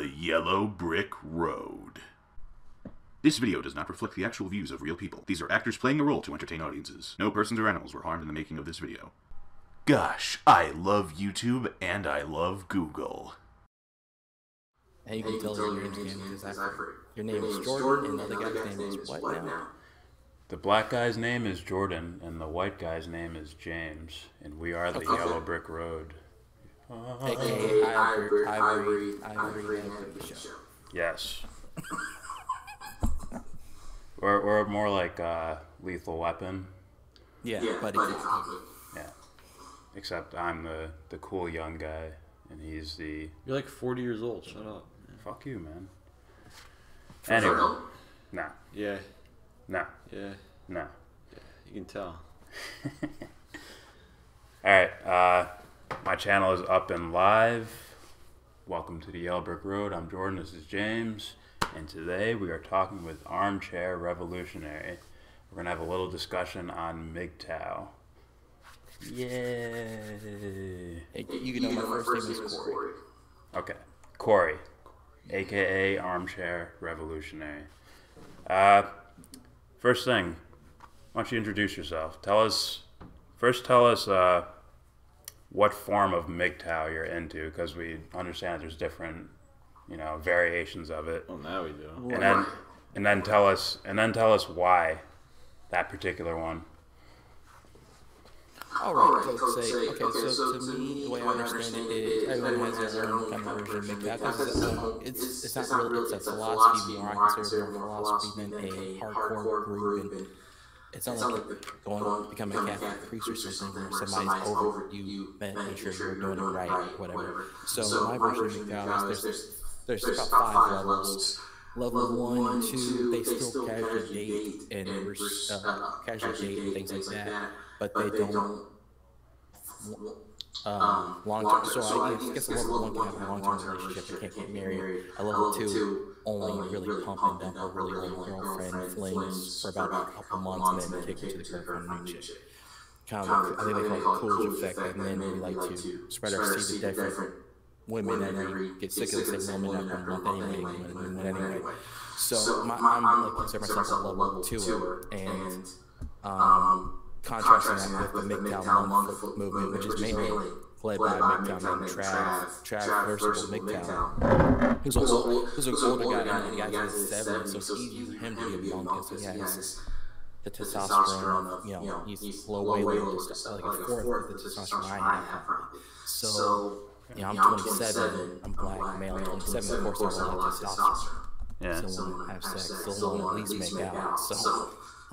the yellow brick road. This video does not reflect the actual views of real people. These are actors playing a role to entertain audiences. No persons or animals were harmed in the making of this video. Gosh, I love YouTube and I love Google. And you can tell your name's game because your name is Jordan and the other guy's name is what now? The black guy's name is Jordan and the white guy's name is James, and we are the Yellow Brick Road. AKA Ivory Show. Yes. Or more like Lethal Weapon. Yeah, buddy cop. Yeah. Except I'm the cool young guy, and he's the... You're like 40 years old. Shut up. Fuck you, man. Anyway. Nah. Yeah. Nah. Yeah. Nah. Yeah. You can tell. Alright, my channel is up and live. Welcome to the Yellow Brick Road. I'm Jordan, this is James, and today we are talking with Armchair Revolutionary. We're going to have a little discussion on MGTOW. Yay! Hey, you can know my first name is Corey. Okay, Corey, aka Armchair Revolutionary. First thing, why don't you introduce yourself? Tell us what form of MGTOW you're into, because we understand there's different, variations of it. Well, now we do. And then tell us why that particular one. Alright, so to me, the way I understand it is everyone has their own kind of version of MGTOW. It's not really, it's a philosophy more. I consider it more philosophy than a hardcore group, and it's not like becoming a Catholic priest or something where somebody's over you, making sure you're doing it right, whatever. So my version of MGTOW is there's about 5 levels. Level 1 and 2, they still casually date and things like that, but they don't long-term. So I guess a level 1 can have a long-term relationship. They can't get married. A level 2 only really pump and dump or really only girlfriend flings for about a couple months and then kick into the girlfriend and new chick. Kind of, I think they call it the Coolidge effect, and then we like to spread our seed to different women and we get sick of the same woman after a month anyway. So I'm like consider myself a level 2er, and contrasting that with the MGTOW month movement, which is mainly led by a MGTOW named Trav Versatile MGTOW, who's an older guy, and the guy's in his 70s, so it's easy for him to be a monk because he has the testosterone, he's low weight, like a fourth of the testosterone I have. So I'm 27, I'm black, male, 27, of course I don't have testosterone. Yeah. Still want to have sex, still want to at least make out. So, I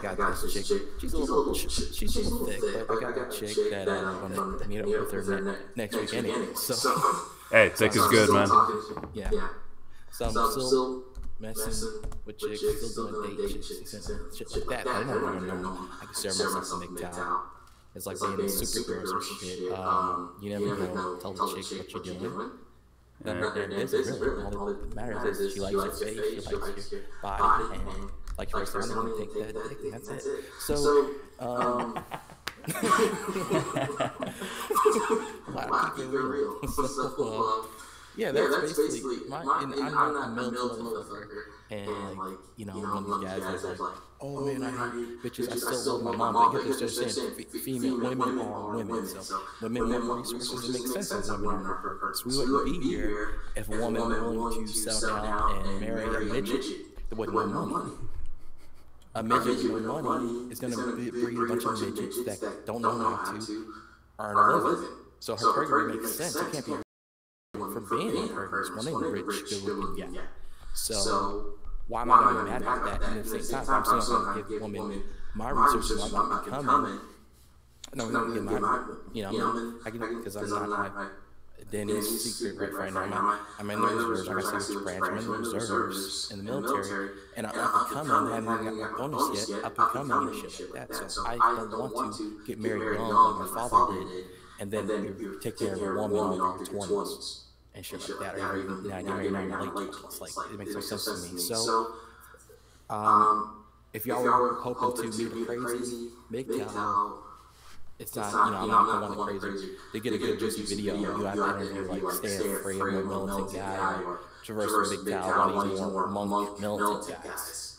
got this chick, she's a little thick, but I got a chick that I'm going to meet up with her next week anyway. So, hey, thick is good, man. Yeah. So I'm still messing with chicks, still doing date shit like that. I don't know. I consider myself a MGTOW. It's like being a superhero or some shit. You never know. Tell the chick what you're doing. There it is, really. All that matters is she likes your face, she likes your body, and like your personality, and take that dick, and that's it. So, keep it real. So, yeah, that's basically I'm not a military motherfucker, and one of these guys is like, oh man, I hate bitches, I still love my mom, but you have to understand, female women are women, so women have resources. It makes sense that women are perverts. We wouldn't be here if a woman were willing to settle down and marry a midget with no money. A midget with no money is going to breed a bunch of midgets that don't know how to earn a living. So her purgatory makes sense. It can't be for being a pervert, wanting a rich, good-looking guy. So why am I going to be mad about that? And at the same time, I'm still going to give women my resources. I'm not becoming. No, I'm not getting my. I can because I'm not my Denny's secret right now. I'm in the reserves. I got to see which branch. I'm in the reserves in the military, and I'm up and coming. I haven't got my bonus yet. Up and coming and shit like that. So I don't want to get married young like my father did, and then you take care of a woman over your 20s. And shit like that, or even get married in your late 20s. Like, it makes no sense to me. So, if y'all were hoping to meet a crazy MGTOW, it's not, you know, I'm not the one crazy. To get a good juicy video, you have to interview like Stan Frey, a more militant guy, or Traverse MGTOW, one of these more monk militant guys.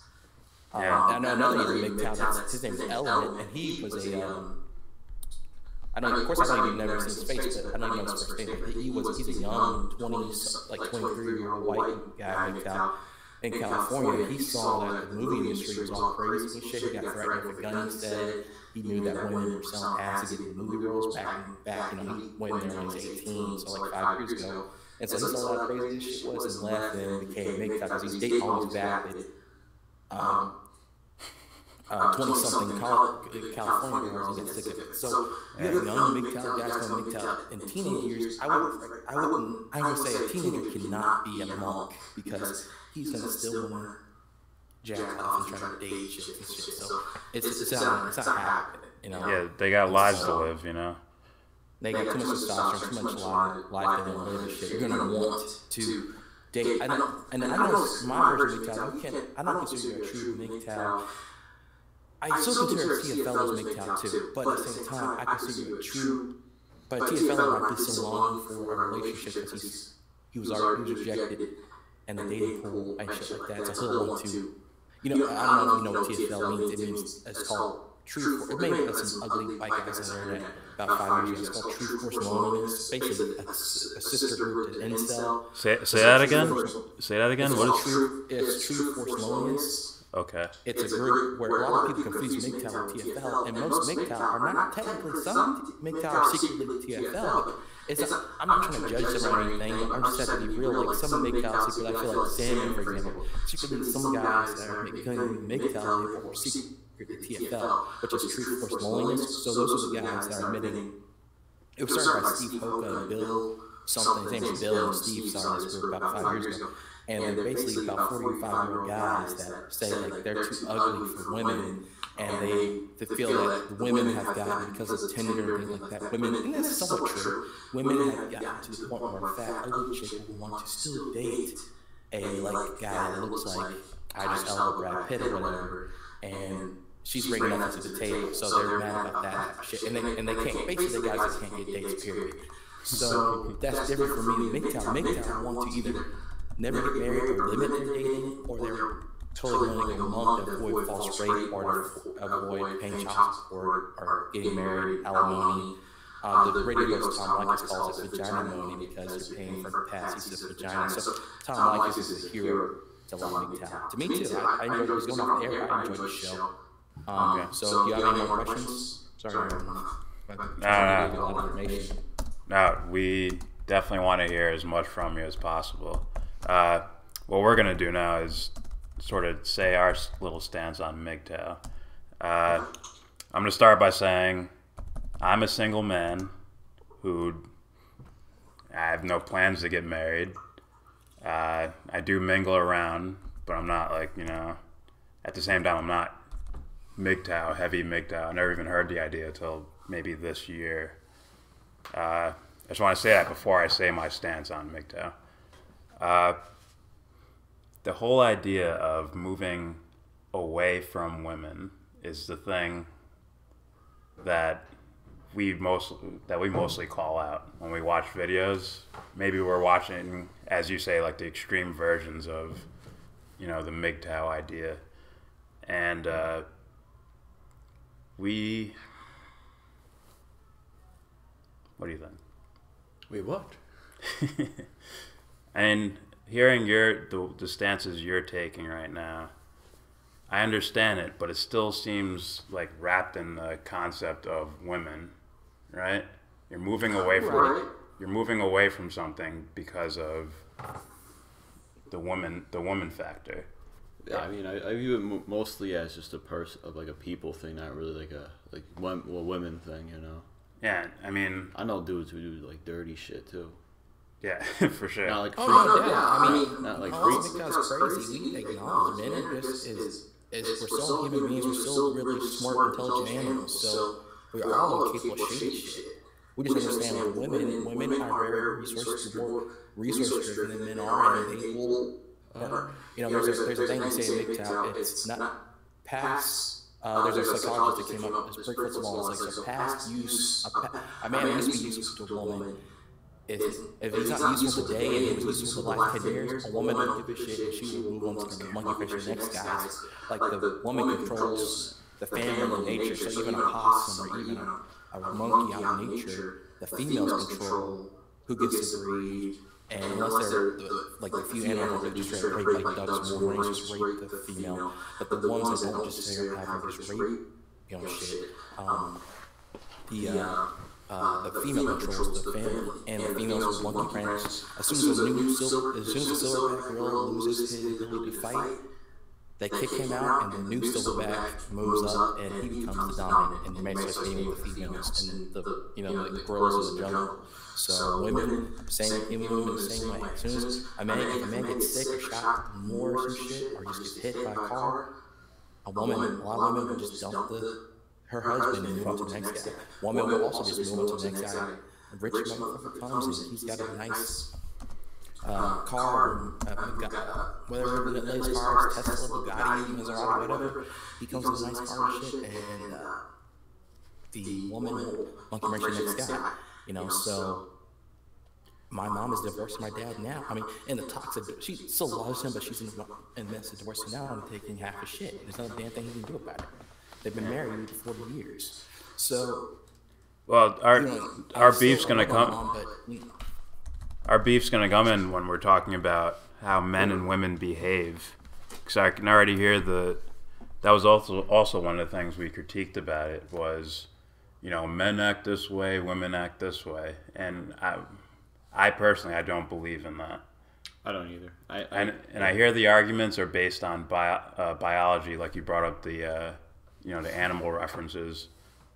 I know another MGTOW, his name's Element, and he was a, I don't, of course I don't even never seen his face, but I don't even know his first name, but he's a young 23-year-old white guy in California. He saw that the movie industry was all crazy and shit. He got threatened with a gun instead. He knew that women were selling ass to get into movie roles back, you know, he went there when he was 18, so like 5 years ago. And so he saw how crazy this shit was and left and became MGTOW because he's dating all these vapid 20-something California girls and get sick of it. So you have young MGTOW guys going MGTOW in teenage years. I would say a teenager cannot be a monk because he's gonna still want to jack off and try to date shit and shit. So it's not happening, you know. Yeah, they got lives to live, you know. They got too much testosterone, too much life they want to live and shit. You're gonna want to date. I know my version of MGTOW. I don't consider you a true MGTOW. I still consider TFL as MGTOW too, but at the same time, I consider you a true. But TFL might be so long for a relationship because he was rejected and the dating pool and shit like that. So he'll want to, you know, I don't know if you know what TFL means. It means it's called True. It may have some ugly white guys on the internet about 5 years ago. It's called True Force Loneliness. Basically, a sister group to Incel. Say that again. Say that again. What is True? It's True Force Loneliness. Okay. It's a group where a lot of people confuse MGTOW with TFL, and most MGTOW are not technically, some MGTOW are secretly TFL. I'm not trying to judge them or anything, but I'm just have to be real. Like some MGTOW secretly, I feel like Salmon, for example, secretly some guys that are becoming MGTOW or secretly TFL, which is True Force Loneliness. So those are the guys that are admitting. It was started by Steve Hoka and Bill something. His name is Bill and Steve started this group about 5 years ago. And they're basically about 45-year-old guys that say like they're too ugly for women, and they feel like the women have gotten, because of Tinder and things like that, women, and that's somewhat true, women have gotten to the point where a fat, ugly chick will want to still date a like guy that looks like Idris Elba, Brad Pitt, or whatever, and she's bringing nothing to the table, so they're mad about that type of shit, and they can't, basically the guys that can't get dates, period. So that's different for me than MGTOW. MGTOW want to either never get married or limit their dating, or they're totally willing to go monk to avoid false rape or to avoid paying child support or getting married, alimony. The radio host Tom Likas calls it vagina money because you're paying for the past. He says vagina. So Tom Likas is a hero to a lot of MGTOW. To me too. I enjoyed it. He was going off the air. I enjoyed the show. So do you have any more questions? Sorry, No, we definitely want to hear as much from you as possible. What we're going to do now is sort of say our little stance on MGTOW. I'm going to start by saying I'm a single man who I have no plans to get married. I do mingle around, but I'm not like, you know, at the same time, I'm not MGTOW, heavy MGTOW. I never even heard the idea until maybe this year. I just want to say that before I say my stance on MGTOW. The whole idea of moving away from women is the thing that we mostly call out when we watch videos. Maybe we're watching, as you say, like the extreme versions of, you know, the MGTOW idea, and what do you think? Wait, what? And hearing the stances you're taking right now, I understand it, but it still seems like wrapped in the concept of women, right? You're moving away from something because of the woman factor. Yeah, I mean, I view it mostly as just a people thing, not really like a women thing, you know. Yeah, I mean, I know dudes who do like dirty shit too. Yeah, for sure. Not like I mean, not like freaks. MGTOW's crazy. We acknowledge men are just we're still human beings. We're still really smart, intelligent animals. So we are all capable of shady shit. We just understand that women are very more resource driven than men are, and they will. You know, there's a thing we say in MGTOW. It's not pass There's a psychologist that came up. This break first of all is like the past use. A man used to be useful to a woman. If he's not useful today and he was useful the last 10 years, a woman don't give a shit and she will move on to the monkey fish the next guys. Like the woman controls the family and nature. So even a possum or even a monkey out in nature, the females control who gets to breed. And unless they're like the few animals that just rape, like ducks and wolverines, just rape the female. But the ones that don't just have just rape, shit. The female controls the family, and the females with monkey friends. As soon as the silverback gorilla loses his ability to fight, they kick him out, and the new silverback moves up, and he becomes the dominant, and the man starts being with the females and the gorillas in the jungle. So women, same way. As soon as a man gets sick or shot more or some shit, or just gets hit by a car, a lot of women will just dump her husband and move on to the next guy. Woman will also just move on to the next guy. A rich motherfucker comes and he's got a nice car, whatever the latest car is, Tesla, Bugatti, Maserati, whatever. He comes with a nice car and shit, and the woman will monkey wrench the next guy. So my mom is divorcing my dad now. I mean, in the toxic, she still loves him, but she's in the midst of divorcing now and taking half his shit. There's not a damn thing he can do about it. They've been married for 40 years. So, well, our beef's gonna come. Our beef's gonna come in when we're talking about how men and women behave, because I can already hear that was also one of the things we critiqued about it was, men act this way, women act this way, and I personally don't believe in that. I don't either. I hear the arguments are based on biology, like you brought up the animal references,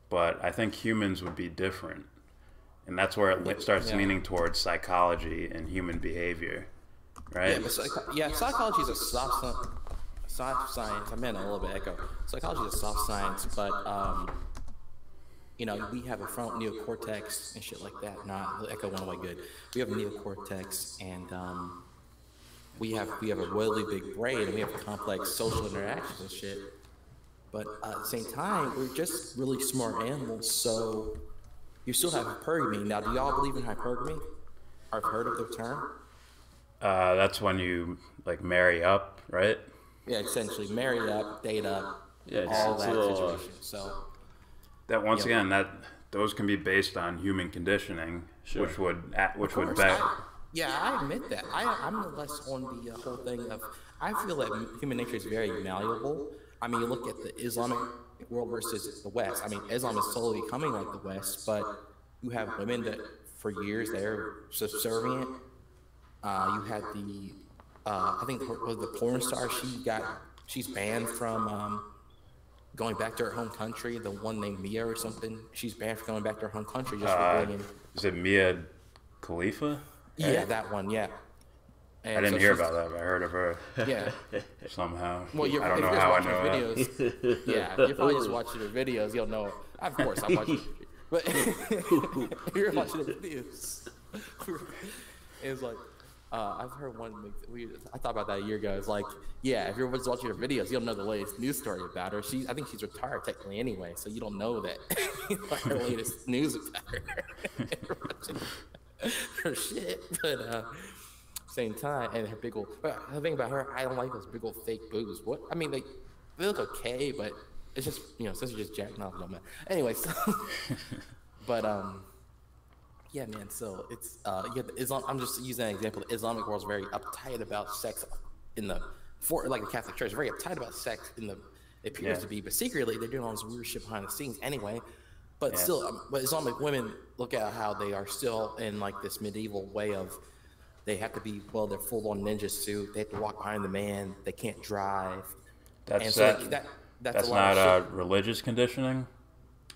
but I think humans would be different, and that's where it starts leaning towards psychology and human behavior, right? Psychology is a soft science. I meant a little bit echo. Psychology is a soft science, but we have a frontal neocortex and shit like that. Not the echo went away good. We have a neocortex, and we have a really big brain, and we have complex social interactions and shit. But at the same time, we're just really smart animals, so you still have hypergamy. Now, do y'all believe in hypergamy? I've heard of the term. That's when you marry up, right? Yeah, essentially marry up, date up, yeah, all that situation. So that once again, those can be based on human conditioning, sure. which would I admit that. I'm less on the whole thing of. I feel that human nature is very malleable. I mean, you look at the Islamic world versus the West. I mean, Islam is slowly becoming like the West, but you have women that for years they're subservient. You had I think the porn star. She's banned from going back to her home country. The one named Mia or something. She's banned from going back to her home country just for being. Is it Mia Khalifa? Yeah, that one. Yeah. And I didn't hear about that, but I heard of her. Yeah. Somehow. Well, I don't know how I know videos, yeah, if you're probably just watching her videos, you'll know. Of course, I'm watching. But if you're watching the videos, it's like, I've heard one. I thought about that a year ago. It's like, yeah, if you're just watching her videos, you'll know the latest news story about her. I think she's retired technically anyway, so you don't know that her latest news about her shit. But same time, and her big old. But the thing about her, I don't like those big old fake boobs. What? I mean, they look okay, but it's just since you're just jacking off, no matter. Anyway, so, but yeah, man. So it's you have the Islam. I'm just using an example. The Islamic world is very uptight about sex like the Catholic Church, very uptight about sex it appears to be, but secretly they're doing all this weird shit behind the scenes anyway. But still, but Islamic women look at how they are still in like this medieval way of. They have to be, they're full-on ninja suit. They have to walk behind the man. They can't drive. That's that's not religious conditioning?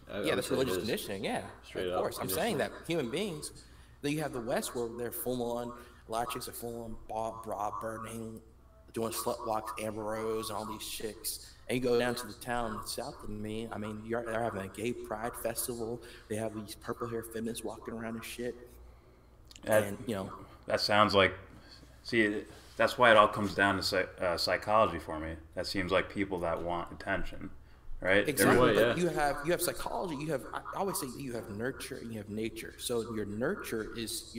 That's religious conditioning, yeah. Straight of course. I'm saying that human beings, then you have the West where they're full-on, a lot of chicks are full-on bra burning, doing slut walks, Amber Rose, and all these chicks. And you go down to the town south of me, I mean, they're having a gay pride festival. They have these purple hair feminists walking around and shit. And, that sounds like, that's why it all comes down to psychology for me. That seems like people that want attention. right? Exactly. But you have psychology. I always say you have nurture and you have nature. So your nurture is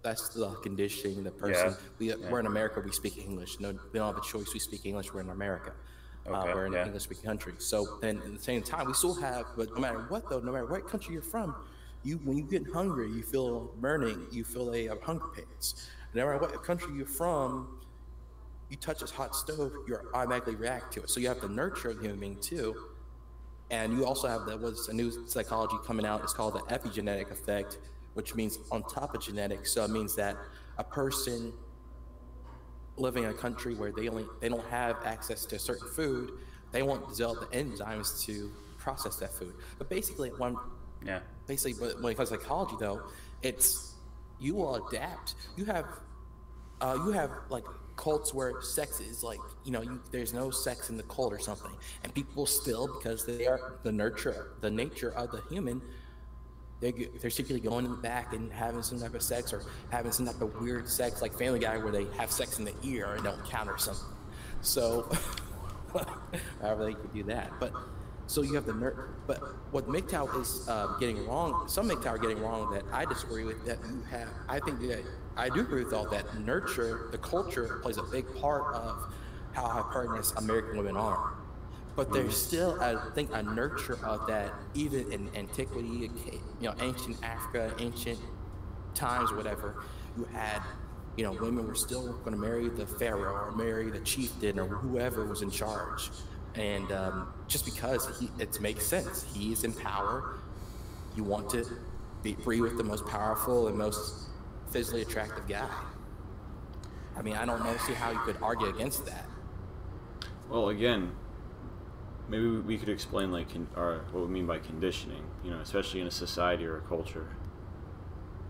that's the conditioning, the person. We're in America. We speak English. No, we don't have a choice. We speak English. We're in America. We're in an English-speaking country. So then, at the same time, we still have. But no matter what, though, no matter what country you're from, when you get hungry, you feel burning. You feel a hunger pains. No matter what country you're from, you touch this hot stove, you automatically react to it. So you have the nurture of the human being too. And you also have what's a new psychology coming out. It's called the epigenetic effect, which means on top of genetics. So it means that a person living in a country where they don't have access to a certain food, they won't develop the enzymes to process that food. But basically, when it comes to psychology, though, it's you will adapt. You have like cults where sex is like, there's no sex in the cult or something, and people still, because they are the nature of the human, they're secretly going in the back and having some type of sex, or having some type of weird sex like Family Guy where they have sex in the ear and don't count or something. So however they could do that. But so you have but what MGTOW is getting wrong, some MGTOW are getting wrong that I disagree with, that I think that I do agree with all that. Nurture, the culture plays a big part of how hypergamous American women are. But there's still, I think, a nurture of that even in antiquity, ancient Africa, ancient times, whatever. You had, women were still going to marry the pharaoh or marry the chieftain or whoever was in charge. And just because it makes sense. He's in power. You want to be free with the most powerful and most physically attractive guy. I mean, I don't see how you could argue against that. Well, again, maybe we could explain what we mean by conditioning, especially in a society or a culture,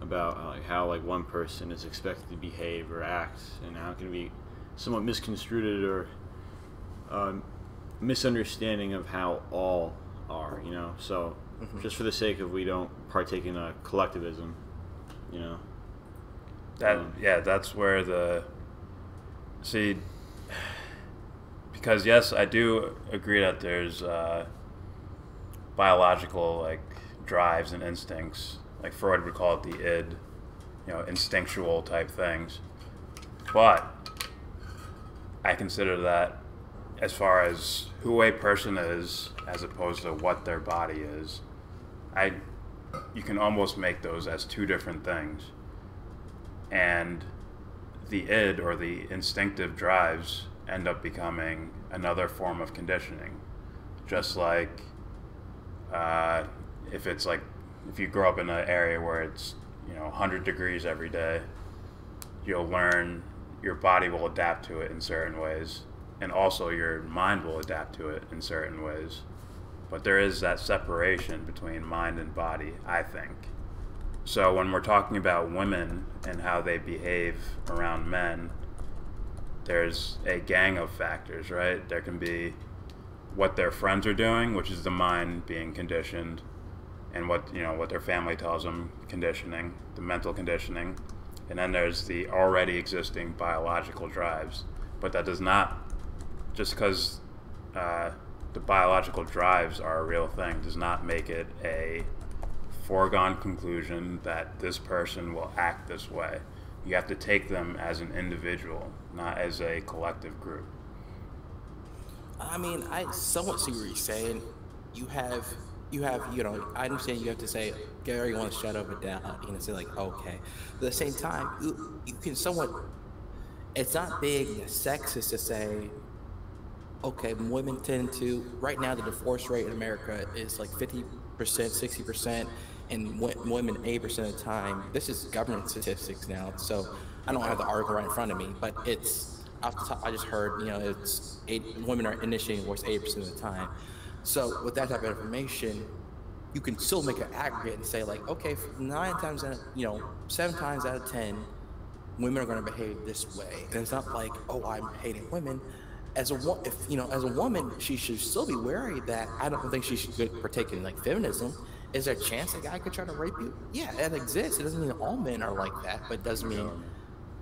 about how one person is expected to behave or act, and how it can be somewhat misconstrued or misunderstanding of how all are, So just for the sake of we don't partake in a collectivism, that's where because yes, I do agree that there's biological drives and instincts, like Freud would call it the id, instinctual type things. But I consider that as far as who a person is as opposed to what their body is, you can almost make those as two different things. And the id, or the instinctive drives, end up becoming another form of conditioning. Just like if you grow up in an area where it's 100 degrees every day, you'll learn your body will adapt to it in certain ways, and also your mind will adapt to it in certain ways. But there is that separation between mind and body, I think. So when we're talking about women and how they behave around men, there's a gang of factors, right? There can be what their friends are doing, which is the mind being conditioned, and what their family tells them, conditioning, the mental conditioning. And then there's the already existing biological drives. But that does not, just because the biological drives are a real thing, does not make it a foregone conclusion that this person will act this way. You have to take them as an individual, not as a collective group. I mean, I somewhat see what you're saying. You have, I understand you have to say, Gary wants to shut up and down, say okay. But at the same time, you can somewhat, it's not being sexist to say, okay, women tend to, right now the divorce rate in America is 50%, 60%, and women 8% of the time. This is government statistics now, so I don't have the article right in front of me, but it's off the top. I just heard, women are initiating divorce 8% of the time. So with that type of information, you can still make an aggregate and say okay, 7 times out of 10, women are going to behave this way. And it's not I'm hating women. As a woman, she should still be wary that I don't think she should partake in feminism. Is there a chance a guy could try to rape you? Yeah, that exists. It doesn't mean all men are like that, but it does mean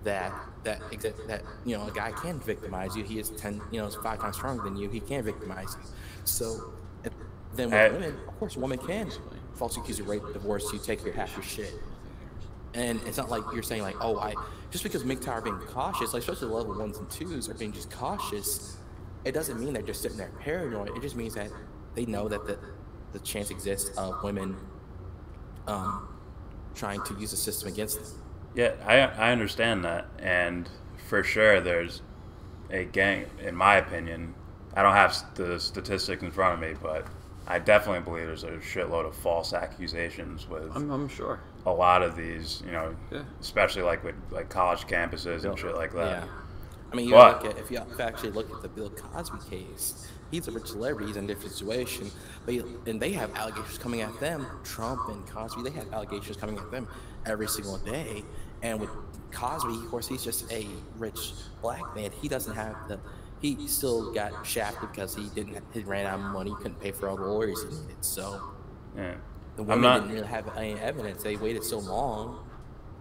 that a guy can victimize you. He is 5 times stronger than you. He can victimize you. So then with women, of course, a woman can falsely accuse you of rape, divorce you, take half your shit. And it's not like you're saying like, oh, just because MGTOW are being cautious, like especially level 1s and 2s are being just cautious, it doesn't mean they're just sitting there paranoid. It just means that they know that the chance exists of women trying to use the system against them. Yeah, I understand that, and for sure there's a gang, in my opinion, I don't have the statistics in front of me, but I definitely believe there's a shitload of false accusations with I'm sure a lot of these, you know, especially like with like college campuses and shit like that. Yeah. I mean, if you actually look at the Bill Cosby case, he's a rich celebrity, he's in a different situation, and they have allegations coming at them. Trump and Cosby, they have allegations coming at them every single day. And with Cosby, of course, he's just a rich black man. He doesn't have he still got shafted because he ran out of money, couldn't pay for all the lawyers he needed. So the women didn't really have any evidence. They waited so long.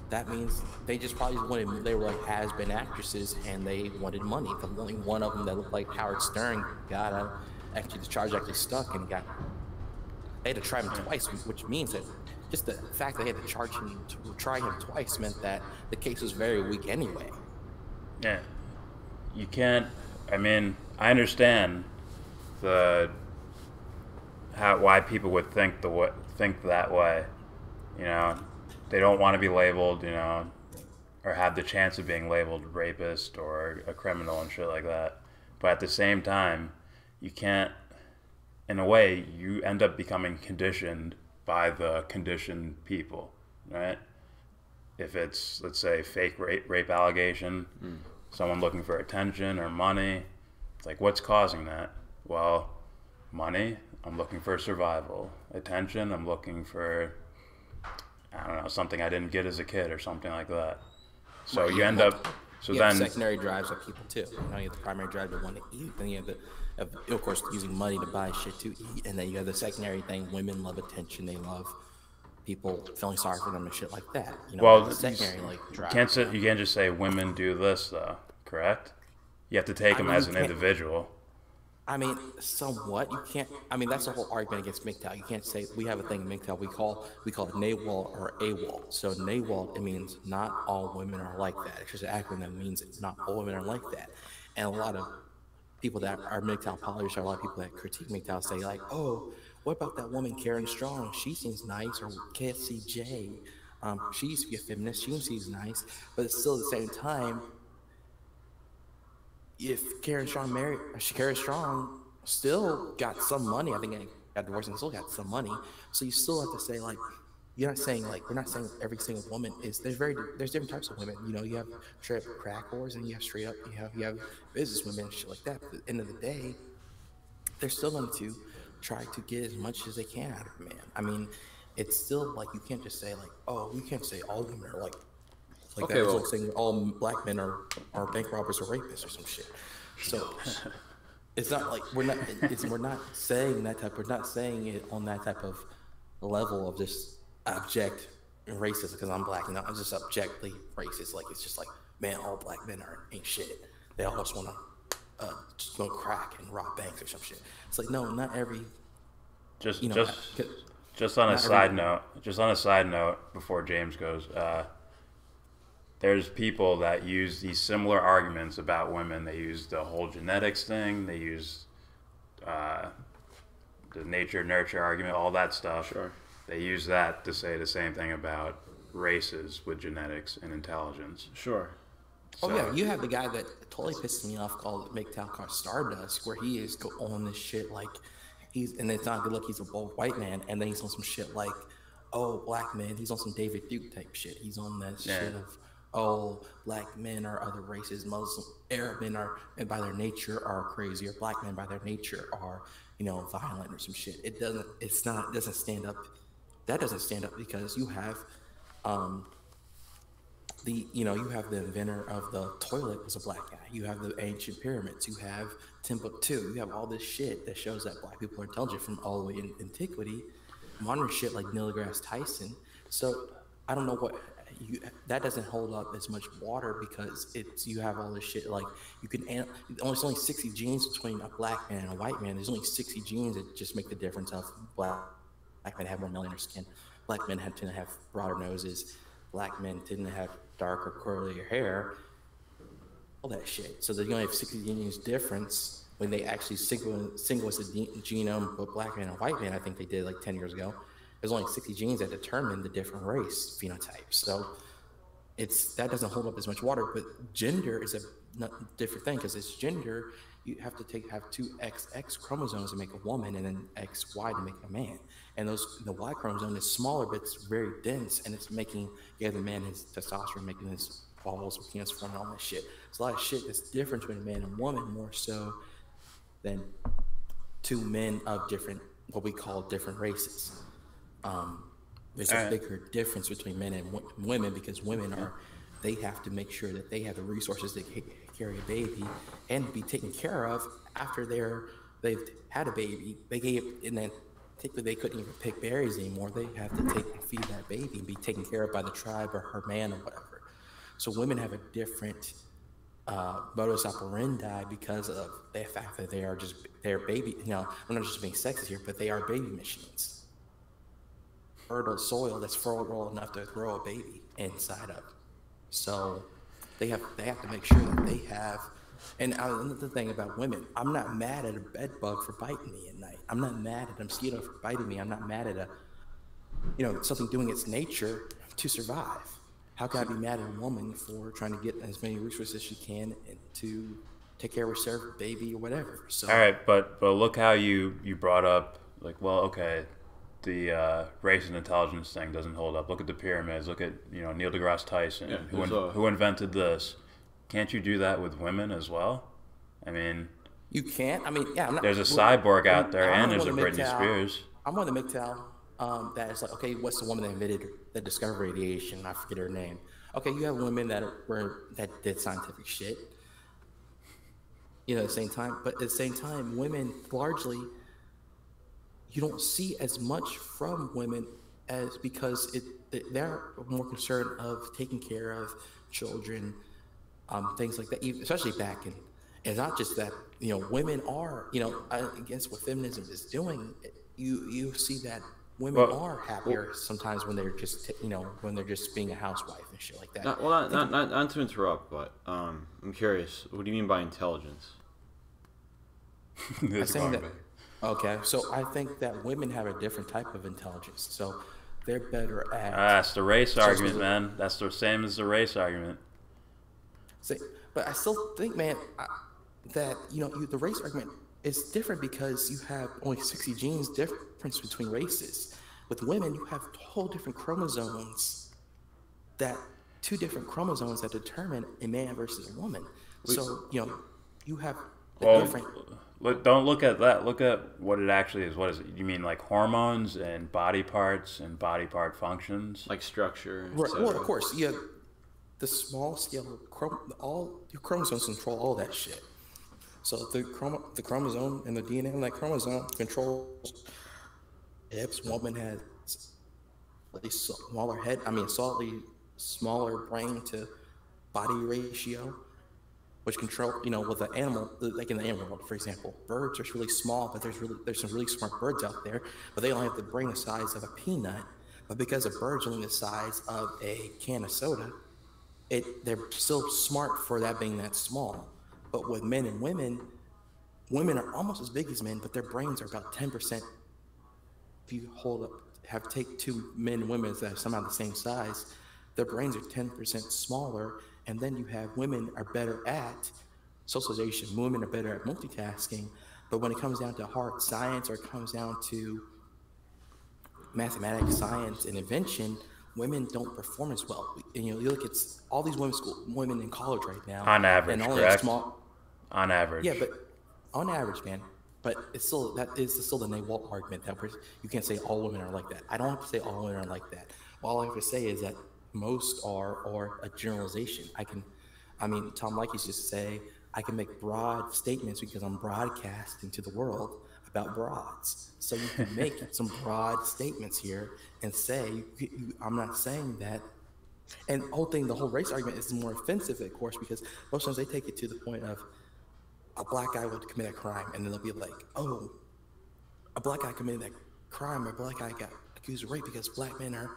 That means they just probably wanted, they were like has-been actresses and they wanted money. The only one of them that looked like Howard Stern got out, actually the charge actually stuck and they had to try him twice, which means that just the fact they had to try him twice meant that the case was very weak anyway. Yeah. You can't, I mean, I understand why people would think that way, you know. They don't want to be labeled, you know, or have the chance of being labeled rapist or a criminal and shit like that. But at the same time, you can't, in a way, you end up becoming conditioned by the conditioned people, right? If it's, let's say, fake rape allegation, someone looking for attention or money, it's like, what's causing that? Well, money, I'm looking for survival. Attention, I'm looking for, I don't know, something I didn't get as a kid or something like that. So you end up, so you then have secondary drives of people too. You know, you have the primary drive to want to eat, then you have of course, using money to buy shit to eat, and then you have the secondary thing. Women love attention. They love people feeling sorry for them and shit like that. You know, well, the secondary like drive. You can't just say women do this though, correct? You have to take them as an individual. I mean, somewhat. You can't. I mean, that's the whole argument against MGTOW. You can't say we have a thing in MGTOW. We call it NAWAL or AWOL. So NAWAL, it means not all women are like that. It's just an acronym that means not all women are like that. And a lot of people that are MGTOW apologists, or a lot of people that critique MGTOW say like, oh, what about that woman Karen Strong? She seems nice. Or KFCJ, she used to be a feminist. She seems nice, but it's still at the same time. If Karen Strong still got some money, I think I got divorced and still got some money. So you still have to say like, you're not saying like, we're not saying every single woman is. There's different types of women. You know, you have straight up crack whores and you have straight up you have business women and shit like that. But at the end of the day, they're still going to try to get as much as they can out of a man. I mean, it's still like you can't just say like, oh, we can't say all women are like okay, that. It's like saying all black men are bank robbers or rapists or some shit. So it's not like we're not saying that type. We're not saying it on that type of level of just abject racist because I'm black. You know, I'm just objectively racist. Like it's just like, man, all black men ain't shit. They all just want to smoke crack and rob banks or some shit. It's like no, not every. Just on a side note, before James goes. There's people that use these similar arguments about women. They use the whole genetics thing. They use the nature-nurture argument, all that stuff. Sure. They use that to say the same thing about races with genetics and intelligence. Sure. So, yeah, you have the guy that totally pissed me off called MGTOW called Stardust, where he is on this shit like and it's not good look, he's a bold white man, and then he's on some shit like, oh, black man, he's on some David Duke type shit. He's on that shit of, oh, black men or other races, Muslim, Arab men are, and by their nature are crazy, or black men by their nature are, you know, violent or some shit. It doesn't stand up. That doesn't stand up because you have, you have the inventor of the toilet was a black guy. You have the ancient pyramids. You have Timbuktu. You have all this shit that shows that black people are intelligent from all the way in antiquity. Modern shit like Neil deGrasse Tyson. So I don't know what that doesn't hold up as much water because you have all this shit like you can there's only 60 genes between a black man and a white man. There's only 60 genes that just make the difference of black men have more melanin in their skin. Black men tend to have broader noses. Black men tend to have darker, curlier hair. All that shit. So you only have 60 genes difference when they actually sequence the genome of black man and white man. I think they did like 10 years ago. There's only 60 genes that determine the different race phenotypes. So that doesn't hold up as much water. But gender is a different thing because it's gender. You have to have two XX chromosomes to make a woman and then XY to make a man. And the Y chromosome is smaller, but it's very dense, and it's making the man his testosterone, making his balls, penis forming, all that shit. It's a lot of shit that's different between a man and woman, more so than two men of different, what we call different races. There's a bigger difference between men and women because women they have to make sure that they have the resources to carry a baby and be taken care of after they've had a baby. And then typically they couldn't even pick berries anymore. They have to feed that baby and be taken care of by the tribe or her man or whatever. So women have a different modus operandi because of the fact that they're baby. I'm not just being sexist here, but they are baby machines. Fertile soil that's fertile enough to grow a baby inside of. So they have to make sure that they have. And another thing about women, I'm not mad at a bed bug for biting me at night. I'm not mad at a mosquito for biting me. I'm not mad at something doing its nature to survive. How can I be mad at a woman for trying to get as many resources as she can and to take care of her baby or whatever? So all right, but look how you brought up like, well, okay, the race and intelligence thing doesn't hold up. Look at the pyramids. Look at Neil deGrasse Tyson, who invented this. Can't you do that with women as well? I mean, you can't. I mean, yeah. There's a cyborg out there, and there's a Britney Spears. I'm on the MGTOW. That is like, okay, what's the woman that invented that discovered radiation? I forget her name. Okay, you have women that did scientific shit. At the same time, but at the same time, women largely. You don't see as much from women as because they're more concerned of taking care of children, things like that, especially back in. And not just that, women are, against what feminism is doing. You see that women are happier sometimes when they're just, when they're just being a housewife and shit like that. Not to interrupt, but I'm curious. What do you mean by intelligence? I'm saying that. Okay, so I think that women have a different type of intelligence. So they're better at. That's the race argument, man. That's the same as the race argument. But I still think, man, that the race argument is different because you have only 60 genes difference between races. With women, you have whole different chromosomes two different chromosomes that determine a man versus a woman. So you have different. Don't look at that. Look at what it actually is. What is it? You mean like hormones and body parts and body part functions? Like structure. Right. Well, of course, you have the small scale. All your chromosomes control all that shit. So the chromosome and the DNA on that chromosome controls hips. Woman has a smaller head. Slightly smaller brain to body ratio. Which control, with an animal, like in the animal world, for example, birds are really small, but there's some really smart birds out there, but they only have the brain the size of a peanut. But because a bird's only the size of a can of soda, they're still smart for that being that small. But with men and women are almost as big as men, but their brains are about 10%. If you take two men and women that are somehow the same size, their brains are 10% smaller. And then you have women are better at socialization. Women are better at multitasking. But when it comes down to hard science or it comes down to mathematics, science, and invention, women don't perform as well. And you look at all these women in college right now. On average, and only correct? On average. Yeah, but on average, man. But that is still the Naval argument that you can't say all women are like that. I don't have to say all women are like that. All I have to say is that most are, or a generalization. Tom Leakey used to say, I can make broad statements because I'm broadcasting to the world about broads. So you can make some broad statements here and say, I'm not saying that And the whole race argument is more offensive, of course, because most times they take it to the point of a black guy would commit a crime, and then they'll be like, oh, a black guy committed that crime, or a black guy got accused of rape because black men are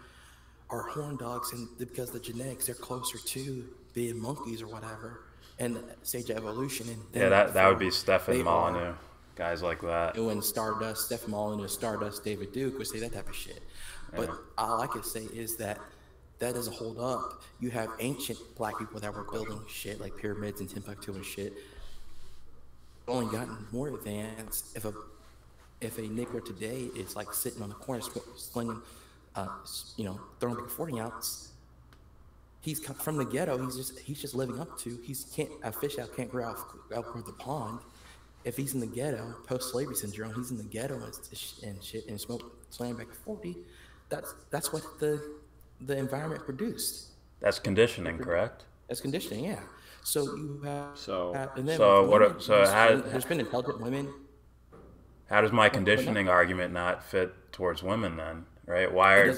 horn dogs, and because the genetics, they're closer to being monkeys or whatever, and stage of evolution. And that would be Stefan Molyneux, guys like that. When Stardust, Stefan Molyneux, Stardust, David Duke would say that type of shit. But all I could say is that doesn't hold up. You have ancient black people that were building shit like pyramids and Timbuktu and shit. Only gotten more advanced. If a Negro today is like sitting on the corner slinging, throwing like a 40-ounce, he's come from the ghetto. He's just living up to. A fish out can't grow out the pond. If he's in the ghetto, post-slavery syndrome, he's in the ghetto and shit and slam back 40. That's what the environment produced. That's conditioning, correct? That's conditioning, yeah. So you have there's been intelligent women. How does my conditioning argument not fit towards women then? Right? Why are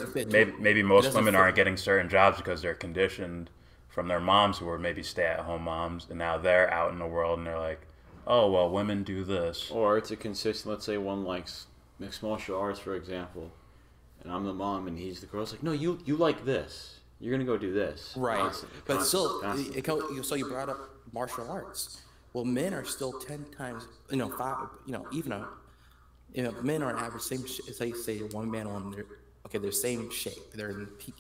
maybe most women aren't getting certain jobs because they're conditioned from their moms who were maybe stay-at-home moms, and now they're out in the world and they're like, oh well, women do this. Or it's a consistent. Let's say one likes mixed martial arts, for example, and I'm the mom and he's the girl. It's like, no, you like this. You're gonna go do this, right? Constantly. So you brought up martial arts. Well, men are still 10 times, men are on average same. Say one man on their same shape. They're in peak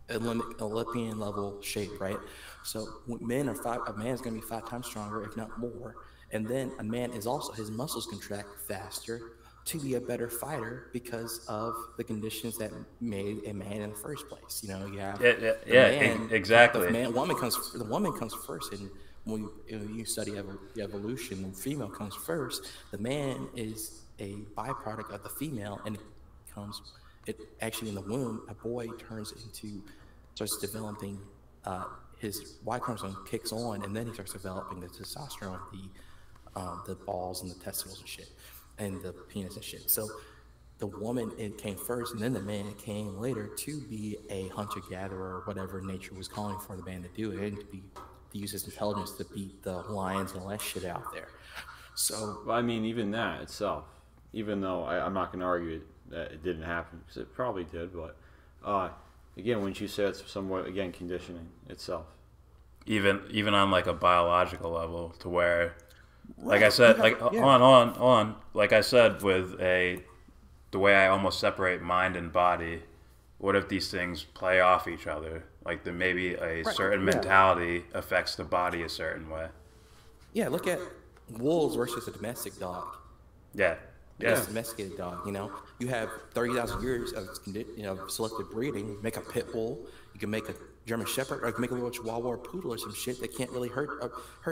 Olympian level shape, right? So a man's gonna be 5 times stronger, if not more. And then a man is also, his muscles contract faster to be a better fighter because of the conditions that made a man in the first place. You have exactly. The woman comes first, and when you study evolution, the female comes first. The man is a byproduct of the female, and it actually in the womb, a boy starts developing his Y chromosome kicks on, and then he starts developing the testosterone, the balls and the testicles and shit, and the penis and shit. So the woman, it came first, and then the man came later to be a hunter-gatherer or whatever nature was calling for the man to do, and to use his intelligence to beat the lions and all that shit out there. So, well, I mean, even that itself, even though I'm not going to argue that it didn't happen, because it probably did, but again, wouldn't you say it's somewhat, again, conditioning itself? Even on like a biological level, to where, like I said, on, like I said, with the way I almost separate mind and body, what if these things play off each other? Like maybe a certain mentality affects the body a certain way. Yeah, look at wolves versus a domestic dog. Yeah. A domesticated dog, you have 30,000 years of selective breeding. Make a pit bull, you can make a German Shepherd, or you can make a little Chihuahua or Poodle or some shit that can't really hurt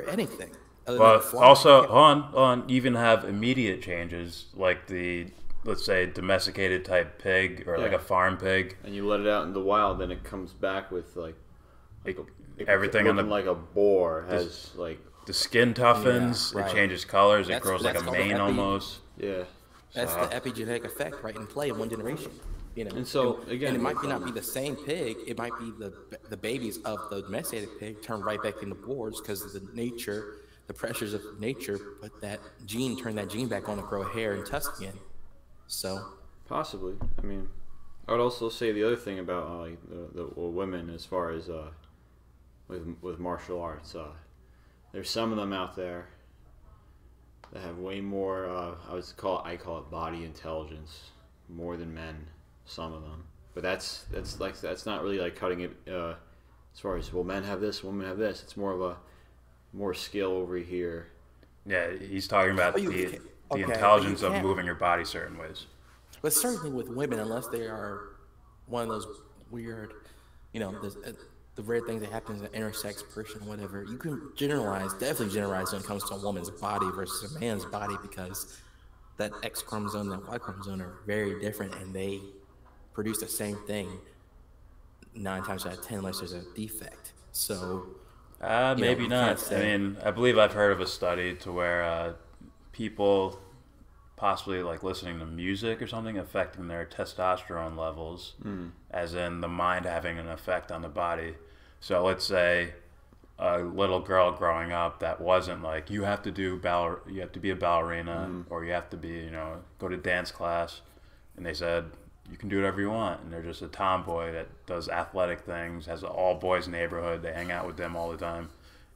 anything. Well, also on even have immediate changes like the, let's say, domesticated type pig or like a farm pig, and you let it out in the wild, then it comes back with like everything on the, like a boar has the skin toughens, it changes colors, it grows like a mane almost. Yeah. That's the epigenetic effect right in play in one generation. And so again, and it might not be the same pig. It might be the babies of the domesticated pig turn right back into boars because of the pressures of nature. But that gene turned that gene back on to grow hair and tusk again. So possibly. I mean, I would also say the other thing about the women as far as with martial arts. There's some of them out there that have way more. I call it body intelligence more than men. Some of them, but that's not really like cutting it as far as, well, men have this, women have this. It's more of a skill over here. Yeah, he's talking about the intelligence of moving your body certain ways. But certainly with women, unless they are one of those weird, the weird things that happen as an intersex person or whatever, you can definitely generalize when it comes to a woman's body versus a man's body, because that X chromosome and that Y chromosome are very different, and they produce the same thing 9 times out of 10 unless there's a defect. So maybe not. I mean, I believe I've heard of a study to where people possibly like listening to music or something affecting their testosterone levels, as in the mind having an effect on the body. So let's say a little girl growing up that wasn't like, you have to be a ballerina, or you have to be, go to dance class, and they said you can do whatever you want, and they're just a tomboy that does athletic things, has an all boys neighborhood, they hang out with them all the time,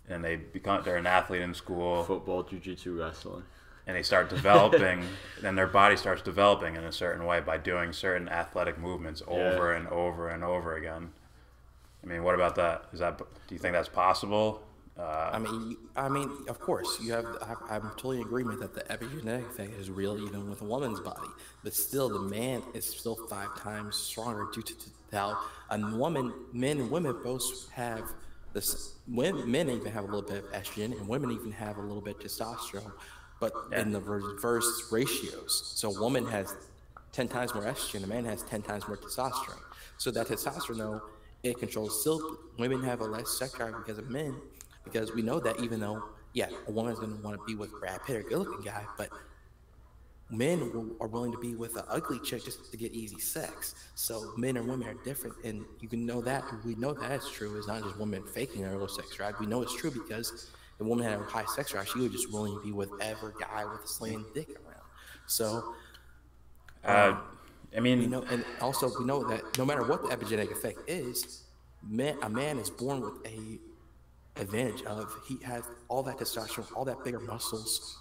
and they're an athlete in school, football, jiu-jitsu, wrestling, and they start developing, then their body starts developing in a certain way by doing certain athletic movements over and over and over again. I mean, what about that? Do you think that's possible? I mean, of course, I'm totally in agreement that the epigenetic effect is real even with a woman's body, but still, the man is still 5 times stronger due to how men and women both have this. Men even have a little bit of estrogen, and women even have a little bit of testosterone, but in the reverse ratios. So, a woman has 10 times more estrogen, a man has 10 times more testosterone. So that testosterone, though, it controls. Still, women have a less sex drive because of men. Because we know that even though, a woman's going to want to be with Brad Pitt or a good-looking guy, but men are willing to be with an ugly chick just to get easy sex. So men and women are different, and you can know that. We know that's true. It's not just women faking their low sex drive. We know it's true because if a woman had a high sex drive, she would just willing to be with every guy with a slaying dick around. So, I mean, we know that no matter what the epigenetic effect is, a man is born with a advantage of he has all that testosterone, all that bigger muscles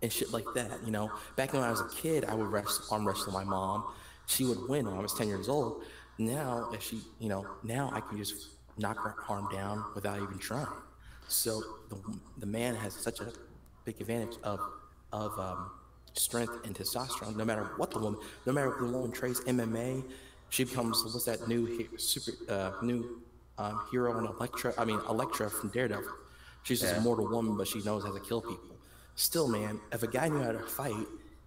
and shit like that. Back when I was a kid, I would arm wrestle my mom. She would win when I was 10 years old. Now now I can just knock her arm down without even trying. So the man has such a big advantage of strength and testosterone. No matter if the woman trains MMA, she becomes what's that new hero in Elektra from Daredevil. She's just a mortal woman, but she knows how to kill people. Still, man, if a guy knew how to fight,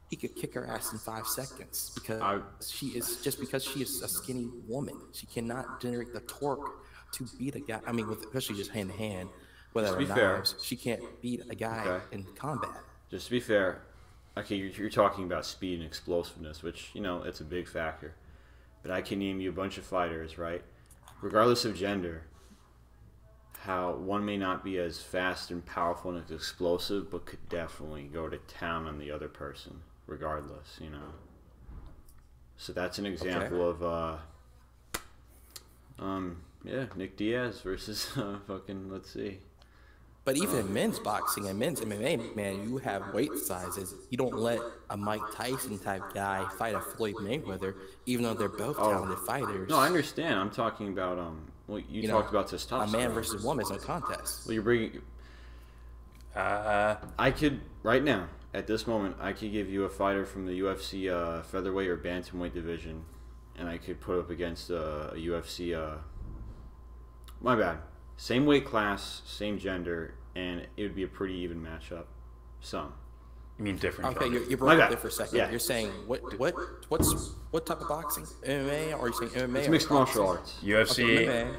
he could kick her ass in 5 seconds because she is a skinny woman. She cannot generate the torque to beat a guy. I mean, especially just hand to hand, without knives. She can't beat a guy in combat. Just to be fair, okay, you're talking about speed and explosiveness, which it's a big factor. But I can name you a bunch of fighters, right? Regardless of gender, how one may not be as fast and powerful and as explosive, but could definitely go to town on the other person, regardless, So that's an example of, Nick Diaz versus let's see. But even in men's boxing and men's MMA, man, you have weight sizes. You don't let a Mike Tyson type guy fight a Floyd Mayweather, even though they're both talented fighters. No, I understand. I'm talking about you talked about testosterone. A man versus woman is no contest. Well, you're bringing. I could right now at this moment I could give you a fighter from the UFC featherweight or bantamweight division, and I could put up against a UFC. My bad. Same weight class, same gender, and it would be a pretty even matchup. Some. You mean different? Okay, you broke up there for a second. Yeah. You're saying what type of boxing? MMA, or are you saying MMA? It's mixed martial arts. UFC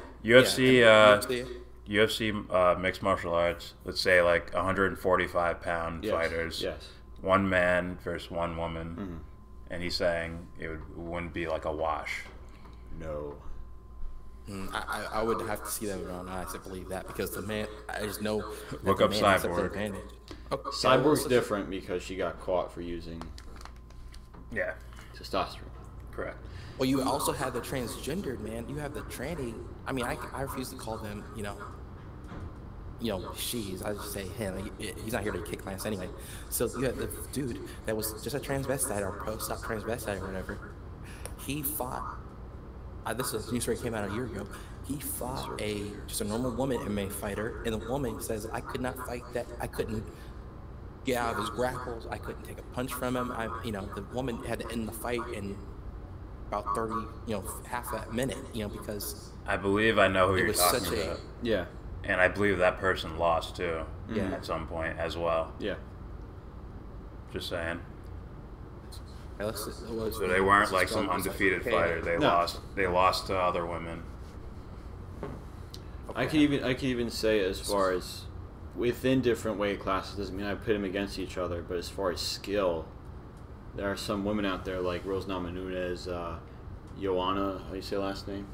mixed martial arts. Let's say like 145-pound fighters. Yes. One man versus one woman, and he's saying it wouldn't be like a wash. No. I would have to see that with my own eyes to believe that, because the man, I just know. Look up Cyborg. Okay. Cyborg's different because she got caught for using testosterone. Correct. Well, you also have the transgendered man. You have the tranny. I mean, I refuse to call them, she's. I just say him. He's not here to kick my ass anyway. So you have the dude that was just a transvestite or post-op transvestite or whatever. He fought. This is a news story came out a year ago. He fought just a normal woman MMA fighter, and the woman says, "I could not fight that. I couldn't get out of his grapples. I couldn't take a punch from him. The woman had to end the fight in about 30, half that minute, because I believe I know who you're talking about. Yeah. And I believe that person lost too. Yeah. At some point as well. Yeah. Just saying. So they weren't like some undefeated fighter. They lost. They lost to other women. Okay. I could even say, as far as within different weight classes, doesn't mean I pit them against each other, but as far as skill, there are some women out there like Rose Namajunas, Joanna, how do you say last name?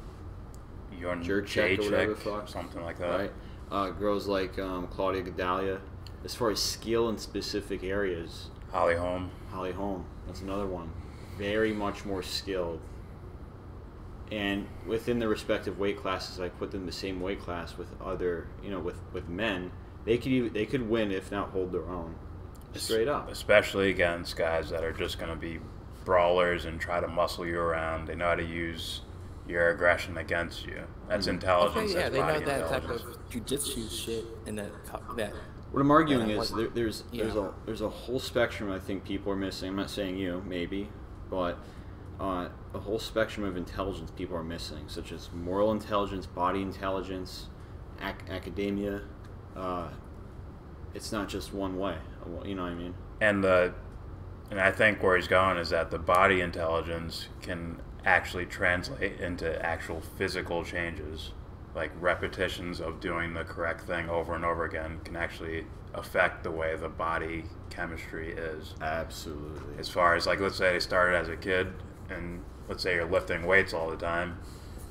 your jerk check or whatever the fuck, something like that. Right. Girls like Claudia Gadelia. As far as skill in specific areas, Holly Holm. That's another one. Very much more skilled. And within the respective weight classes, I put them in the same weight class with other, with men. They could win if not hold their own. Straight up. Especially against guys that are just going to be brawlers and try to muscle you around. They know how to use your aggression against you. That's intelligence. Okay, yeah, that's they know body that type intelligence. of jujitsu shit and that. What I'm arguing is there's a whole spectrum I think people are missing. I'm not saying you, maybe, but a whole spectrum of intelligence people are missing, such as moral intelligence, body intelligence, academia. It's not just one way. You know what I mean? And I think where he's going is that the body intelligence can actually translate into actual physical changes. Like repetitions of doing the correct thing over and over again can actually affect the way the body chemistry is. Absolutely. As far as, like, let's say they started as a kid, and let's say you're lifting weights all the time,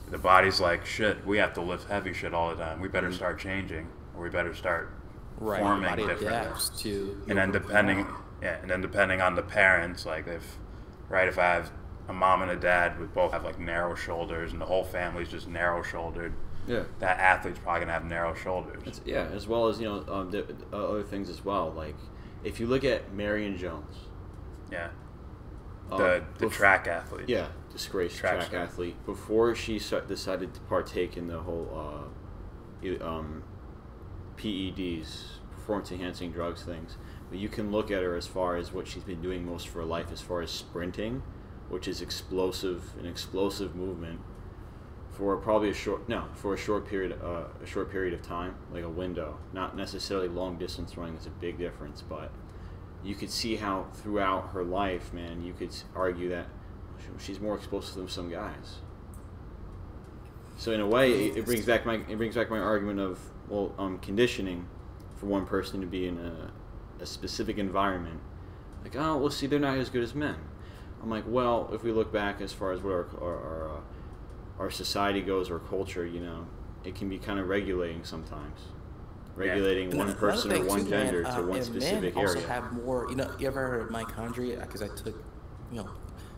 the body's like, shit, we have to lift heavy shit all the time. We better start changing, or we better start forming differently. And then depending on the parents, like if I have a mom and a dad who both have like narrow shoulders, and the whole family's just narrow shouldered. Yeah, that athlete's probably gonna have narrow shoulders. As well as other things as well. Like if you look at Marion Jones, the track athlete, disgraced track athlete. Before she decided to partake in the whole PEDs, performance enhancing drugs things, but you can look at her as far as what she's been doing most of her life, as far as sprinting, which is an explosive movement. For probably a short period of time, like a window. Not necessarily long distance running. There's a big difference, but you could see how throughout her life, man, you could argue that she's more explosive than some guys. So in a way, it brings back my argument of conditioning for one person to be in a specific environment. Like, oh, well, see, they're not as good as men. I'm like, well, if we look back as far as what our society goes, or culture, it can be kind of regulating sometimes. Regulating one person or one gender to one specific area. Also have more, you ever heard of mitochondria? Because I took,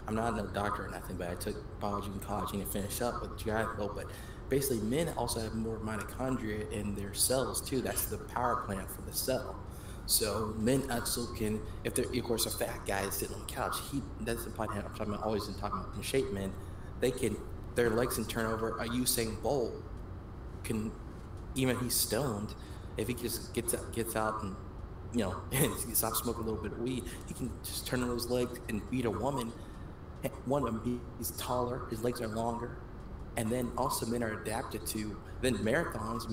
I'm not a doctor or nothing, but I took biology in college and finished up with GI Bill. But basically, men also have more mitochondria in their cells too. That's the power plant for the cell. So men also can, if they're, of course, a fat guy sitting on the couch, that's the point I'm always talking about in shape men, their legs can turn over. Usain Bolt can, even if he's stoned, if he just gets out and and he stops smoking a little bit of weed, he can just turn on those legs and beat a woman. One of them, he's taller, his legs are longer, and then also men are adapted to marathons.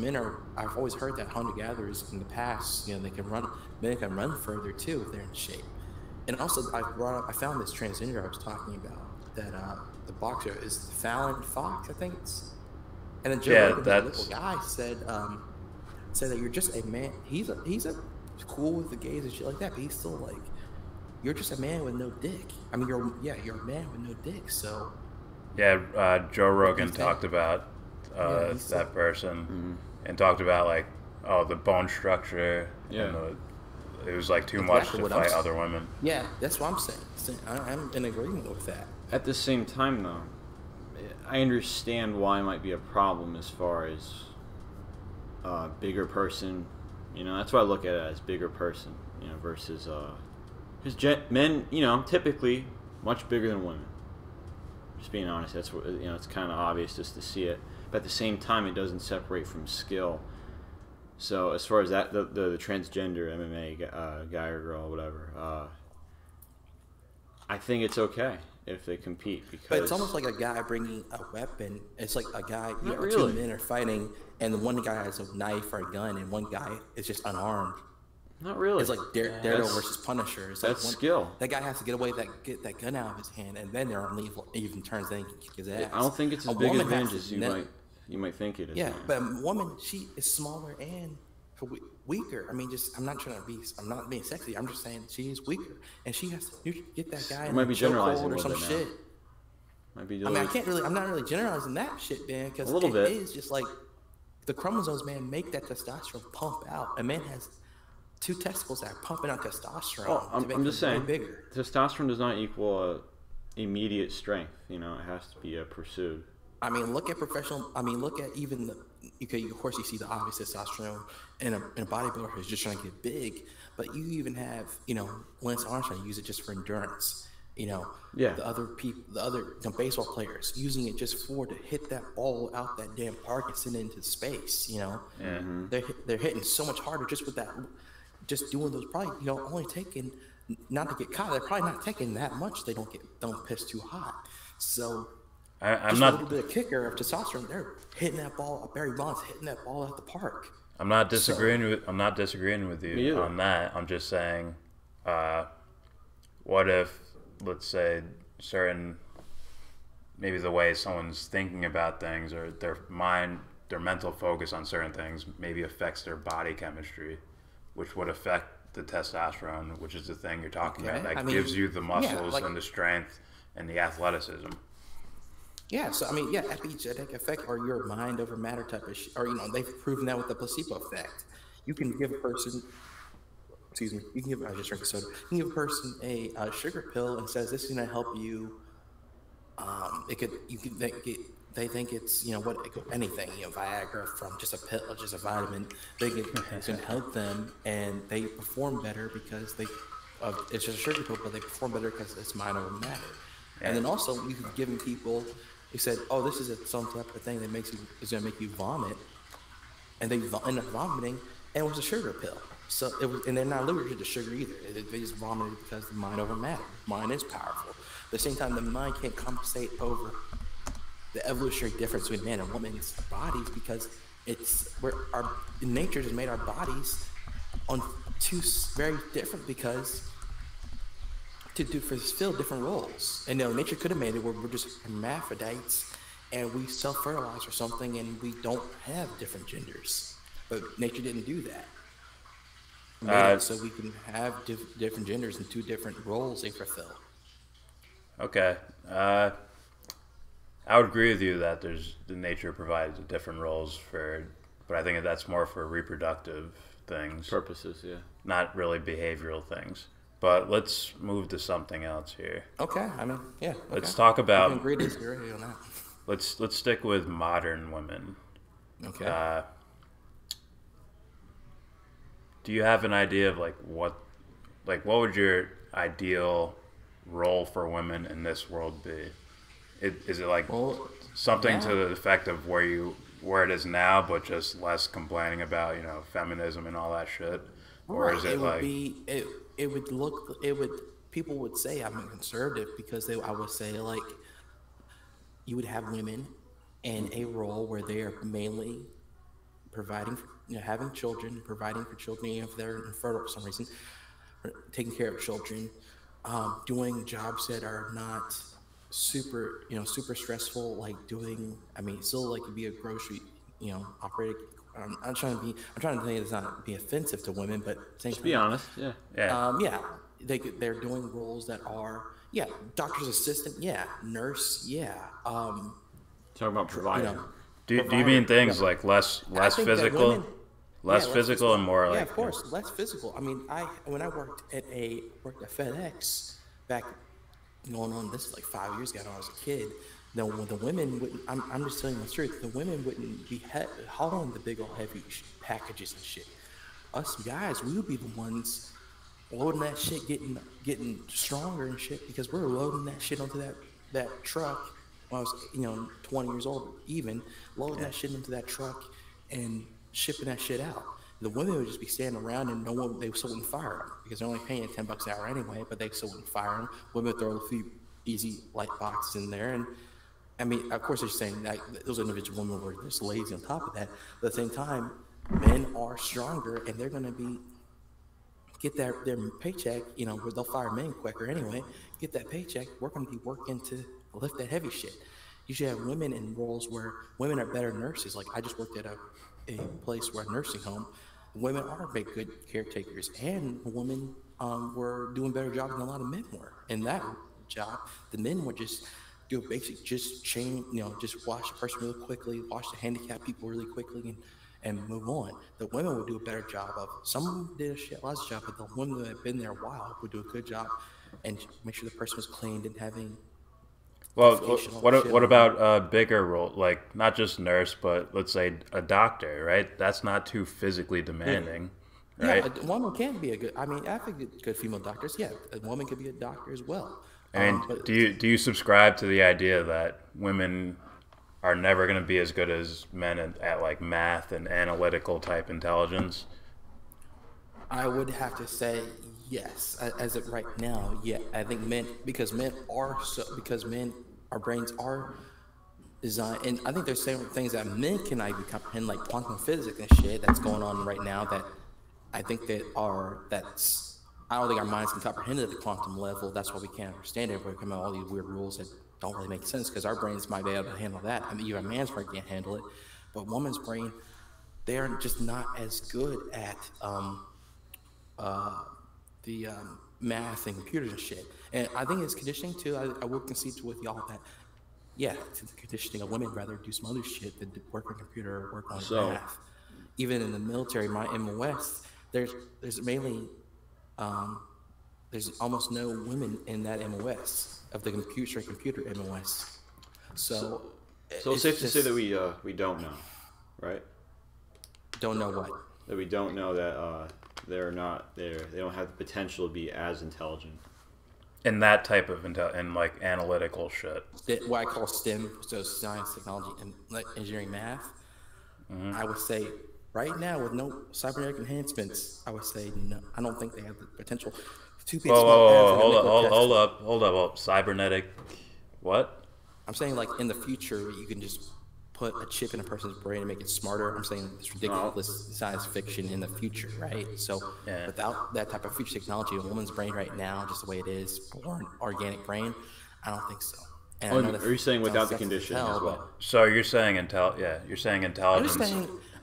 I've always heard that hunter-gatherers in the past, men can run further too if they're in shape. And also I found this transgender I was talking about, that the boxer is Fallon Fox, I think it's. And then Joe Rogan, that little guy, said that you're just a man. He's cool with the gays and shit like that, but he's still like, you're just a man with no dick. I mean, you're a man with no dick. So Joe Rogan talked about that person, and talked about like, the bone structure. And it was like too much to fight other women. Yeah, that's what I'm saying. I'm in agreement with that. At the same time, though, I understand why it might be a problem as far as bigger person. That's why I look at it as bigger person, versus because men, typically much bigger than women. Just being honest, that's what it's kind of obvious just to see it. But at the same time, it doesn't separate from skill. So as far as that, the transgender MMA guy or girl, whatever, I think it's okay if they compete, because. But it's almost like a guy bringing a weapon. It's like a guy, really. Two men are fighting, and the one guy has a knife or a gun, and one guy is just unarmed. Not really. It's like Daredevil versus Punisher. It's that's like skill. That guy has to get away, get that gun out of his hand, and then they're on even turns. Then he can kick his ass. I don't think it's as big an advantage as you might think it is. Yeah, but a woman, she is smaller and weaker. I mean, I'm not being sexy. I'm just saying she is weaker, and she has to get that guy. It might be generalizing or some shit. Might be I mean, I'm not really generalizing that shit, man, because it is just like the chromosomes, man, make that testosterone pump out. A man has 2 testicles that are pumping out testosterone to make I'm just saying, bigger. Testosterone does not equal immediate strength. You know, it has to be pursued. I mean, look at professional. I mean, look at even the. Okay, of course, you see the obvious testosterone in a bodybuilder who's just trying to get big, but you even have, Lance Armstrong use it just for endurance. The other people, baseball players using it just to hit that ball out that damn park and send it into space. They're hitting so much harder just with that, just doing those. Probably only taking, not to get caught. They're probably not taking that much. They don't piss too hot. So. I'm not a little bit of kicker of testosterone. They're hitting that ball. Barry Bonds hitting that ball at the park. I'm not disagreeing with you on that. I'm just saying, what if, let's say, maybe the way someone's thinking about things or their mental focus on certain things maybe affects their body chemistry, which would affect the testosterone, which is the thing you're talking about. That gives you the muscles and the strength and the athleticism. Yeah, so I mean, epigenetic effect or your mind over matter type of shit, or they've proven that with the placebo effect. You can give a person, I just drank a soda. You can give a person a sugar pill and says this is going to help you. They think it's anything, Viagra from just a pill or just a vitamin. It's going to help them and they perform better because it's just a sugar pill, but they perform better because it's mind over matter. And then also you've given people. He said, "Oh, this is some type of thing that is going to make you vomit," and they end up vomiting, and it was a sugar pill. So it was, and they're not allergic to sugar either. They just vomited because the mind over matter. Mind is powerful. At the same time, the mind can't compensate over the evolutionary difference between man and woman's bodies because nature has made our bodies on 2 very different because. To fulfill different roles. And nature could have made it where we're just hermaphrodites and we self-fertilize or something and we don't have different genders. But nature didn't do that. So we can have different genders and 2 different roles they fulfill. Okay. I would agree with you that the nature provides different roles but I think that's more for reproductive things. Purposes, yeah. Not really behavioral things. But let's move to something else here. Okay, I mean, yeah. Okay. Let's talk about. On that. Let's stick with modern women. Okay. Do you have an idea of what would your ideal role for women in this world be? Is it something to the effect of where it is now, but just less complaining about feminism and all that shit, or is it people would say I'm conservative because I would say you would have women in a role where they are mainly providing, having children, providing for children if they're infertile for some reason, taking care of children, doing jobs that are not super stressful, still to be a grocery, operator. I'm trying to think it's not be offensive to women, but just be honest. Yeah. They're doing roles that are doctor's assistant, nurse, Talk about providing. Do you mean things like less physical, less physical and more of course, less physical. I mean, when I worked at FedEx back going on, this is 5 years ago when I was a kid. The women wouldn't. I'm just telling you the truth. The women wouldn't be hauling the big old heavy packages and shit. Us guys, we would be the ones loading that shit, getting stronger and shit because we're loading that shit onto that truck. When I was 20 years old, even loading that shit into that truck and shipping that shit out. The women would just be standing around and they still wouldn't fire them because they're only paying $10 an hour anyway. But they still wouldn't fire them. Women would throw a few easy light boxes in there and. I mean, of course, they're saying that those individual women were just lazy on top of that. But at the same time, men are stronger, and they're going to get their paycheck. Where they'll fire men quicker anyway. Get that paycheck. We're going to be working to lift that heavy shit. You should have women in roles where women are better nurses. I just worked at a place where a nursing home. Women are good caretakers, and women were doing better jobs than a lot of men were. In that job, the men were just do a basic, just change, just wash the person really quickly, wash the handicapped people really quickly, and move on. The women would do a better job of. Some did a shit lots job, but the women that have been there a while would do a good job and make sure the person was clean, didn't have any. Well, what about a bigger role, like not just nurse, but let's say a doctor, right? That's not too physically demanding, right? Yeah, a woman can be a good. I mean, I think good female doctors. Yeah, a woman could be a doctor as well. I mean, do you subscribe to the idea that women are never going to be as good as men at like math and analytical type intelligence? I would have to say yes. As of right now, yeah, I think because our brains are designed, and I think there's certain things that men cannot even comprehend, like quantum physics and shit that's going on right now. That I think I don't think our minds can comprehend it at the quantum level. That's why we can't understand it. We're coming out all these weird rules that don't really make sense because our brains might be able to handle that. I mean, even a man's brain can't handle it, but a woman's brain, they are just not as good at the math and computers and shit. And I think it's conditioning too. I will concede with y'all that, yeah, it's conditioning. A women rather do some other shit than work on a computer or work on math. Even in the military, in the West, there's mainly there's almost no women in that MOS of the computer MOS. So it's safe to say that we don't know, right? Don't know what? That we don't know that they don't have the potential to be as intelligent. In that type of in like analytical shit. What I call STEM, so science, technology, and like engineering, math. Mm-hmm. I would say right now, with no cybernetic enhancements, I would say no. I don't think they have the potential to be. Hold up. Cybernetic, what? I'm saying like in the future, you can just put a chip in a person's brain and make it smarter. I'm saying it's ridiculous science fiction in the future, right? So without that type of future technology, a woman's brain right now, just the way it is, born organic brain, I don't think so. And are you saying without the conditioning as well? So you're saying you're saying intelligence.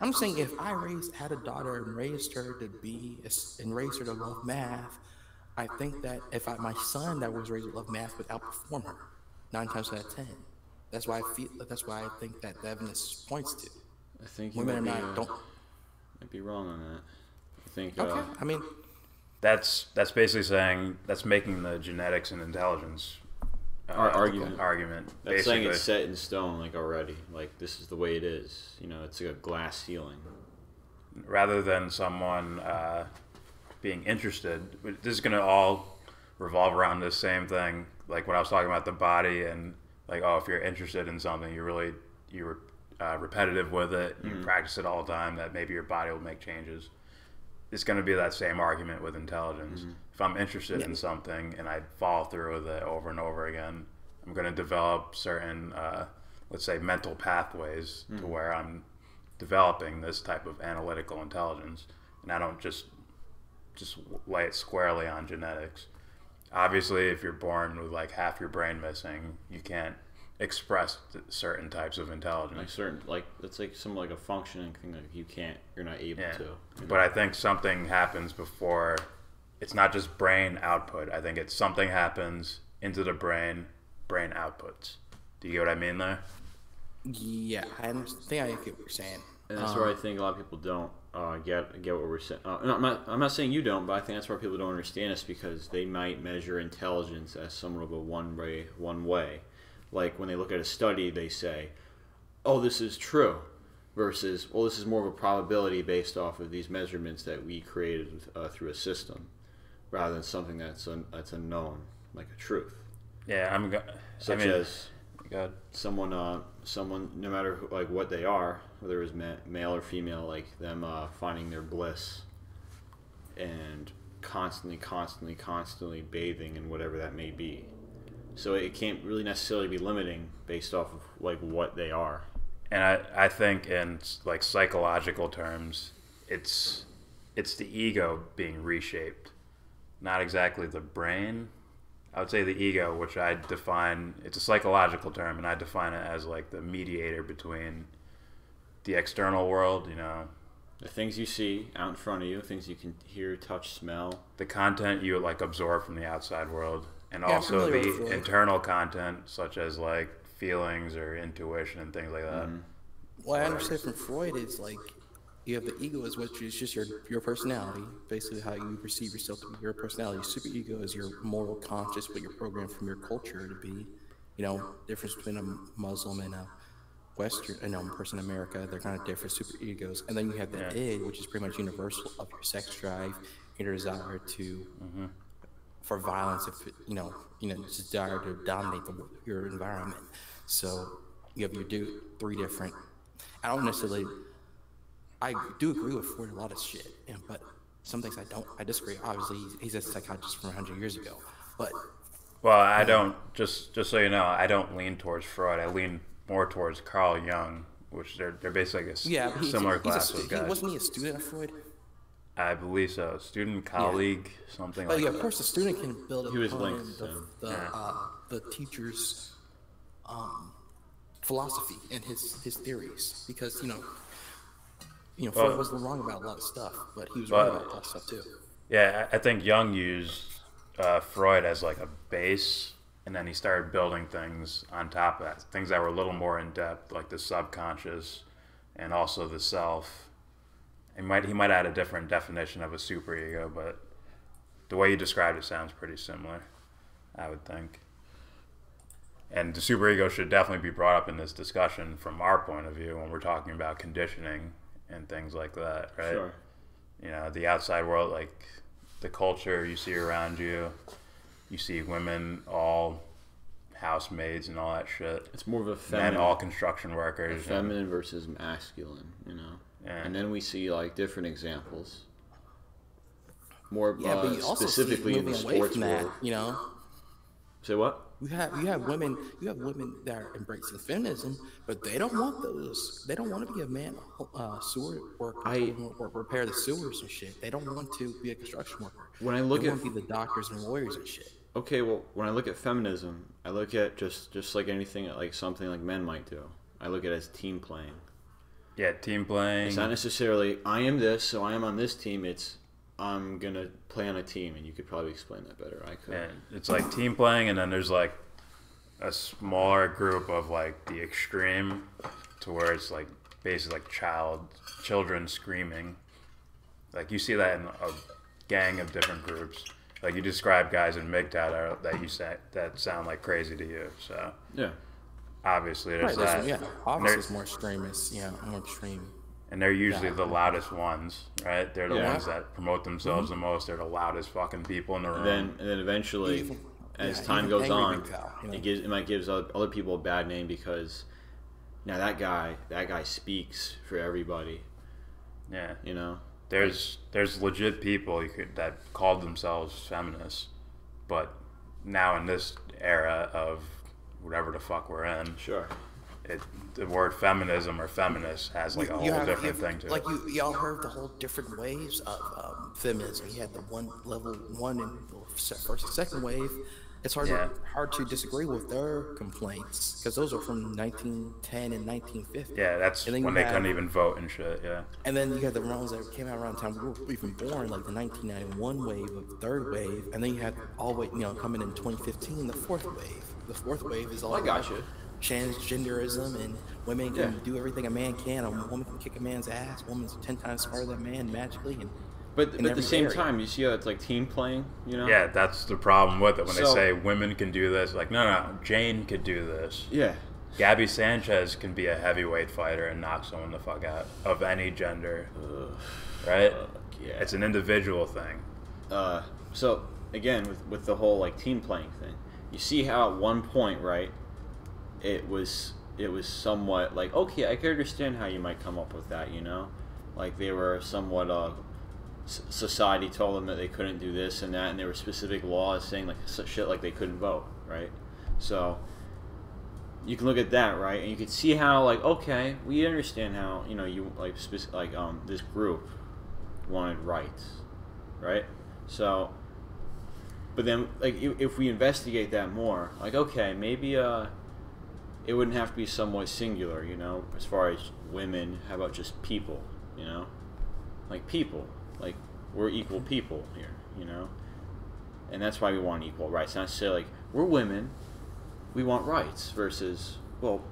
I'm saying if I had a daughter and raised her to love math, I think that if my son that was raised to love math would outperform her 9 times out of 10. That's why I think that the evidence points to. I think women might be wrong on that. I think. Okay. I mean, that's basically saying that's making the genetics and intelligence argument. That's basically saying it's set in stone, like already. Like this is the way it is. It's like a glass ceiling. Rather than someone being interested, this is going to all revolve around the same thing. Like when I was talking about the body and like, if you're interested in something, you're repetitive with it, you practice it all the time, that maybe your body will make changes. It's going to be that same argument with intelligence. Mm-hmm. If I'm interested in something and I follow through with it over and over again, I'm going to develop certain, let's say, mental pathways to where I'm developing this type of analytical intelligence, and I don't just lay it squarely on genetics. Obviously, if you're born with like half your brain missing, you can't express certain types of intelligence. It's like some like a functioning thing that you're not able to. But I think something happens before. It's not just brain output. I think it's something happens into the brain outputs. Do you get what I mean there? Yeah, I think I get what you're saying. And that's where I think a lot of people don't get what we're saying. I'm not saying you don't, but I think that's where people don't understand us, because they might measure intelligence as somewhat of a one way. Like when they look at a study, they say, "Oh, this is true," versus, "Well, this is more of a probability based off of these measurements that we created through a system," rather than something that's unknown, like a truth. Yeah, as someone, no matter like what they are, whether it's male or female, like them finding their bliss and constantly bathing in whatever that may be. So it can't really necessarily be limiting based off of like what they are. And I think in like psychological terms, it's the ego being reshaped, not exactly the brain. I would say the ego, which I define, it's a psychological term, and I define it as like the mediator between the external world, the things you see out in front of you, things you can hear, touch, smell, the content you like absorb from the outside world, And Yeah, I'm also familiar with the Freud. internal content, such as like feelings or intuition and things like that. What I understand from Freud is like you have the ego, is which is just your personality, basically how you perceive yourself to be your personality. Super ego is your moral conscious, what you're programmed from your culture to be. Difference between a Muslim and a Western, person in America, they're kind of different super egos. And then you have the Yeah. id, which is pretty much universal of your sex drive, your desire to for violence, if desire to dominate your environment. So you have three different. I don't necessarily. I do agree with Freud a lot of shit, but some things I don't. I disagree. Obviously, he's a psychiatrist from 100 years ago, but Well, I don't, just so you know, I don't lean towards Freud. I lean more towards Carl Jung, which they're basically a similar class of guys. Wasn't he a student of Freud? I believe so. Student, colleague, something But like yeah, that. of course, the student can build He was upon linked, the teacher's philosophy and his theories, because Freud wasn't wrong about a lot of stuff, but he was right about a lot of stuff too. Yeah, I think Jung used Freud as like a base, and then he started building things on top of that, things that were a little more in depth, like the subconscious and also the self. He might add a different definition of a superego, but the way you described it sounds pretty similar, I would think. And the superego should definitely be brought up in this discussion from our point of view when we're talking about conditioning and things like that, right? Sure. The outside world, like the culture you see around you, you see women all housemaids and all that shit. It's more of a Men feminine, all construction workers. feminine versus masculine, Yeah. And then we see like different examples. More Yeah, but you also specifically see in the moving away sports from that, world. Say what? You have women that are embracing feminism, but they don't want those. They don't want to be a man sewer worker, or repair the sewers and shit. They don't want to be a construction worker. When I look they at want to be the doctors and lawyers and shit. Okay, well, when I look at feminism, I look at just like anything, like something like men might do. I look at it as team playing. Yeah, team playing. It's not necessarily I am this, so I am on this team. It's I'm gonna play on a team, and you could probably explain that better. I could. And it's like team playing, and then there's like a smaller group of like the extreme, to where it's like basically like children screaming. Like you see that in a gang of different groups. Like you describe guys in MGTOW that sound like crazy to you. So Yeah. obviously there's Right, that. yeah, obviously it's more extremist. Yeah, more extreme. And they're usually the loudest ones, right? They're the Yeah. ones that promote themselves the most. They're the loudest fucking people in the room. And then eventually, as time goes angry on, MGTOW, it might give other people a bad name because now that guy speaks for everybody. Yeah. There's There's legit people that called themselves feminists, but now in this era of whatever the fuck we're in, sure. The word feminism or feminist has like a whole different thing to it. Like y'all heard the whole different waves of feminism. You had the level one and first and second wave. It's hard to disagree with their complaints because those are from 1910 and 1950. Yeah, that's when they couldn't even vote and shit. Yeah. And then you had the ones that came out around the time we were even born, like the 1991 wave of the third wave, and then you had all the way, coming in 2015, the fourth wave. The fourth wave is all about transgenderism, and women can do everything a man can. A woman can kick a man's ass. A woman's 10 times smarter than a man magically. But at the same time, you see how it's like team playing, Yeah, that's the problem with it. When they say women can do this, like, no, Jane could do this. Yeah. Gabby Sanchez can be a heavyweight fighter and knock someone the fuck out of any gender. Right? Yeah. It's an individual thing. So, again, with the whole, like, team playing thing, you see how at one point, right, it was somewhat like, okay, I can understand how you might come up with that, Like, they were somewhat, society told them that they couldn't do this and that, and there were specific laws saying, like, shit like they couldn't vote, right? So, you can look at that, right, and you can see how, like, okay, we understand how, you, like, this group wanted rights, right? So, but then, like, if we investigate that more, like, okay, maybe, it wouldn't have to be somewhat singular, as far as women. How about just people, Like people. Like, we're equal people here, and that's why we want equal rights. Not necessarily like we're women, we want rights versus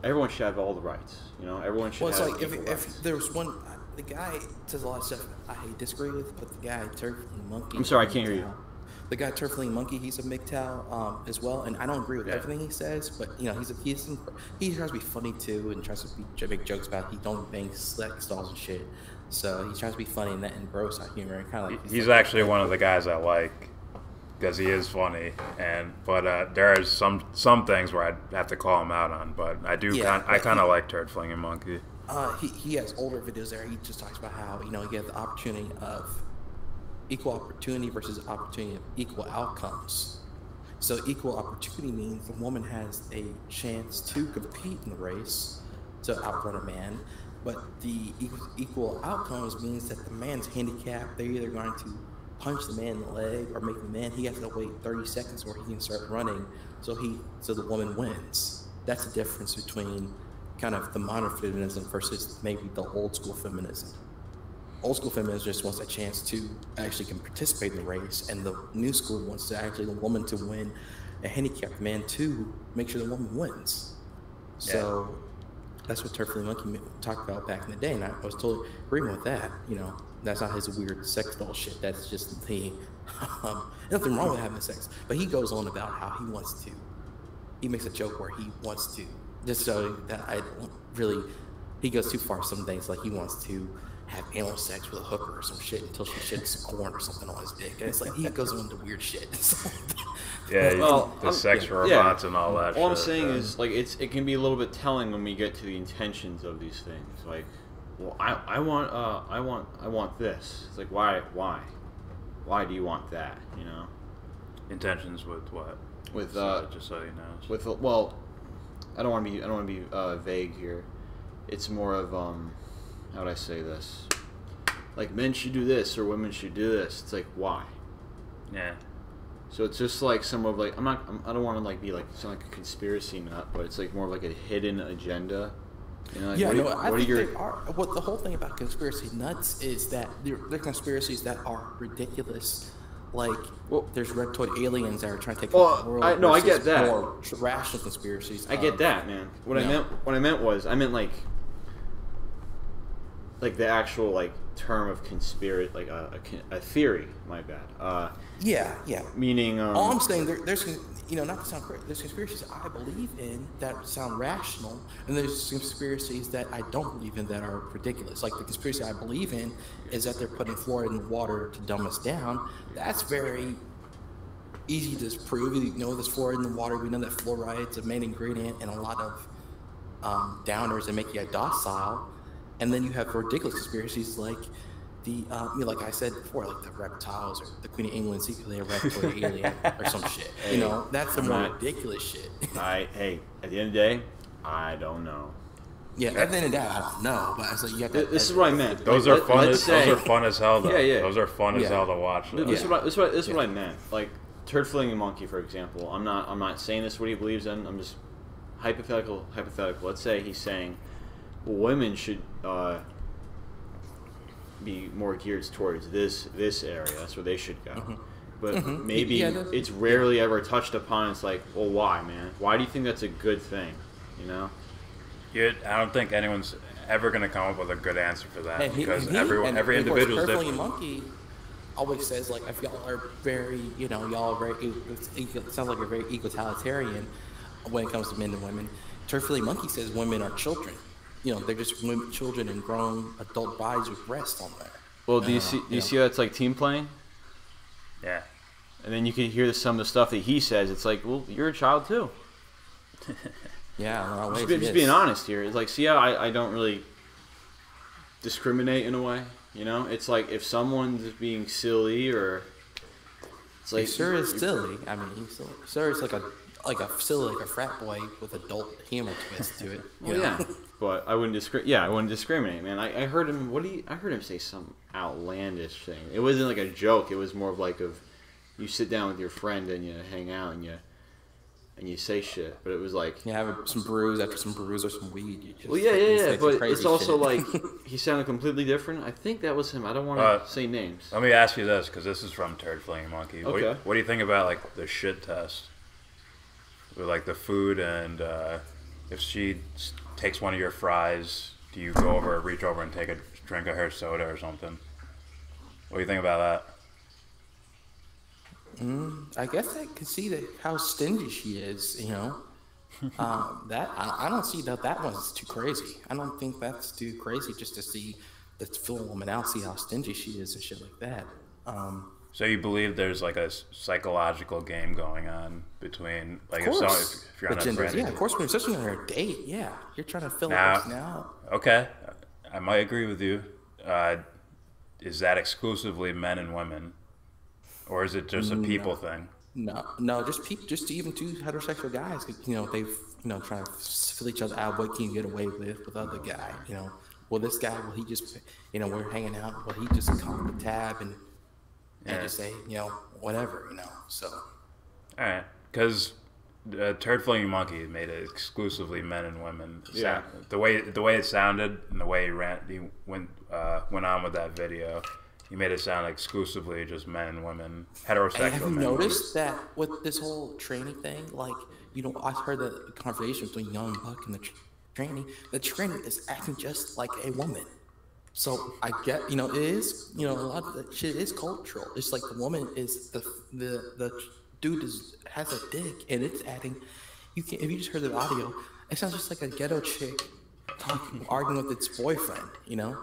everyone should have all the rights. You know, everyone should. Well, it's have like if there was one, the guy says a lot of stuff I disagree with, but the guy Turfling Monkey. I'm sorry, I can't hear you. The guy Turfling Monkey, he's a MGTOW as well, and I don't agree with everything he says, but you know, he tries to be funny too, and tries to make jokes about he don't bang sex dolls and shit. So he tries to be funny and gross out humor, and kind of like he's actually one of the guys I like because he is funny, but there are some things where I'd have to call him out on, but I kind of like Turd Flinging Monkey. He has older videos there. He just talks about how you get the opportunity of equal opportunity versus opportunity of equal outcomes. So equal opportunity means the woman has a chance to compete in the race to outrun a man, but the equal outcomes means that the man's handicapped. They're either going to punch the man in the leg or make the man, he has to wait 30 seconds where he can start running, so the woman wins. That's the difference between kind of the modern feminism versus maybe the old school feminism. Old school feminism just wants a chance to actually can participate in the race, and the new school wants to actually the woman to win, a handicapped man to make sure the woman wins. So that's what Turfling Monkey talked about back in the day, and I was totally agreeing with that. You know, that's not his weird sex doll shit. That's just the thing. Nothing wrong with having sex, but he goes on about how he wants to. He makes a joke where he wants to, just so that I don't really. He goes too far some days, like he wants to have anal sex with a hooker or some shit until she shits corn or something on his dick, and it's like he goes into weird shit. The sex robots and all that. All I'm saying is like it can be a little bit telling when we get to the intentions of these things. Like, well, I want this. It's like why do you want that? You know, intentions with what? With just so you know. With I don't want to be vague here. It's more of how would I say this? Like men should do this or women should do this. It's like why? Yeah. So it's just like some of like I don't want to like be like sound like a conspiracy nut, but it's like more of like a hidden agenda. You know, like I think they are. What the whole thing about conspiracy nuts is that they're conspiracies that are ridiculous. Like, there's reptoid aliens that are trying to take over the world. I get that. More rational conspiracies. I get that, man. What I meant was like the actual like term of conspiracy, like a theory. My bad. Yeah. Meaning. All I'm saying, there's not to sound crazy. There's conspiracies I believe in that sound rational, and there's conspiracies that I don't believe in that are ridiculous. Like the conspiracy I believe in is that they're putting fluoride in the water to dumb us down. That's very easy to prove. You know, there's fluoride in the water. We know that fluoride's a main ingredient in a lot of downers that make you docile. And then you have ridiculous conspiracies like the, like I said before, like the reptiles or the Queen of England secretly a reptile alien or some shit. Hey, you know, that's the more ridiculous shit. Hey, at the end of the day, I don't know. Yeah, at the end of the day, I don't know, but it's like you got that. This is what I meant. Those are fun as hell, though. Yeah. Those are fun as hell to watch. This is what I meant. Like Turd Flinging Monkey, for example. I'm not saying this is what he believes in. I'm just hypothetical. Let's say he's saying women should be more geared towards this area. That's where they should go. Mm-hmm. But maybe it's rarely ever touched upon. It's like, well, why, man? Why do you think that's a good thing? You know? I don't think anyone's ever going to come up with a good answer for that because every individual is different. Monkey always says, like, if y'all are very, y'all are very, it sounds like you're very egalitarian when it comes to men and women. Turfily Monkey says women are children. They're just women, children in grown adult bodies with breasts on there. Well, do you see how it's like team playing? Yeah. And then you can hear some of the stuff that he says. It's like, well, you're a child too. Yeah, just being honest here. It's like, see how I don't really discriminate in a way. It's like if someone's being silly or it's like sure is silly. I mean, he's silly. Sir is like a silly, like a frat boy with adult humor twist to it. Well, yeah, but I wouldn't discriminate, man. I heard him. I heard him say some outlandish thing. It wasn't like a joke. It was more of like you sit down with your friend and you hang out and and you say shit, but it was like having some brews after some brews or some weed. You just but it's also shit. like he sounded completely different. I think that was him. I don't want to say names. Let me ask you this, because this is from Turd Flinging Monkey. Okay. What do you think about like the shit test with like the food, and if she takes one of your fries, do you go over, reach over, and take a drink of her soda or something? What do you think about that? I guess I can see how stingy she is, you know. That I don't see that one's too crazy. I don't think that's too crazy just to see the full woman out, see how stingy she is and shit like that. So you believe there's like a psychological game going on between, like, if you're on a friend, yeah, of course, when especially on a date, yeah, you're trying to fill it now. Okay, I might agree with you. Is that exclusively men and women, or is it just a people thing? No, just even two heterosexual guys. You know, they've trying to fill each other out. What can you get away with other guy? You know, well, this guy, well, he just, we're hanging out. Well, he just called the tab and just say, whatever, So. All right, because Turd Flinging Monkey made it exclusively men and women. Yeah. The way it sounded and the way he went on with that video. He made it sound exclusively just men and women, heterosexual men. Have you noticed that with this whole training thing? Like, I heard the conversation between Young Buck and the trainee. The trainee is acting just like a woman. So I get, it is, a lot of that shit is cultural. It's like the woman is the dude has a dick, and it's adding. If you just heard the audio, it sounds just like a ghetto chick arguing with its boyfriend. Yeah.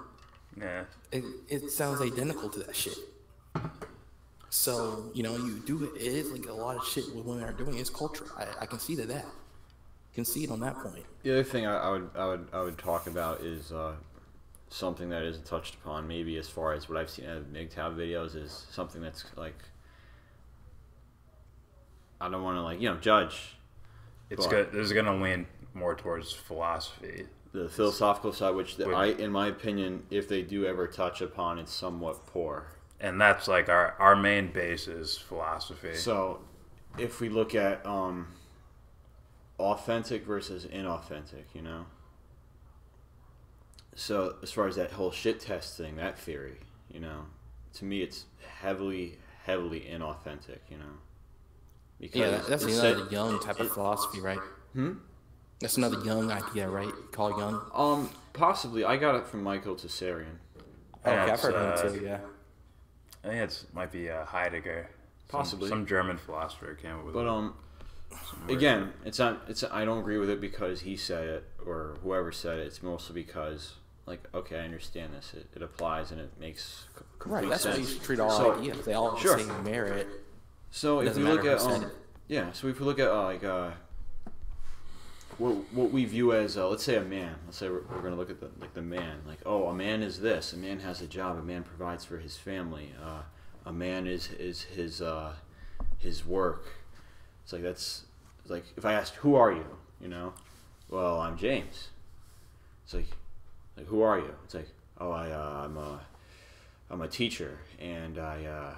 It sounds identical to that shit. So, it is like a lot of shit what women are doing is cultural. I can see that. Can see it on that point. The other thing I would talk about is something that isn't touched upon, maybe as far as what I've seen in MGTOW videos, is something that's like, I don't want to judge. It's good. This is going to lean more towards philosophy. The philosophical side, which in my opinion, if they do ever touch upon, it's somewhat poor. And that's like our main base is philosophy. So, if we look at authentic versus inauthentic, So, as far as that whole shit test thing, that theory, to me it's heavily inauthentic, Because that's another young type of philosophy, right? That's another Young idea, right? Carl Jung? Possibly. I got it from Michael Tsarian. Oh, okay, I've heard of him too, yeah. I think it might be Heidegger. Possibly. Some German philosopher came up with it. But, again, I don't agree with it because he said it, or whoever said it. It's mostly because, okay, I understand this. It applies and it makes complete sense. That's why you should treat all ideas. They all have the same merit. So if we look at, so if we look at, what we view as let's say a man. Let's say we're going to look at the man. A man is this. A man has a job. A man provides for his family. A man is his work. It's like that's like if I asked, who are you? Well, I'm James. It's like who are you? It's like, oh, I'm a teacher and I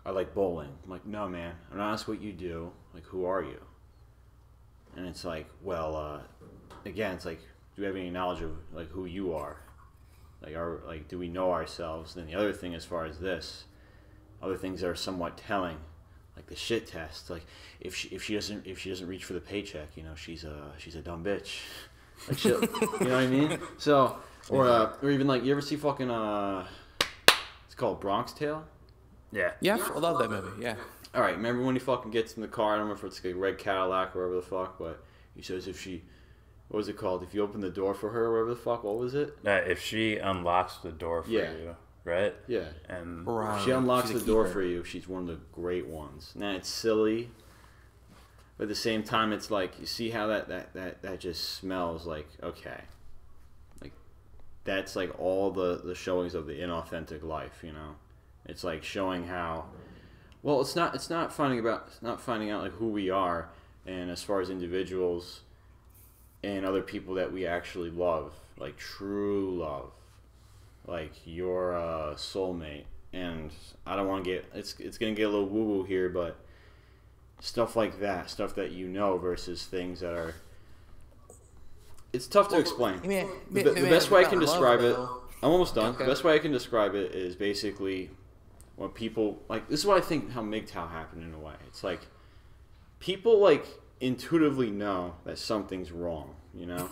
like bowling. I'm like, no, man. I'm not asking what you do. Who are you? And it's like, well, again, it's like, do we have any knowledge of who you are? Do we know ourselves? Then the other thing, as far as this, other things that are somewhat telling, like the shit test. If she doesn't reach for the paycheck, she's a dumb bitch. You know what I mean? So, or even you ever see fucking it's called Bronx Tale. Yeah, I love that movie. Yeah. All right, remember when he fucking gets in the car? I don't remember if it's a red Cadillac or whatever the fuck, but he says what was it called? If you open the door for her or whatever the fuck, what was it? If she unlocks the door for you, right? Yeah. And if she unlocks the door for you, she's one of the great ones. Now, it's silly, but at the same time, it's like, you see how that just smells okay. That's all the showings of the inauthentic life, It's showing how... Well, it's not finding out who we are, and as far as individuals and other people that we actually love, true love, your soulmate. And I don't want to get it's gonna get a little woo woo here, but stuff like that, stuff that you know, versus things that are. It's tough to explain. The best way I can describe it. I'm almost done. Okay. The best way I can describe it is basically when people like. This is what I think how MGTOW happened in a way. It's like people like intuitively know that something's wrong. You know,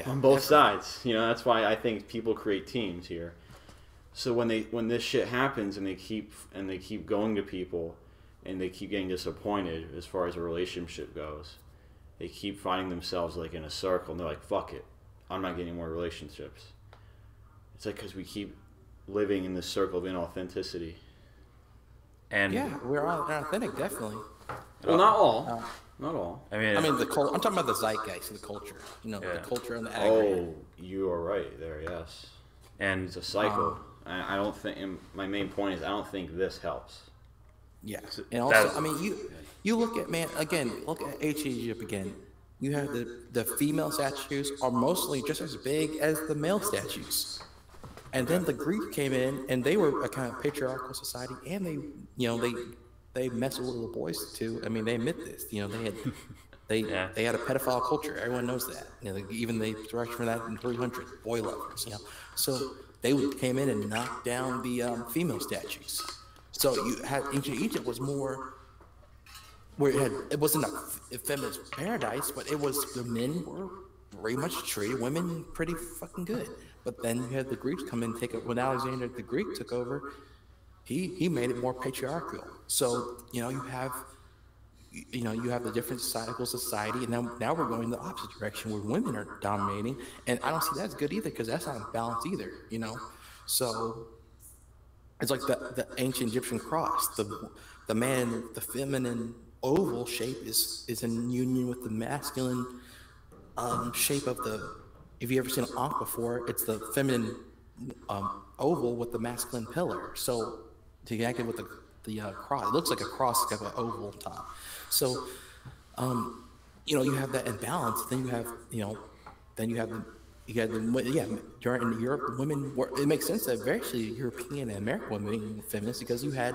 on both sides. You know, that's why I think people create teams here. So when this shit happens and they keep going to people and they keep getting disappointed as far as a relationship goes, they keep finding themselves like in a circle and they're like, fuck it, I'm not getting more relationships. It's like because we keep living in this circle of inauthenticity. And yeah, we're all inauthentic, definitely. Well, not all. Not all. I mean, I'm talking about the zeitgeist of the culture. You know, the culture and the aggregate. Oh, you are right there. Yes. And it's a cycle. I don't think. And my main point is, I don't think this helps. Yeah, and also, I mean, you look at look at ancient Egypt again. You have the female statues are mostly just as big as the male statues, and then the Greeks came in and they were a kind of patriarchal society, and they messed with little boys too. I mean, they admit this. You know, they had a pedophile culture. Everyone knows that. You know, even they directed from that in 300 boy lovers. You know, so they came in and knocked down the female statues. So you had ancient Egypt was more where it wasn't a feminist paradise, but it was the men were very much treated women pretty fucking good. But then you had the Greeks come in and take it. When Alexander the Greek took over, he made it more patriarchal. So you have the different society, and now we're going the opposite direction where women are dominating, and I don't see that's good either because that's not balanced either. You know, so. It's like the ancient Egyptian cross. The man, the feminine oval shape is in union with the masculine shape of the. If you ever seen an ankh before, it's the feminine oval with the masculine pillar. So together with the cross, it looks like a cross, it's got an oval top. So you have that imbalance. Then you have during Europe, women were, it makes sense that actually European and American women being feminists because you had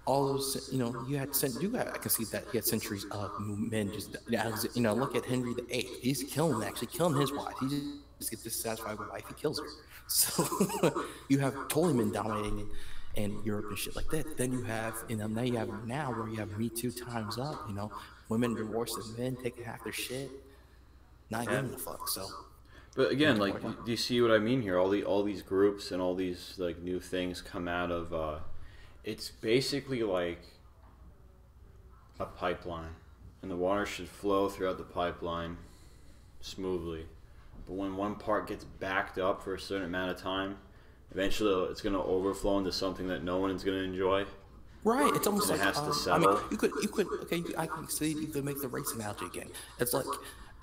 all those, I can see that you had centuries of men just, look at Henry VIII. He's killing his wife. He just gets dissatisfied with wife, he kills her. So you have totally men dominating in Europe and shit like that. Then you have, now where you have Me Too times up, women divorcing men, taking half their shit, not giving a fuck, so. But again, like, do you see what I mean here? All these groups and all these like new things come out of. It's basically like a pipeline, and the water should flow throughout the pipeline smoothly. But when one part gets backed up for a certain amount of time, eventually it's going to overflow into something that no one is going to enjoy. Right, it's almost like it has to settle. I mean, you could. Okay, I can see you could make the race analogy again. It's like.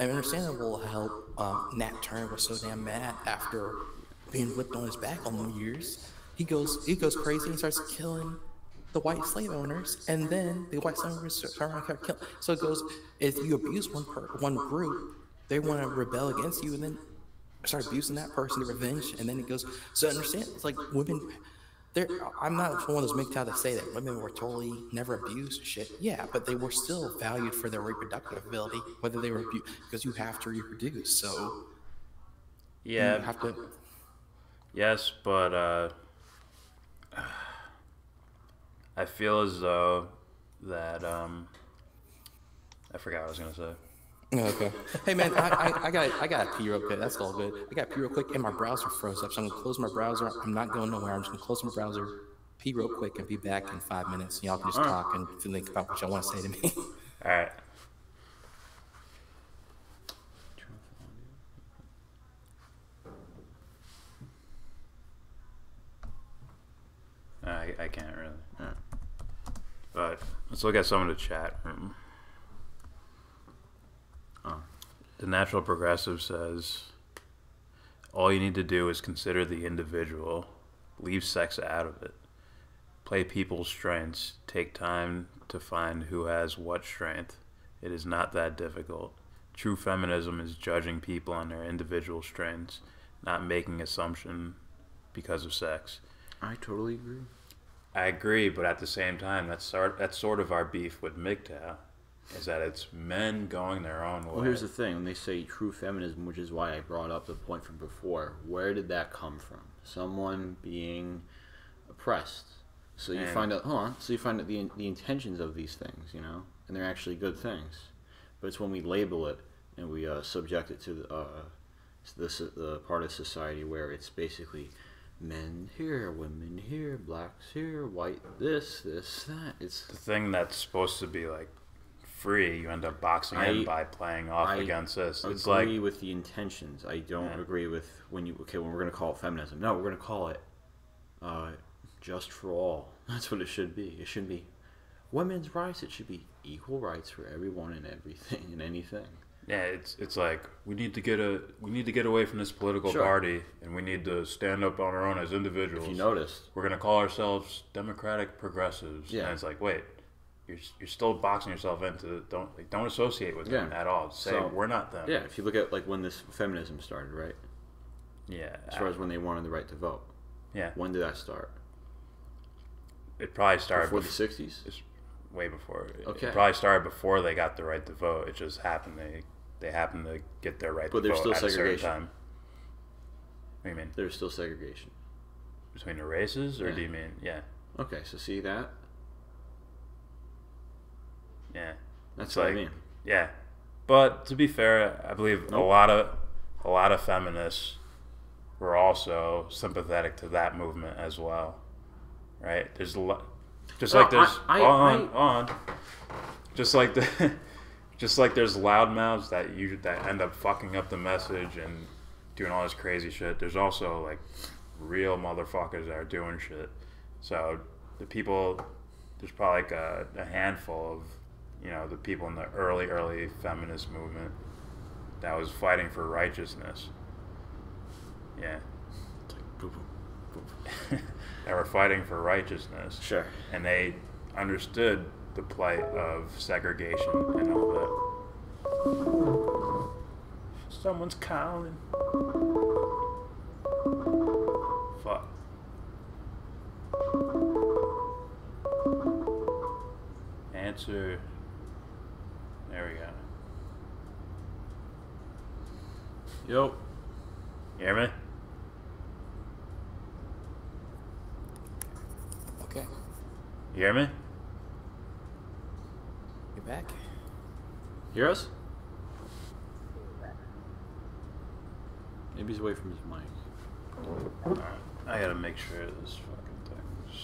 I understand how Nat Turner was so damn mad after being whipped on his back all those years. He goes crazy and starts killing the white slave owners, and then the white slave owners start killing. So it goes, if you abuse one group, they want to rebel against you, and then start abusing that person to revenge, and then it goes. So understand, it's like women. I'm not one of those MGTOW that say that women were totally never abused and shit. Yeah, but they were still valued for their reproductive ability, whether they were abused, because you have to reproduce. So yeah, you have to. Yes, but I feel as though that I forgot what I was gonna say. Okay. Hey man, I got to pee real quick. That's all good. I got to pee real quick, and my browser froze up, so I'm gonna close my browser. I'm not going nowhere. I'm just gonna close my browser, pee real quick, and be back in 5 minutes. Y'all can just talk and think about what y'all want to say to me. All right. I can't really. Yeah. But let's look at some of the chat room. The Natural Progressive says, all you need to do is consider the individual. Leave sex out of it. Play people's strengths. Take time to find who has what strength. It is not that difficult. True feminism is judging people on their individual strengths, not making assumption because of sex. I totally agree. I agree, but at the same time, that's sort of our beef with MGTOW. is that it's men going their own way. Well, here's the thing. When they say true feminism, which is why I brought up the point from before, where did that come from? Someone being oppressed. So you find out, the intentions of these things, you know, and they're actually good things. But it's when we label it and we subject it to the part of society where it's basically men here, women here, blacks here, white this, that. It's the thing that's supposed to be like free. You end up boxing in by playing off against this. It's like, agree with the intentions. I don't agree with when we're going to call it feminism. No, we're going to call it just for all. That's what it should be. It shouldn't be women's rights. It should be equal rights for everyone and everything and anything. Yeah, it's like we need to get away from this political party, and we need to stand up on our own as individuals. If you noticed, we're gonna call ourselves democratic progressives. Yeah, and it's like, wait, you're still boxing yourself into don't associate with them at all. Say we're not them. Yeah, if you look at like when this feminism started, right? Yeah. As far as when they wanted the right to vote. Yeah. When did that start? It probably started before the 60s. Way before. Okay. It probably started before they got the right to vote. It just happened they happened to get their right to vote there's still at segregation. A certain time. What do you mean? There's still segregation. Between the races, or do you mean Okay, so see that? Yeah. That's what I mean. Yeah. But to be fair, I believe a lot of feminists were also sympathetic to that movement as well. Right? There's a lot just like there's just like there's loudmouths that end up fucking up the message and doing all this crazy shit. There's also like real motherfuckers that are doing shit. So there's probably like a handful of, you know, the people in the early feminist movement that was fighting for righteousness. Yeah. That were fighting for righteousness. Sure. And they understood the plight of segregation and all that. Someone's calling. Fuck. Answer. There we go. Yo. You hear me? Okay. You hear me? You're back? Hear us? Maybe he's away from his mic. Alright. I gotta make sure this fucking thing's...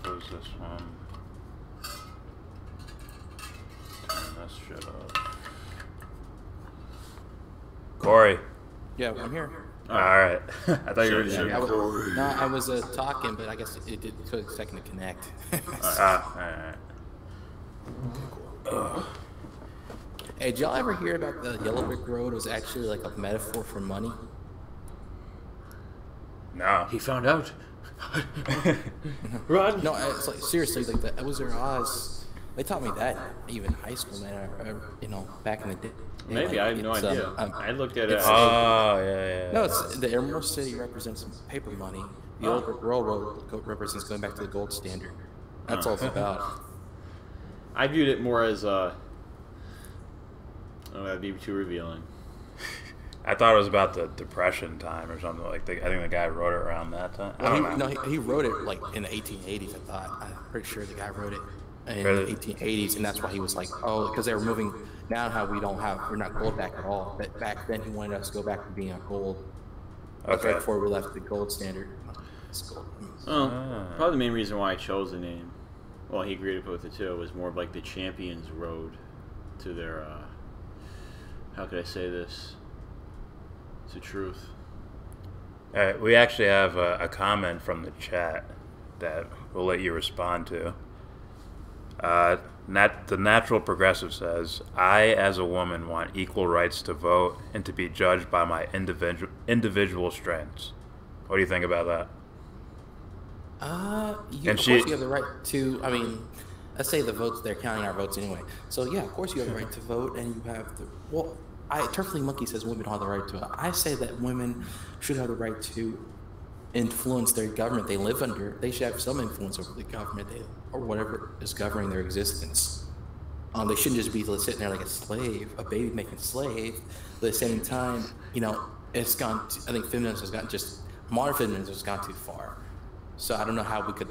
Close this one. Turn this shit off. Corey. Yeah, I'm here. Alright. I thought you were just I was talking, but I guess it took a second to connect. Alright. Hey, did y'all ever hear about the Yellow Brick Road was actually like a metaphor for money? No. He found out. Run! No, it's like seriously, like that was their Oz. They taught me that even in high school, man. You know, back in the day. Maybe I have no idea. I looked at it. No, it's the Emerald City represents paper money. The Yellow Brick Road represents going back to the gold standard. That's all it's about. I viewed it more as oh, that'd be too revealing. I thought it was about the Depression time or something. Like I think the guy wrote it around that time. I don't know. No, he wrote it like in the 1880s. I thought. I'm pretty sure the guy wrote it in the 1880s, and that's why he was like, oh, because they were moving. Now how we're not gold back at all. But back then he wanted us to go back to being on gold. Okay. Right before we left the gold standard. Probably the main reason why I chose the name. Well, he agreed with it too. Was more of like the champions' road to their. How could I say this? It's the truth. All right, we actually have a comment from the chat that we'll let you respond to. The Natural Progressive says, I, as a woman, want equal rights to vote and to be judged by my individual strengths. What do you think about that? Of course you have the right to, I mean, let's say the votes, they're counting our votes anyway. So, yeah, of course you have the right to vote, and you have the, Turfling Monkey says women don't have the right to vote. I say that women should have the right to influence their government they live under. They should have some influence over the government or whatever is governing their existence. They shouldn't just be sitting there like a slave, a baby making slave. But at the same time, it's gone. I think feminism has gotten modern feminism has gone too far. So I don't know how we could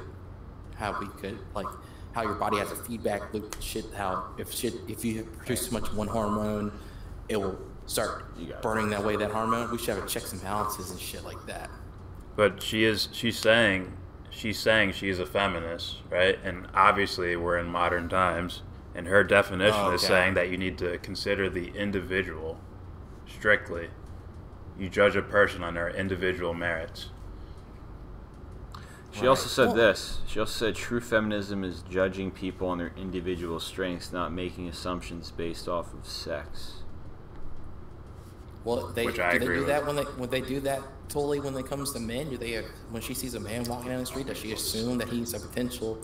like how your body has a feedback loop. If you produce too much one hormone, it will start burning that hormone. We should have checks and balances and shit like that. But she's saying she is a feminist, right? And obviously we're in modern times, and her definition is saying that you need to consider the individual strictly. You judge a person on their individual merits. She also said this. She also said true feminism is judging people on their individual strengths, not making assumptions based off of sex. Well, Which I agree do with. that when they do that totally when it comes to men? When she sees a man walking down the street, does she assume that he's a potential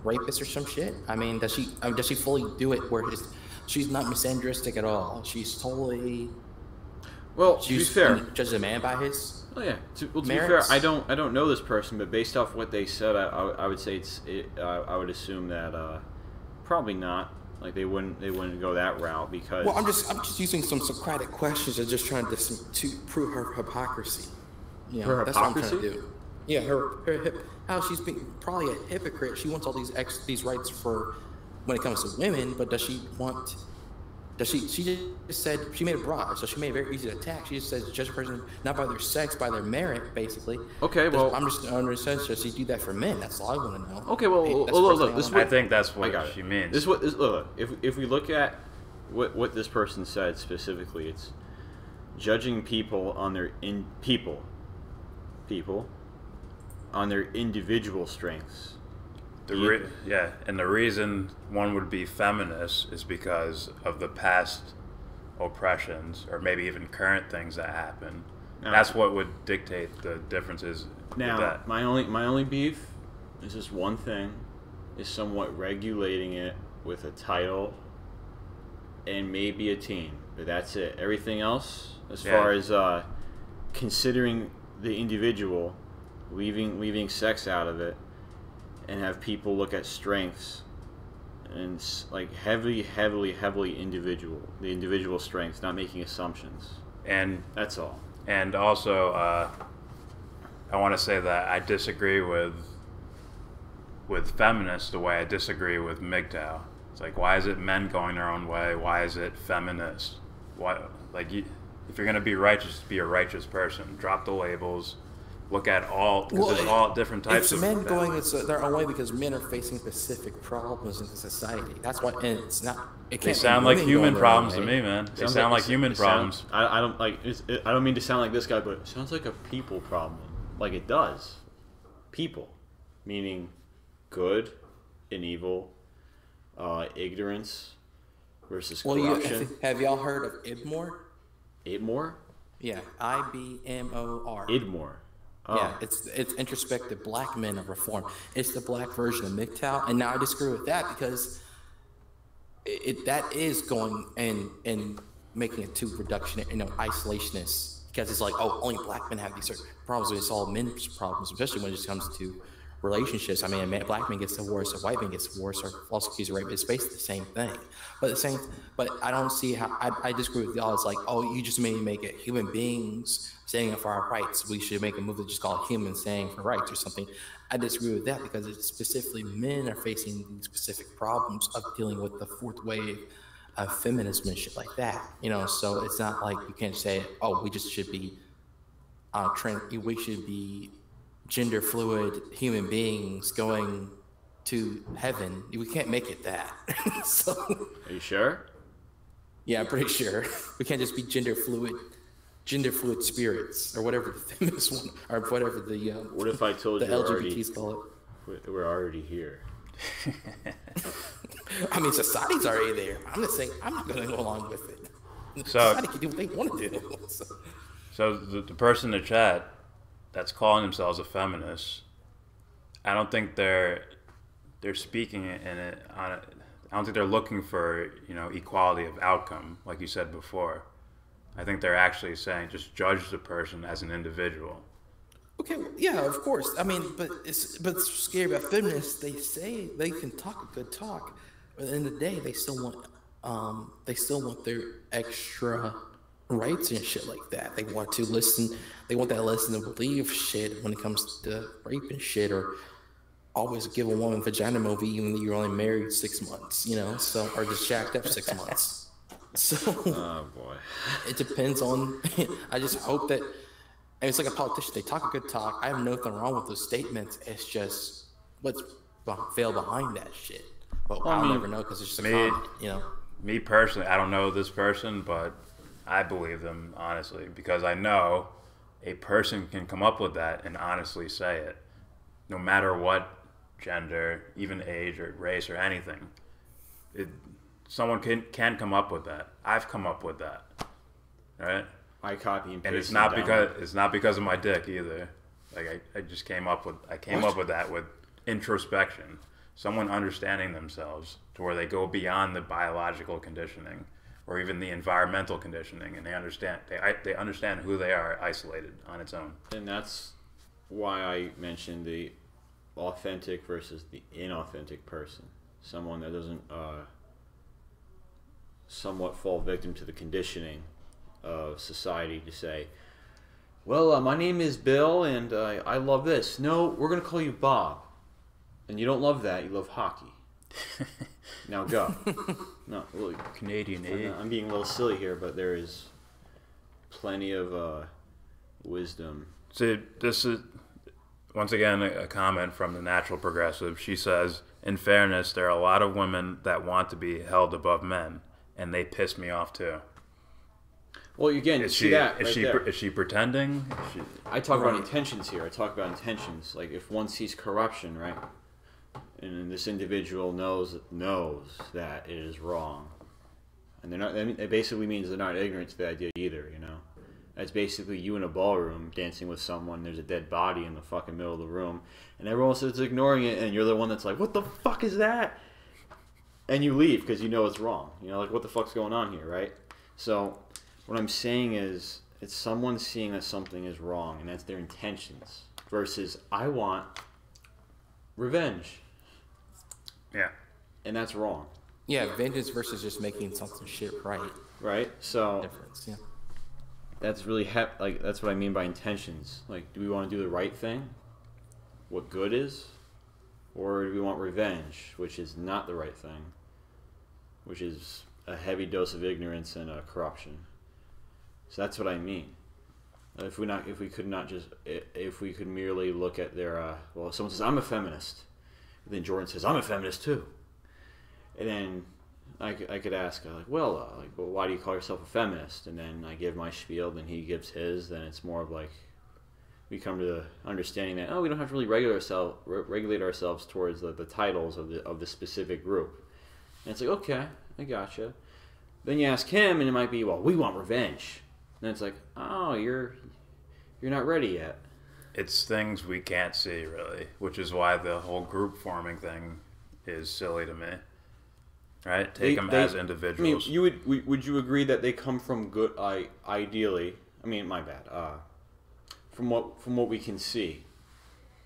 rapist or some shit? I mean, does she fully do it where she's not misandristic at all? She's totally. Well, to be fair, judges a man by his. Oh yeah. To be fair, I don't know this person, but based off what they said, I would say I would assume that probably not. Like they wouldn't go that route because. Well, I'm just using some Socratic questions and just trying to prove her hypocrisy. Her that's hypocrisy? what I'm trying to do. Yeah, how she's being probably a hypocrite. She wants all these rights for when it comes to women, but does she want? She just said she made it broad, so she made it very easy to attack. She just says judge a person not by their sex, by their merit, basically. Okay, well, I'm just understanding. Does she do that for men? That's all I want to know. Okay, well, look. I think that's what she means. Look, if we look at what this person said specifically, it's judging people on their people on their individual strengths. And the reason one would be feminist is because of the past oppressions, or maybe even current things that happen. Now, that's what would dictate the differences. Now, with that. my only beef is just one thing, is somewhat regulating it with a title and maybe a team, but that's it. Everything else, as far as considering the individual, leaving sex out of it, and have people look at strengths and like heavily the individual strengths, not making assumptions. And that's all. And also, I want to say that I disagree with feminists the way I disagree with MGTOW. It's like, why is it men going their own way? Why is it feminists? Why, if you're gonna be righteous, be a righteous person. Drop the labels. Look at there's all different types of men going their own way because men are facing specific problems in society. That's why, and it's not. They sound like human problems to me, man. They sound like human problems. I don't mean to sound like this guy, but it sounds like a people problem. Like it does. People, meaning good and evil, ignorance versus corruption. Have y'all heard of Idmore? Idmore? Yeah, IBMOR. Idmore. Oh. Yeah, it's introspective black men of reform. It's the black version of MGTOW, and now I disagree with that because that is going and making it too reductionist, isolationist. Because it's like, only black men have these certain problems. It's all men's problems, especially when it just comes to relationships. I mean, a black man gets divorced, a white man gets divorced, or false accused of rape. It's basically the same thing. But I don't see how I disagree with y'all. It's like, you just may make it human beings standing up for our rights. We should make a movie just called Humans Standing for Rights or something. I disagree with that because it's specifically men are facing these specific problems of dealing with the fourth wave of feminism and shit like that. So it's not like you can't say, we just should be we should be gender fluid human beings going to heaven. We can't make it that. So, are you sure? Yeah, I'm pretty sure. We can't just be gender fluid spirits or whatever the feminists want, or whatever the what if I told the you LGBTs call it? We're already here. I mean, society's already there. I'm just saying, I'm not going to go along with it. So, society can do what they want to do. So the person in the chat that's calling themselves a feminist, I don't think they're speaking in it on it. I don't think they're looking for equality of outcome, like you said before. I think they're actually saying just judge the person as an individual. Okay, yeah, of course. I mean, but it's scary about feminists. They say they can talk a good talk, but at the end of the day, they still want their extra rights and shit like that. They want to listen. They want that listen to believe shit when it comes to rape and shit, or always give a woman vagina movie even though you're only married 6 months, you know. So or just jacked up 6 months. So Oh boy. it depends on. I just hope that. And it's like a politician. They talk a good talk. I have nothing wrong with those statements. It's just what's veiled behind that shit. But I'll never know because it's just a comment, you know. Me personally, I don't know this person, but I believe them honestly because I know a person can come up with that and honestly say it, no matter what gender, even age or race or anything. Someone can come up with that. I've come up with that, right? I copy and paste. And it's not because of my dick either. Like I just came up with that with introspection. Someone understanding themselves to where they go beyond the biological conditioning or even the environmental conditioning, and they understand who they are isolated on its own. And that's why I mentioned the authentic versus the inauthentic person. Someone that doesn't somewhat fall victim to the conditioning of society to say, well, my name is Bill and I love this. No, we're going to call you Bob. And you don't love that, you love hockey. Now go. No, really, Canadian, I'm being a little silly here, but there is plenty of wisdom. See, this is, once again, a comment from the Natural Progressive. She says, in fairness, there are a lot of women that want to be held above men, and they piss me off too. Well, again, Is see that right there. Is she pretending? I talk about intentions here. I talk about intentions. Like if one sees corruption, right, and this individual knows that it is wrong, and they're not. I mean, it basically means they're not ignorant to the idea either. You know, it's basically you in a ballroom dancing with someone. There's a dead body in the fucking middle of the room, and everyone else is ignoring it, and you're the one that's like, "What the fuck is that?" And you leave because you know it's wrong. You know, like what the fuck's going on here, right? So. What I'm saying is, it's someone seeing that something is wrong, and that's their intentions, versus I want revenge. Yeah. And that's wrong. Yeah, vengeance versus just making something shit right. Right? So, Difference, yeah. that's really, that's what I mean by intentions. Like, do we want to do the right thing? What good is? Or do we want revenge, which is not the right thing? Which is a heavy dose of ignorance and corruption. So that's what I mean. If we could merely look at their, well, someone says, I'm a feminist. And then Jordan says, I'm a feminist too. And then I could ask, well, why do you call yourself a feminist? And then I give my spiel, then he gives his, then it's more of like, we come to the understanding that, we don't have to really regulate ourselves towards the titles of the specific group. And it's like, okay, I gotcha. Then you ask him, and it might be, well, we want revenge. And it's like, oh, you're not ready yet. It's things we can't see, really, which is why the whole group forming thing is silly to me. Right? Take them as individuals. I mean, would you agree that they come from good? Ideally, I mean, my bad. From what we can see,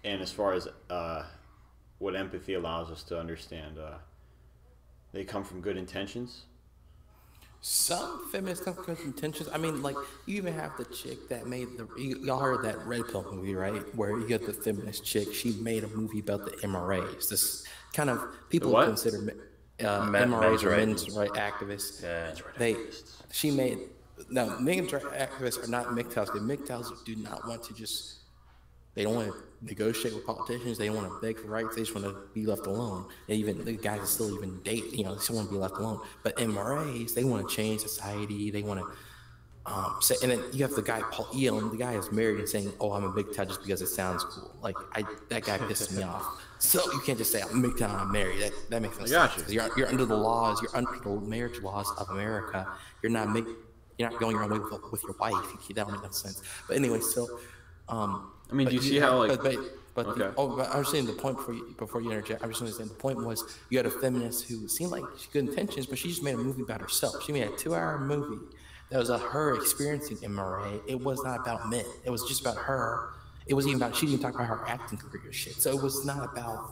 and as far as what empathy allows us to understand, they come from good intentions. Some feminists come from good intentions. I mean, like, you even have the chick that made y'all heard that Red Pill movie, right? Where you get the feminist chick. She made a movie about the MRAs. This kind of people who consider MRAs or men's rights activists. Yeah. She made, no, men's rights activists are not MGTOWs. The MGTOWs do not want to just, they don't want to negotiate with politicians. They don't want to beg for rights. They just want to be left alone. And even the guys that still even date, they still want to be left alone. But MRAs, they want to change society. They want to say, and then you have the guy Paul Elam. The guy is married and saying, "Oh, I'm a MGTOW just because it sounds cool." Like that guy pisses me off. So you can't just say I'm MGTOW and I'm married. That makes no sense. You're under the laws. You're under the marriage laws of America. You're not going your own way with your wife. That don't make no sense. But anyway, so. I mean, do you see how, like... But I was saying the point before you interject. I was just saying the point was you had a feminist who seemed like she had good intentions, but she just made a movie about herself. She made a 2-hour movie that was her experiencing MRA. It was not about men. It was just about her It was even about, she didn't even talk about her acting career shit. So it was not about,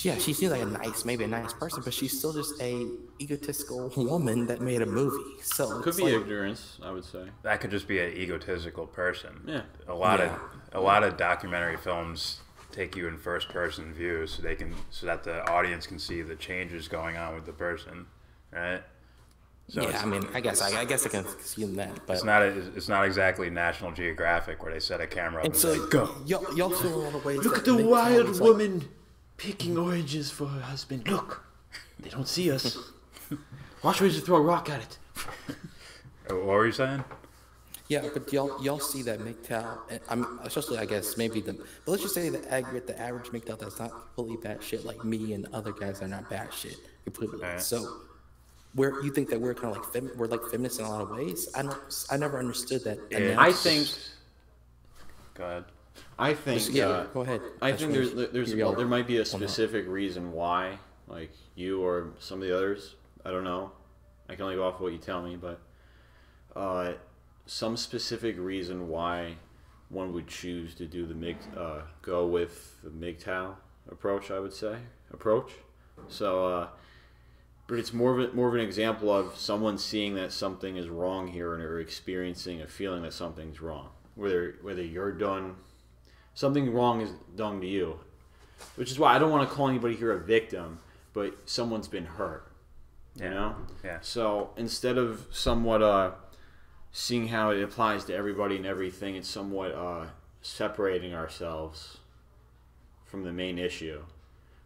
yeah, she seems like maybe a nice person, but she's still just a egotistical woman that made a movie. So Could be ignorance, I would say. That could just be an egotistical person. Yeah. A lot of documentary films take you in first person view so that the audience can see the changes going on with the person, right? So yeah, I mean, I guess I can see that, but it's not exactly National Geographic where they set a camera up and so say, "Go." Y'all feel all the ways. Look at the wild woman picking oranges for her husband. Look, they don't see us. Watch me just throw a rock at it. What were you saying? Yeah, but y'all see that MGTOW, I mean, especially I guess maybe but let's just say the average MGTOW that's not completely bad shit like me and other guys that are not bad shit completely. Right. So where you think that we're kind of like we're like feminists in a lot of ways? I never understood that. I think. Go ahead. I think. Go ahead. I think there might be a specific reason why, like you or some of the others. I don't know. I can only go off of what you tell me, but some specific reason why one would choose to do go with the MGTOW approach. I would say So. But it's more of an example of someone seeing that something is wrong here and are experiencing a feeling that something's wrong. Whether you're done, something wrong is done to you. Which is why I don't want to call anybody here a victim, but someone's been hurt. You know? Yeah. So instead of somewhat seeing how it applies to everybody and everything, it's somewhat separating ourselves from the main issue.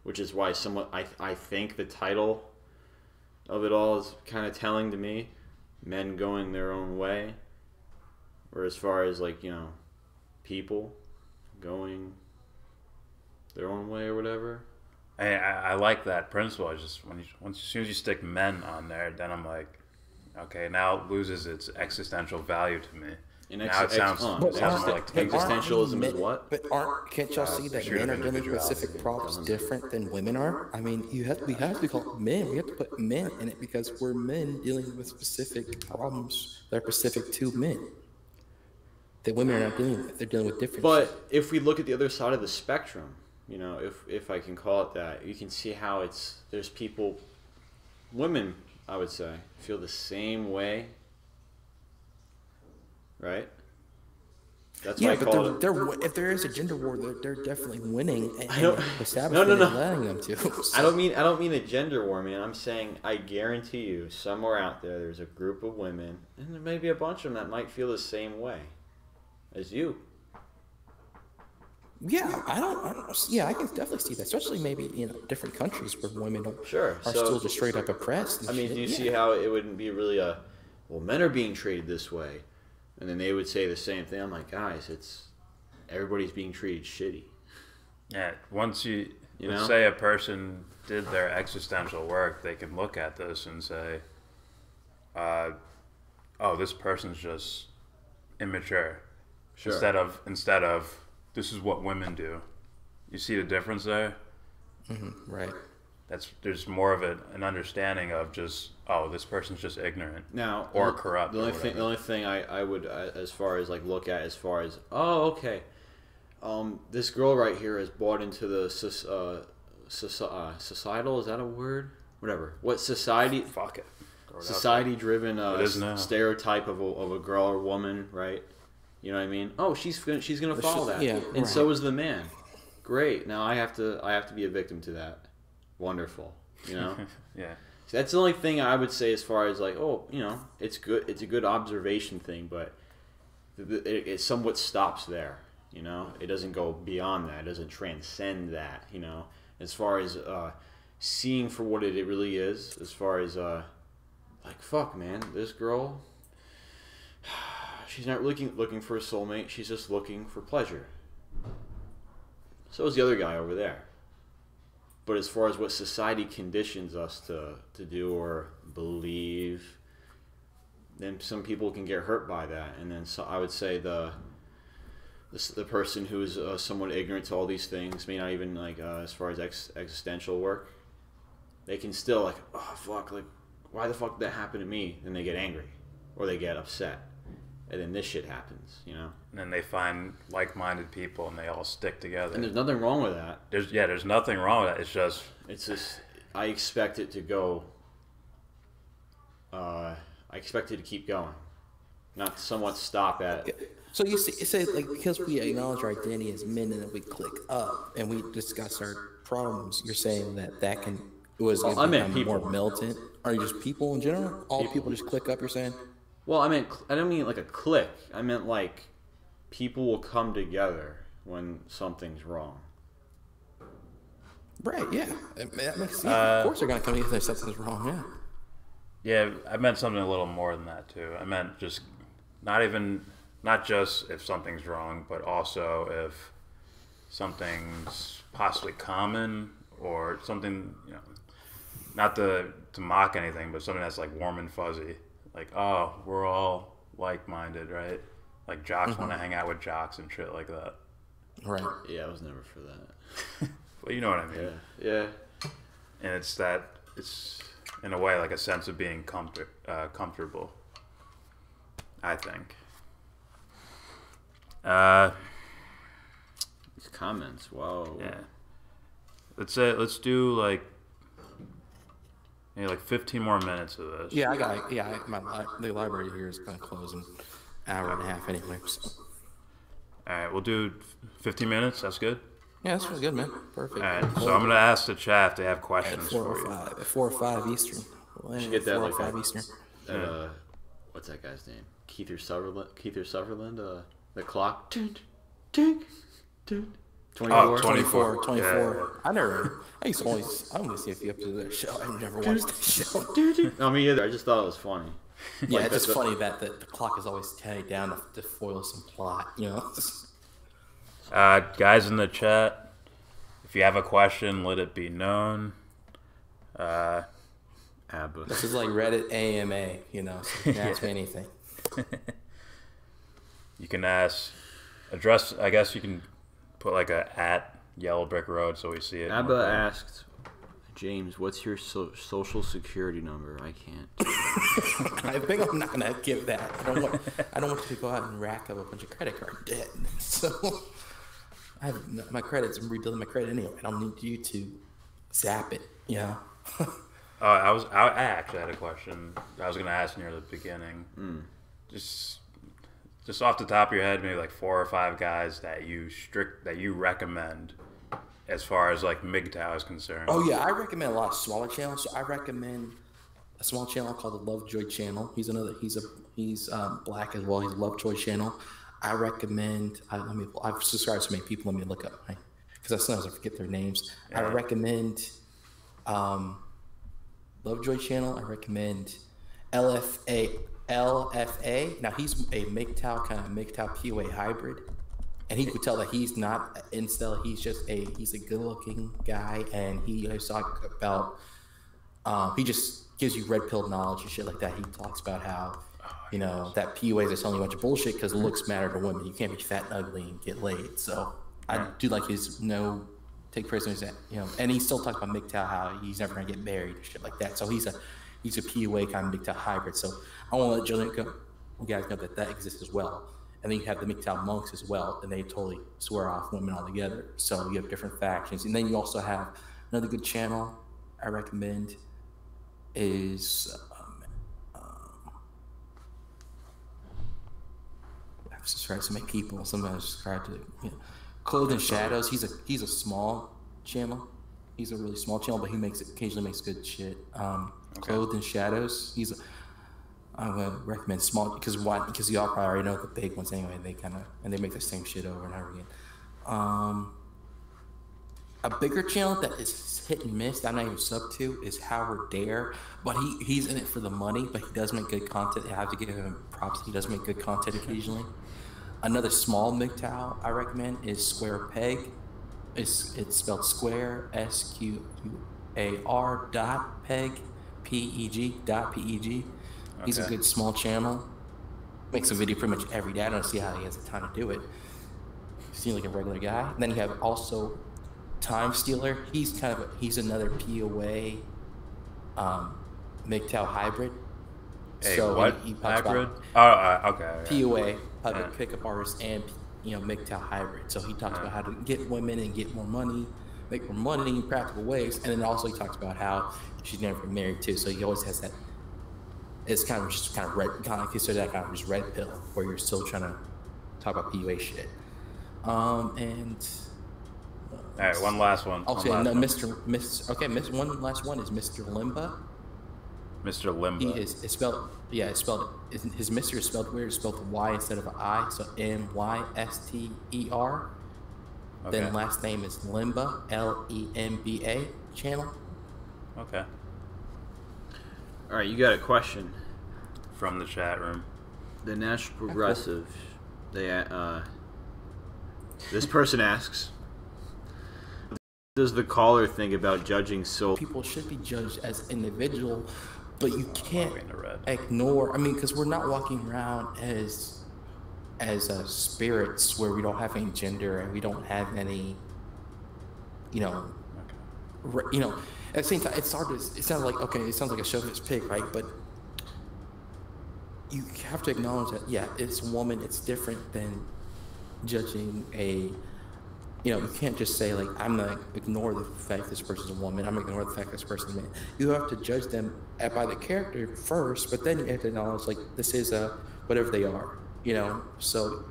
Which is why I think the title of it all is kind of telling to me, men going their own way, or as far as like, you know, people going their own way or whatever. I like that principle. I just as soon as you stick men on there, then I'm like, okay, now it loses its existential value to me. Now it sounds like existentialism is what? But can't y'all see that men are dealing with specific problems different than women are? I mean, we have to call men. We have to put men in it because we're men dealing with specific problems that are specific to men that women are not dealing with. They're dealing with different. But if we look at the other side of the spectrum, you know, if I can call it that, you can see how there's people, women, I would say, feel the same way. Right? That's why I call it. If there is a gender war, they're definitely winning. And No. Allowing them to. So. I don't mean a gender war, man. I'm saying I guarantee you, somewhere out there's a group of women, and there may be a bunch of them that might feel the same way as you. Yeah, I can definitely see that, especially maybe different countries where women are still just straight up oppressed. I mean, do you see how it wouldn't be really men are being treated this way? And then they would say the same thing. I'm like, guys, everybody's being treated shitty. Yeah, once let's say a person did their existential work, they can look at this and say, oh, this person's just immature. Sure. Instead of this is what women do. You see the difference there? Mm-hmm, right. There's more of an understanding of just, oh, this person's just ignorant now or corrupt. The only thing I would as far as like look at as far as okay, this girl right here has bought into the societal, is that a word? Whatever. What society? Fuck it. Society-driven stereotype of a girl or woman, right? You know what I mean? Oh, she's gonna follow that, yeah, and so is the man. Great. Now I have to be a victim to that. Wonderful, you know. Yeah. So that's the only thing I would say as far as like, it's good. It's a good observation thing, but it somewhat stops there. You know, it doesn't go beyond that. It doesn't transcend that. You know, as far as seeing for what it really is. As far as like, fuck, man, this girl, she's not looking for a soulmate. She's just looking for pleasure. So is the other guy over there. But as far as what society conditions us to do or believe, then some people can get hurt by that. And then so I would say the person who is somewhat ignorant to all these things, may not even like as far as existential work, they can still like, oh fuck, like why the fuck did that happen to me? And they get angry or they get upset. and then this shit happens, you know. And then they find like-minded people, and they all stick together. And there's nothing wrong with that. There's nothing wrong with that. It's just I expect it to go. I expect it to keep going, not somewhat stop at. So you see, it says like because we acknowledge our identity as men and then we click up and we discuss our problems. You're saying that can I meant people. More militant. Are you just people in general? All people just click up. You're saying? Well, I don't mean like a click. I meant like people will come together when something's wrong. Right. Yeah. That makes sense. Of course, they're gonna come together if something's wrong. Yeah. Yeah, I meant something a little more than that too. I meant just not just if something's wrong, but also if something's possibly common or something, you know, not to mock anything, but something that's like warm and fuzzy. Like, oh, we're all like-minded, right? Like jocks want to hang out with jocks and shit like that. Right. Yeah, I was never for that. Well, you know what I mean. Yeah. And it's in a way like a sense of being comfortable, I think. These comments, whoa. Yeah. Let's do like 15 more minutes of this. Yeah, the library here is gonna close in an hour and a half anyway. So. All right, we'll do 15 minutes. That's good. Yeah, that's really good, man. Perfect. All right, so I'm gonna ask the chat if they have questions for you. At 4 or 5 Eastern. You should get that 4 or like 5 Eastern. What's that guy's name? Keith Sutherland. The clock. Tink, tink, tink. 24. 24. Yeah. I only see a few episodes of that show. I've never watched that show. No, me either. I just thought it was funny. Yeah, it's just funny that the clock is always tied down to foil some plot, you know? Guys in the chat, if you have a question, let it be known. This is like Reddit AMA, you know, so you can ask me anything. You can address, I guess you can put like a @ Yellow Brick Road so we see it. Abba asked, James, what's your social security number? I can't. I think I'm not going to give that. I don't want you to go out and rack up a bunch of credit card debt. So I have my credits. I'm rebuilding my credit anyway. I don't need you to zap it, you know? I actually had a question I was going to ask near the beginning. Just off the top of your head, maybe like 4 or 5 guys that you recommend as far as like MGTOW is concerned. Oh yeah, I recommend a lot of smaller channels. So I recommend a small channel called the Lovejoy channel. He's black as well. He's a Lovejoy channel. I recommend. I've subscribed to so many people. Let me look up because sometimes I forget their names. Yeah. I recommend Lovejoy channel. I recommend LFA. Now he's a MGTOW kind of MGTOW POA hybrid, and he could tell that he's not an incel. He's a good-looking guy, and he always talk about. He just gives you red pill knowledge and shit like that. He talks about how, you know, that POAs are telling you a bunch of bullshit because looks matter to women. You can't be fat and ugly and get laid. So I do like his take prisoners that, you know, and he still talks about MGTOW, how he's never gonna get married and shit like that. So he's a POA kind of MGTOW hybrid. So I want to let you guys know that exists as well. And then you have the MGTOW monks as well, and they totally swear off women altogether. So you have different factions. And then you also have another good channel I recommend is I've subscribed to so many people. Sometimes subscribe to Clothed in Shadows. He's a small channel. He's a really small channel, but he occasionally makes good shit. Clothed in Shadows. I'm gonna recommend small because y'all probably already know the big ones anyway. They make the same shit over and over again. A bigger channel that is hit and miss that I'm not even sub to is Howard Dare, but he's in it for the money, but he does make good content. I have to give him props. He does make good content occasionally. Another small MGTOW I recommend is Square Peg. It's spelled Square SQAR.peg PEG.PEG. He's a good small channel. Makes a video pretty much every day. I don't see how he has the time to do it. Seems like a regular guy. And then you have also Time Stealer. He's another POA MGTOW hybrid. A So what? he talks Hybrid? about Okay. PUA, public pickup artist, and MGTOW hybrid. So he talks about how to get women and get more money, make more money in practical ways, and then also he talks about how she's never been married too. So he always has that. It's kind of just kind of red, kind of consider that kind of just red pill where you're still trying to talk about PUA shit. And All right, one last one. also, one last one is Mr. Limba. Mr. Limba. He is it's spelled his Mr. is spelled weird. It's spelled Y instead of an I, so MYSTER. Okay. Then last name is Limba, LEMBA channel. Okay. All right, you got a question From the chat room. The National Progressive. They this person asks, what does the caller think about judging so? People should be judged as individual, but you can't ignore. I mean, because we're not walking around as spirits where we don't have any gender and we don't have any, At the same time, it sounds like a chauvinist pig, right? But you have to acknowledge that, yeah, it's a woman. It's different than judging you can't just say, like, I'm going to ignore the fact this person's a woman. I'm going to ignore the fact this person's a man. You have to judge them by the character first, but then you have to acknowledge, like, this is whatever they are, So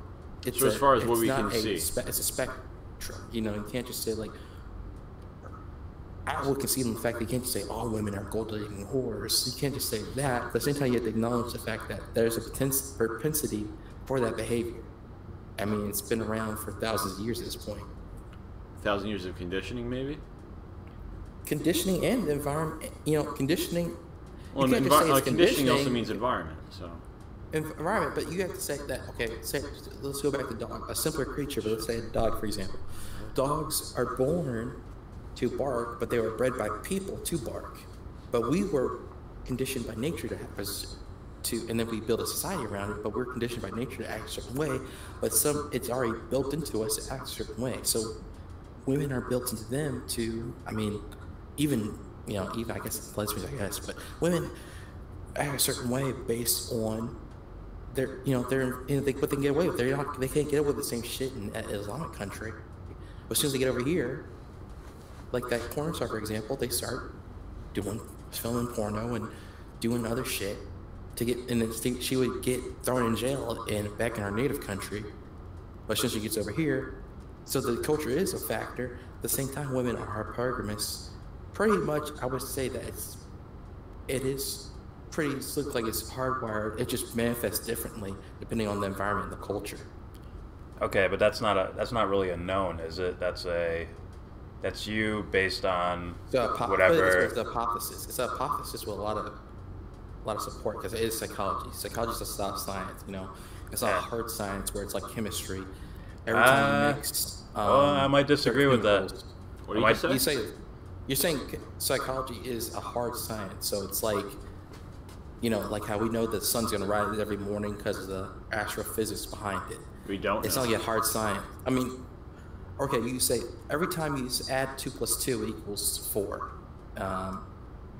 it's as far as what we can see. It's a spectrum, You can't just say, like, I will concede on the fact that you can't just say all women are gold-digging whores. You can't just say that. But at the same time, you have to acknowledge the fact that there's a propensity for that behavior. I mean, it's been around for thousands of years at this point. 1,000 years of conditioning, maybe? Conditioning and environment, conditioning. Well, conditioning also means environment, so. Environment, but you have to say that, let's go back to dog, a simpler creature, but let's say a dog, for example. Dogs are born to bark, but they were bred by people to bark. But we were conditioned by nature to have us and then we build a society around it, but we're conditioned by nature to act a certain way, but it's already built into us to act a certain way. So women are built into them to, even I guess lesbians, but women act a certain way based on their, what they can get away with. They can't get away with the same shit in an Islamic country. But as soon as they get over here, like that porn star, for example, they start filming porno and doing other shit and then she would get thrown in jail back in our native country. But since she gets over here, so the culture is a factor. At the same time, women are hypergamous. Pretty much, I would say that it is pretty slick, like it's hardwired. It just manifests differently depending on the environment and the culture. Okay, but that's not really a known, is it? That's you based on whatever. It's a hypothesis. It's a hypothesis with a lot of support because it is psychology. Psychology is a soft science, It's not a hard science where it's like chemistry. Every time you mix. I might disagree with that. What do you say? You're saying psychology is a hard science, so it's like, like how we know the sun's going to rise every morning because of the astrophysics behind it. We don't. It's not like a hard science. Okay, you say every time you add 2 + 2 equals 4.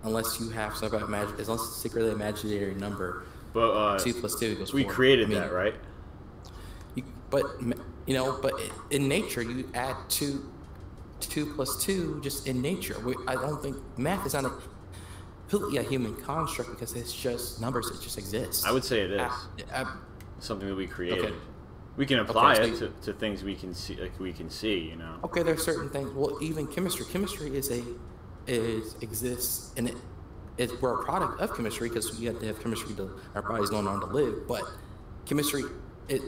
Unless you have some unless it's a secretly imaginary number. But 2 + 2 equals 4. We created that, right? But in nature you add 2 + 2 just in nature. I don't think math is not completely a human construct because it's just numbers that just exist. I would say it is something that we created. Okay. We can apply it to things we can see, Okay, there are certain things. Well, even chemistry. Chemistry exists, and we're a product of chemistry because we have to have chemistry to our bodies going on to live. But chemistry,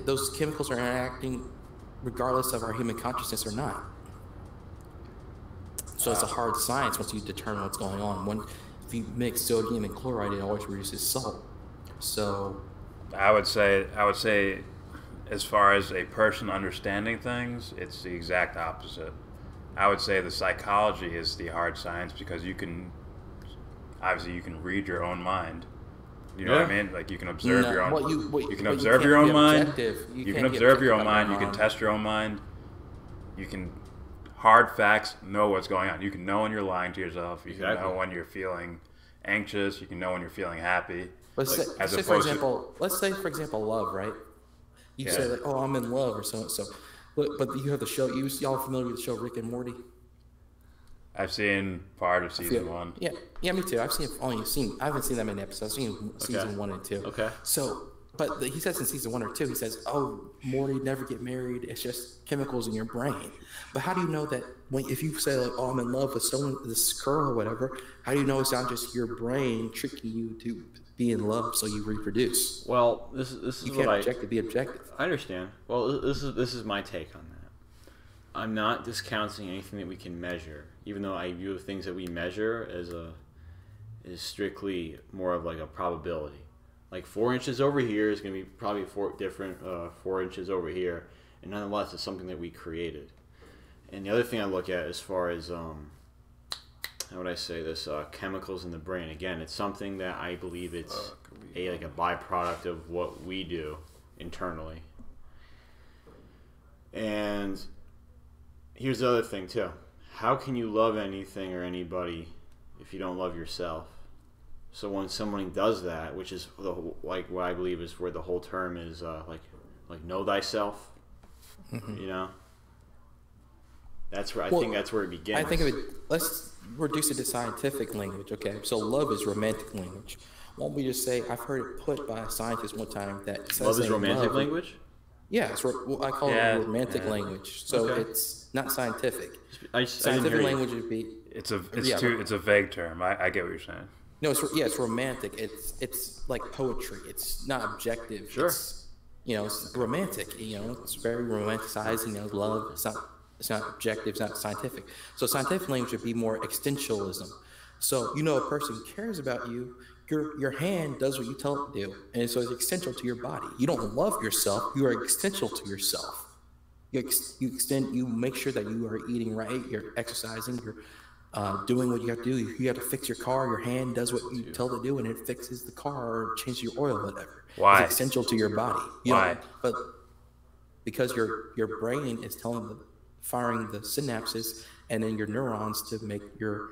those chemicals are interacting regardless of our human consciousness or not. So it's a hard science once you determine what's going on. If you mix sodium and chloride, it always reduces salt. So I would say, as far as a person understanding things, it's the exact opposite. I would say the psychology is the hard science because you can read your own mind. You know what I mean? Like you can observe your own. You can observe your own mind. You can observe your own mind. You can test your own mind. You can hard facts know what's going on. You can know when you're lying to yourself. You can know when you're feeling anxious. You can know when you're feeling happy. Let's say for example, love, right? You say like, oh, I'm in love or so. But you have the show. Y'all familiar with the show Rick and Morty? I've seen part of season 1. Yeah, me too. I haven't seen that many episodes. I've seen season 1 and 2. Okay. So, but he says in season 1 or 2, he says, "Oh, Morty, never get married. It's just chemicals in your brain." But how do you know that if you say like, "Oh, I'm in love with this girl or whatever," how do you know it's not just your brain tricking you to be in love so you reproduce? Well, this is you can't be objective. I understand. Well, this is my take on that. I'm not discounting anything that we can measure, even though I view things that we measure as strictly more of like a probability. Like 4 inches over here is going to be probably 4 inches over here, and nonetheless, it's something that we created. And the other thing I look at as far as how would I say this, chemicals in the brain. Again, it's something that I believe it's a byproduct of what we do internally. And here's the other thing too. How can you love anything or anybody if you don't love yourself? So when someone does that, which is like what I believe is where the whole term is like know thyself, you know. That's where I think that's where it begins. I think of it. Let's reduce it to scientific language. Okay, so love is romantic language. Won't we just say I've heard it put by a scientist one time that says love is romantic language? Yeah, I call it romantic language. So it's not scientific. Scientific language would be it's a vague term. I get what you're saying. No, it's romantic. It's like poetry. It's not objective. Sure. It's romantic. It's very romanticized. Love. It's not objective. It's not scientific. So scientific language would be more existentialism. So a person cares about you. Your hand does what you tell it to do, and so it's essential to your body. You don't love yourself. You are essential to yourself. You make sure that you are eating right. You're exercising. You're doing what you have to do. You have to fix your car. Your hand does what you tell it to do, and it fixes the car or changes your oil, whatever. Why? It's essential to your body. Why? But because your brain is firing the synapses, and then your neurons to make your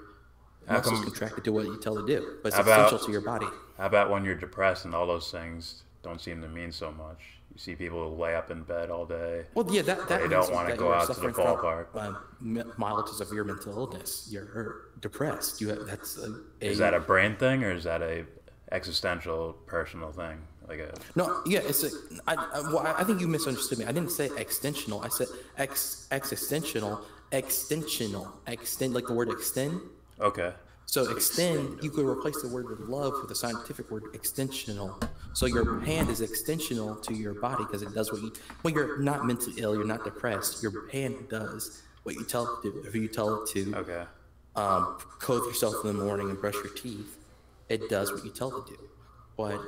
muscles contracted to what you tell it to do. But it's essential to your body. How about when you're depressed and all those things don't seem to mean so much? You see people who lay up in bed all day. Well, yeah, that they don't want to go out to the ballpark. Mild to severe mental illness. You're depressed. Is that a brain thing or is that a existential, personal thing? I think you misunderstood me. I didn't say extensional. I said existential. Extend, like the word extend. Okay. So extend, you could replace the word love with the scientific word extensional. So your hand is extensional to your body because it does when you're not mentally ill, you're not depressed, your hand does what you tell it to do. If you tell it to clothe yourself in the morning and brush your teeth, it does what you tell it to do. But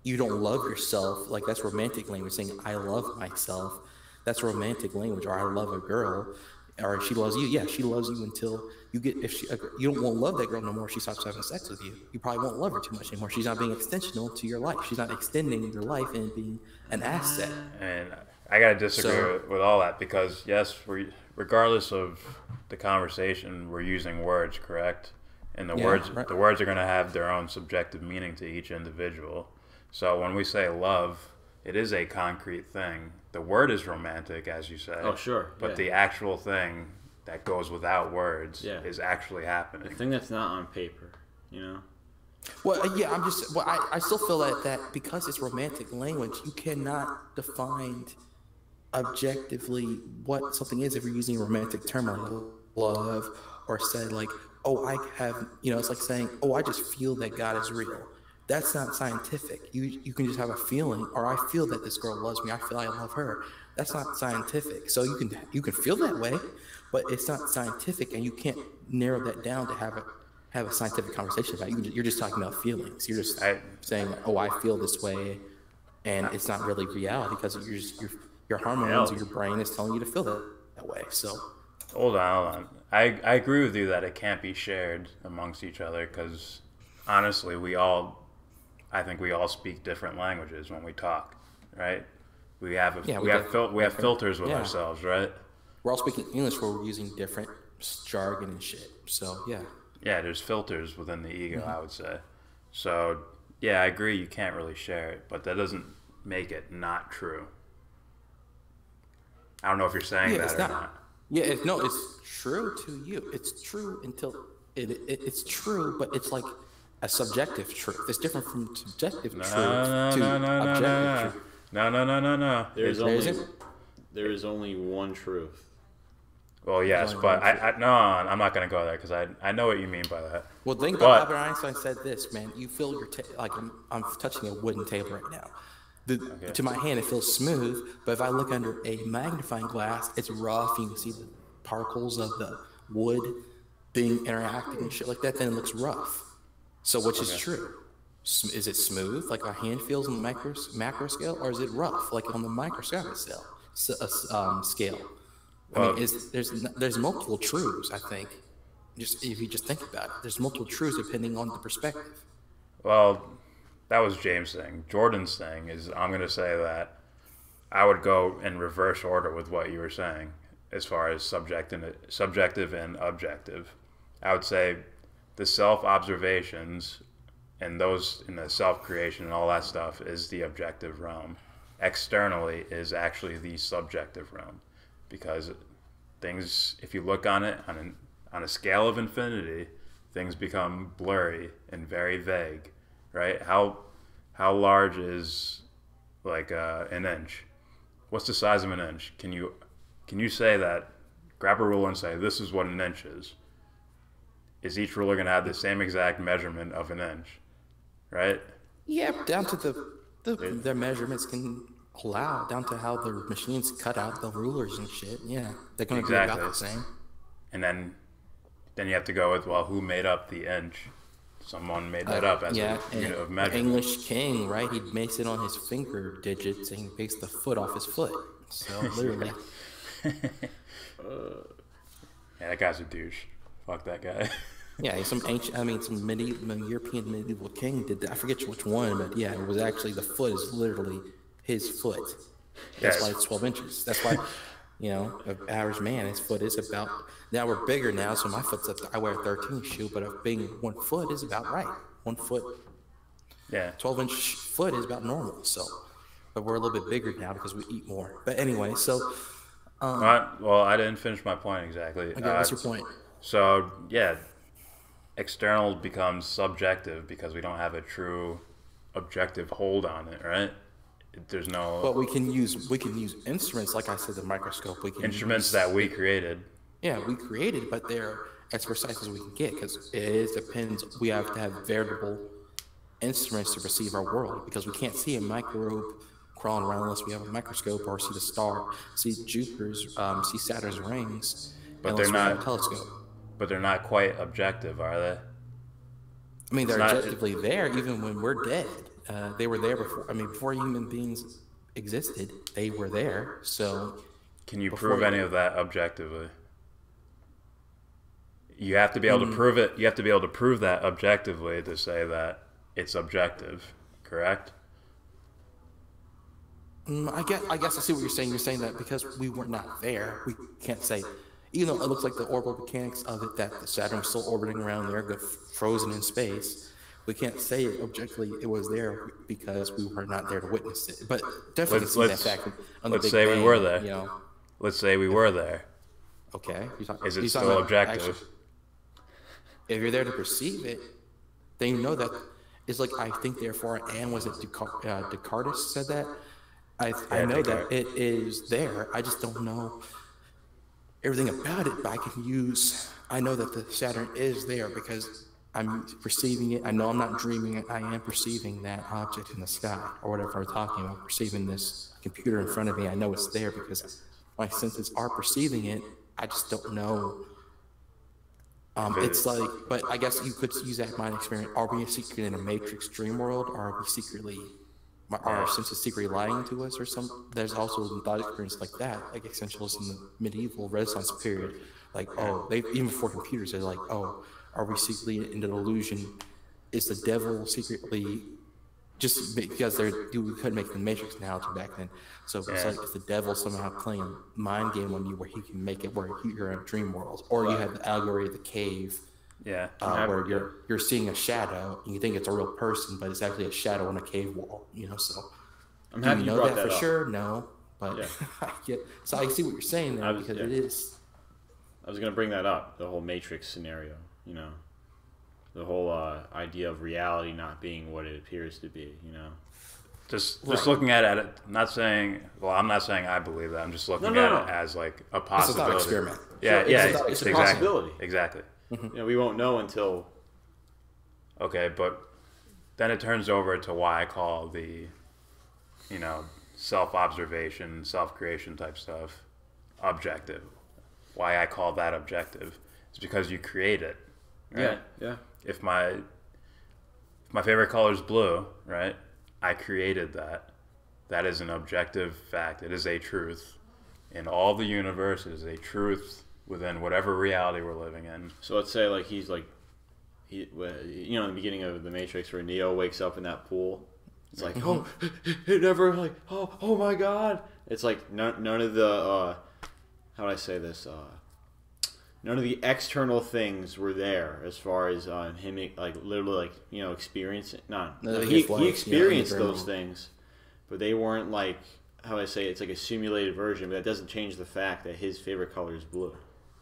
you don't love yourself, like that's romantic language, saying I love myself. That's romantic language. Or I love a girl. Or she loves you. Yeah, she loves you until you won't love that girl no more. She stops having sex with you. You probably won't love her too much anymore. She's not being extensional to your life. She's not extending your life and being an asset. And I gotta disagree with all that because yes, regardless of the conversation, we're using words, correct? And the words are gonna have their own subjective meaning to each individual. So when we say love, it is a concrete thing. The word is romantic, as you say. Oh, sure. But the actual thing that goes without words is actually happening. The thing that's not on paper, Well, I still feel that because it's romantic language, you cannot define objectively what something is if you're using a romantic term like love or said like, oh, I have, it's like saying, oh, I just feel that God is real. That's not scientific. You can just have a feeling, or I feel that this girl loves me. I feel I love her. That's not scientific. So you can feel that way, but it's not scientific, and you can't narrow that down to have a scientific conversation about it. You're just talking about feelings. You're just saying, oh, I feel this way, and it's not really reality because your hormones or your brain is telling you to feel that way. So hold on. I agree with you that it can't be shared amongst each other because honestly, I think we all speak different languages when we talk, right? We have filters with ourselves, right? We're all speaking English where we're using different jargon and shit. So yeah. Yeah, there's filters within the ego, I would say. So, yeah, I agree you can't really share it, but that doesn't make it not true. I don't know if you're saying that or not. Yeah, it's true to you. It's true until it's true, but it's like a subjective truth. It's different from subjective truth to objective truth. No. There is only one truth. Well, yes, but I'm not going to go there because I know what you mean by that. Well, think about Albert Einstein said this, man. You feel your like I'm touching a wooden table right now. To my hand, it feels smooth, but if I look under a magnifying glass, it's rough. You can see the particles of the wood being interacting and shit like that. Then it looks rough. So which is true? Is it smooth, like our hand feels on the macro scale, or is it rough, like on the microscopic scale? I mean, there's multiple truths. I think, just if you just think about it, there's multiple truths depending on the perspective. Well, that was James' thing. Jordan's thing is I'm going to say that I would go in reverse order with what you were saying as far as subjective and objective. I would say the self-observations and those in the self-creation and all that stuff is the objective realm. Externally is actually the subjective realm, because things, if you look on it on a scale of infinity, things become blurry and very vague. Right? How large is like an inch? What's the size of an inch? Can you say that? Grab a ruler and say this is what an inch is. Is each ruler going to have the same exact measurement of an inch? Right? Yeah, down to their measurements can allow down to how the machines cut out the rulers and shit. Yeah, they're going to be about the same. And then you have to go with, well, who made up the inch? Someone made that up as a unit of measurement. English king, right? He makes it on his finger digits and he takes the foot off his foot. So literally. Yeah, that guy's a douche. Fuck that guy. Yeah, some European medieval king did that. I forget which one, but yeah, it was actually the foot is literally his foot. That's why it's 12 inches. That's why, an average man, his foot is about. Now we're bigger now, so my foot's I wear a 13 shoe, but being 1 foot is about right. 1 foot. Yeah. 12-inch foot is about normal. So, but we're a little bit bigger now because we eat more. But anyway, so. Well, I didn't finish my point exactly. Okay, what's your point? So yeah, external becomes subjective because we don't have a true objective hold on it, right? There's no. But we can use instruments, like I said, the microscope. We can instruments that we created. Yeah, we created, but they're as precise as we can get because it depends. We have to have variable instruments to perceive our world because we can't see a microbe crawling around unless we have a microscope or see the star, see Jupiter's, see Saturn's rings. But they're not a telescope. But they're not quite objective, are they? I mean, they're objectively there even when we're dead. They were there before. I mean, before human beings existed, they were there. So, can you prove any of that objectively? You have to be able to prove it. You have to be able to prove that objectively to say that it's objective, correct? I guess I see what you're saying. You're saying that because we were not there, we can't say. Even though it looks like the orbital mechanics of it, that the Saturn was still orbiting around there, frozen in space, we can't say objectively it was there because we were not there to witness it. But definitely see that fact. Let's say we were there. Let's say we were there. Okay. Is it still objective? Actually, if you're there to perceive it, then you know that it's like I think therefore and was it Descartes said that? I know that it is there. I just don't know everything about it, but I know that the Saturn is there because I'm perceiving it. I know I'm not dreaming it. I am perceiving that object in the sky or whatever I'm talking about, perceiving this computer in front of me. I know it's there because my senses are perceiving it. I just don't know. It's like, but I guess you could use that mind experiment. Are we secretly in a Matrix dream world, or are we secretly, are our senses secretly lying to us, or some? There's also thought experience like that, like essentials in the medieval Renaissance period. Like, even before computers, they're like, are we secretly in an illusion? Is the devil secretly, just because we couldn't make the Matrix analogy back then. So it's like, is the devil somehow playing a mind game on you where he can make it where you're in a dream world? Or you have the allegory of the cave Yeah. Where you're seeing a shadow and you think it's a real person, but it's actually a shadow on a cave wall. You know, so I'm do happy you you know brought that that for up. sure? No, but Yeah. So I see what you're saying there because yeah. it is. I was going to bring that up, the whole Matrix scenario, you know, the whole idea of reality not being what it appears to be, you know. Just looking at it, not saying, well, I'm not saying I believe that. I'm just looking at it as like a possibility. It's a thought experiment. Yeah, Sure, it's a exactly. possibility. Exactly. You know, we won't know until. Okay, but then it turns over to why I call the, you know, self-observation, self-creation type stuff objective. Why I call that objective is because you create it. Right? Yeah. If my favorite color is blue, right? I created that. That is an objective fact. It is a truth. In all the universe, it is a truth within whatever reality we're living in. So let's say like he's like, you know, in the beginning of the Matrix where Neo wakes up in that pool. It's like, oh, it never like, oh my God. It's like none of the, how would I say this? None of the external things were there as far as him, like literally, like, you know, experiencing. He experienced those things, but they weren't like, how would I say? It's like a simulated version, but that doesn't change the fact that his favorite color is blue.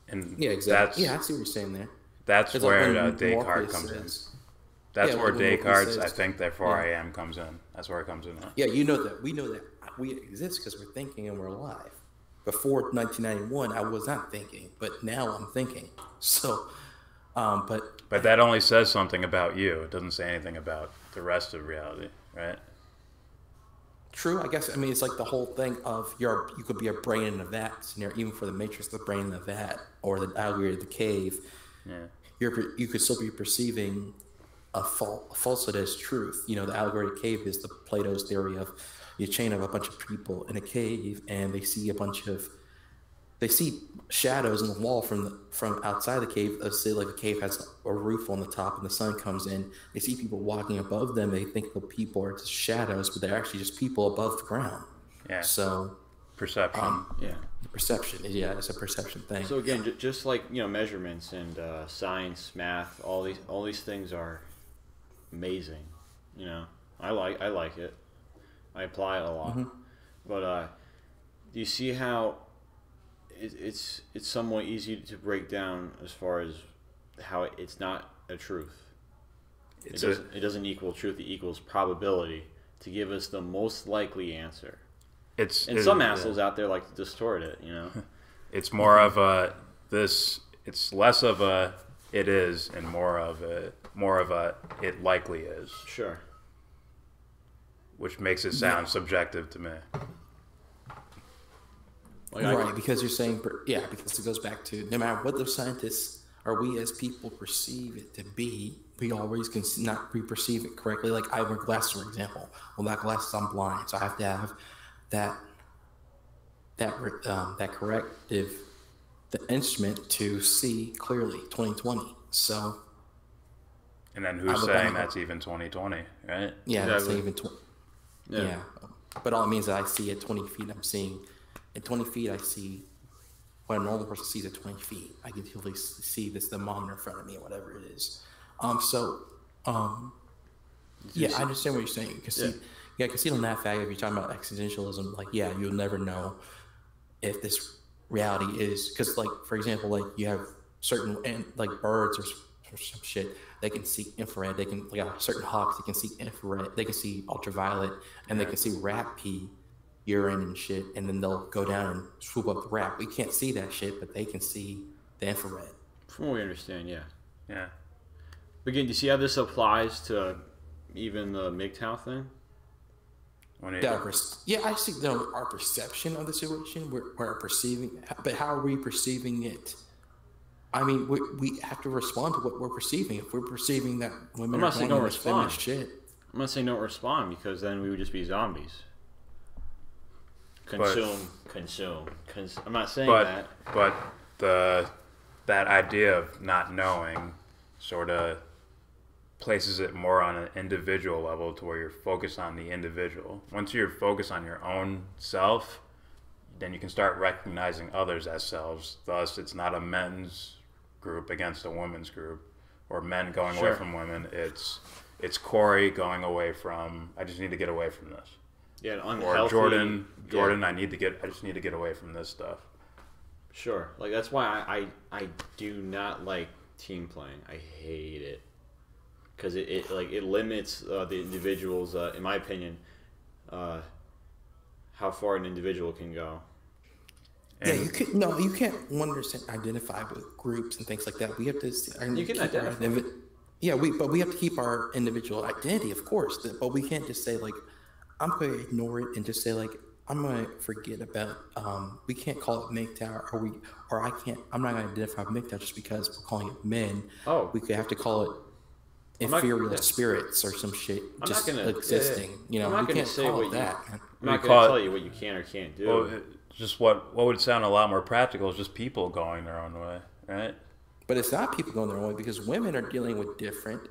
And yeah, exactly. I see what you're saying there. That's where Descartes comes in. That's where Descartes, I think, therefore I am, comes in. That's where it comes in. Yeah, you know that we know that we exist because we're thinking and we're alive. Before 1991, I was not thinking, but now I'm thinking. So, but that only says something about you. It doesn't say anything about the rest of reality, right? True, I guess. I mean, it's like the whole thing of you could be a brain in a vat scenario, even for the Matrix, the brain in the vat, or the allegory of the cave. Yeah. You could still be perceiving a falsehood as truth. You know, the allegory of the cave is the Plato's theory of you chain up a bunch of people in a cave and they see shadows in the wall from outside the cave. Let's say like the cave has a roof on the top and the sun comes in. They see people walking above them. They think the people are just shadows, but they're actually just people above the ground. Yeah. So perception. Perception. Yeah, it's a perception thing. So again, just like, you know, measurements and science, math, all these things are amazing. You know, I like it. I apply it a lot. Mm-hmm. But do you see how it's somewhat easy to break down as far as how it's not a truth? It doesn't equal truth. It equals probability to give us the most likely answer. Some assholes out there like to distort it, you know. It's more of a it's less of a it is and more of a it likely is. Sure. Which makes it sound subjective to me. Right, because you're saying, because it goes back to no matter what the scientists or we as people perceive it to be, we always can not perceive it correctly. Like I wear glasses, for example. Without glasses, I'm blind, so I have to have that corrective, the instrument to see clearly 20/20. So. And then who's saying that's even 20/20, right? Yeah, that's even 20. Yeah. But all it means is that I see at 20 feet, I'm seeing at 20 feet, I see what a normal person sees at 20 feet. I can clearly see this thermometer in front of me or whatever it is. I understand what you're saying. I can see it on that fact if you're talking about existentialism, like, you'll never know if this reality is, because, like, for example, like, you have certain, like, birds or some shit, they can see infrared. They can, like, certain hawks, they can see infrared. They can see ultraviolet, and they can see rat pee, urine, and shit. And then they'll go down and swoop up the rat. We can't see that shit, but they can see the infrared. From what we understand, yeah. Yeah. But again, do you see how this applies to even the MGTOW thing? I see our perception of the situation. We're perceiving, but how are we perceiving it? I mean, we have to respond to what we're perceiving. If we're perceiving that women are going to feminist shit. I'm not saying don't respond, because then we would just be zombies. Consume. I'm not saying that. But that idea of not knowing sort of places it more on an individual level to where you're focused on the individual. Once you're focused on your own self, then you can start recognizing others as selves. Thus, it's not a men's group against a women's group, or men going away from women. It's Corey going away from, I just need to get away from this. Yeah, or Jordan, I just need to get away from this stuff. Sure. Like, that's why I do not like team playing. I hate it. Because it limits the individuals, in my opinion, how far an individual can go. Yeah, you can't identify with groups and things like that. We have to. You can identify. But we have to keep our individual identity, of course. But we can't just say like, I'm going to ignore it and just say like, I'm going to forget about. We can't call it MGTOW, I'm not going to identify with MGTOW just because we're calling it men. Oh, we could have to call it ethereal spirits or some shit existing. You know, I'm not we gonna can't say call what it that. I'm not going to tell you what you can or can't do. Well, just what would sound a lot more practical is just people going their own way, right? But it's not people going their own way because women are dealing with different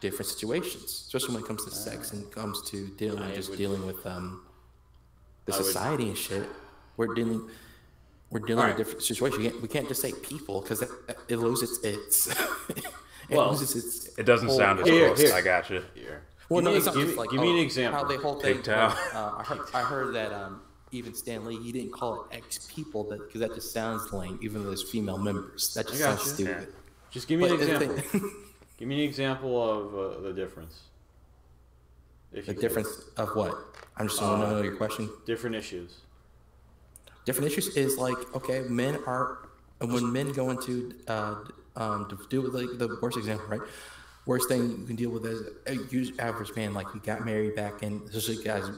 situations, especially when it comes to sex and comes to dealing with the society and shit. We're dealing with different situations. We can't just say people because it loses its. It doesn't sound as close. I got you. Well, no, it's not just like give me an example. How they whole thing. I heard that even Stan Lee, he didn't call it X people because that just sounds lame. Even though there's female members, that just sounds stupid. Yeah. Just give me an example. Give me an example of the difference. The difference of what? I'm just want to know your question. Different issues. Different issues is like, okay, when men go into to deal with like the worst example, right? Worst thing you can deal with as a average man, like he got married back in, especially guys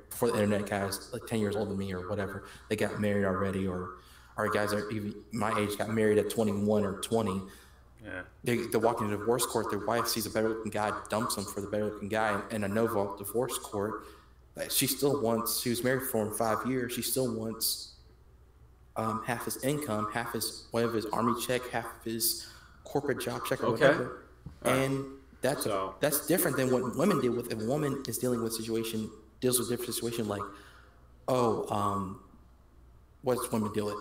before the internet, guys like 10 years older than me or whatever, they got married already, or guys are even my age got married at 21 or 20. Yeah. They're walking to a divorce court. Their wife sees a better looking guy, dumps him for the better looking guy in a no-vote divorce court. She was married for him 5 years. She still wants half his income, half his whatever his army check, half of his corporate job check or whatever. And that's different than what women deal with. If a woman is dealing with deals with different situation like, what does women deal with?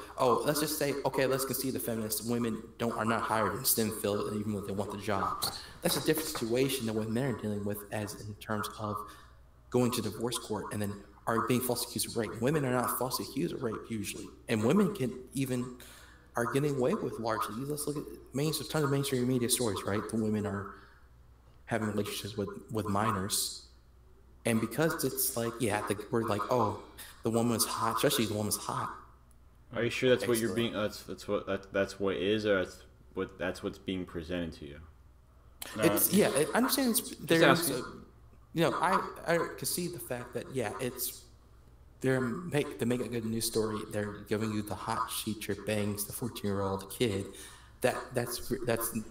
Let's just say, okay, let's concede the feminists. Women are not hired in STEM field even though they want the jobs. That's a different situation than what men are dealing with as in terms of going to divorce court and then are being falsely accused of rape. Women are not falsely accused of rape usually. And women are getting away with largely. Let's look at tons of mainstream media stories, right? The women are having relationships with minors. And because it's like, we're like, the woman's hot, especially the woman's hot. Are you sure that's what you're being? That's what it is, or that's what's being presented to you? I understand. I can see the fact that they make a good news story. They're giving you the hot she trip bangs the 14-year-old kid. That's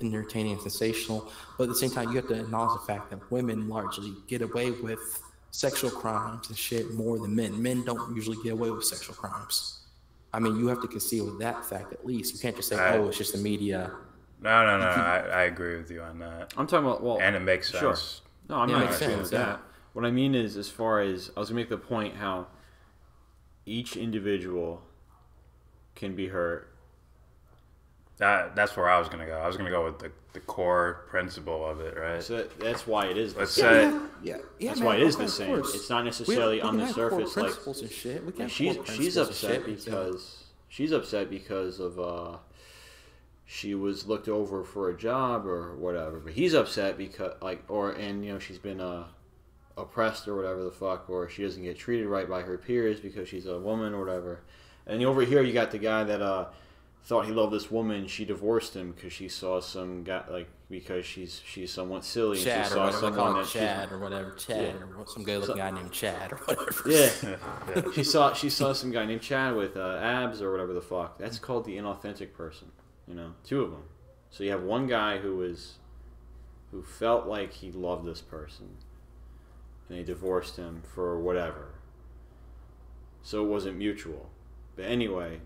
entertaining and sensational. But at the same time, you have to acknowledge the fact that women largely get away with sexual crimes and shit more than men. Men don't usually get away with sexual crimes. I mean, you have to concede with that fact at least. You can't just say, it's just the media. No. I agree with you on that. I'm talking about, and it makes sense. Sure. No, I'm not agreeing with that. What I mean is, as far as, I was going to make the point how each individual can be hurt. That's where I was going to go. I was going to go with the core principle of it, right? So that's why it is the same. That's why it is the same. It's not necessarily on the surface like and shit. She's upset because of she was looked over for a job or whatever. But he's upset because she's been oppressed or whatever the fuck, or she doesn't get treated right by her peers because she's a woman or whatever. And over here you got the guy that thought he loved this woman. She divorced him because she saw some guy because she's somewhat silly. Chad, and she saw someone that Chad or whatever, or some good looking guy named Chad or whatever. Yeah, she saw some guy named Chad with abs or whatever the fuck. That's called the inauthentic person. Two of them. So you have one guy who felt like he loved this person, and they divorced him for whatever. So it wasn't mutual. But anyway,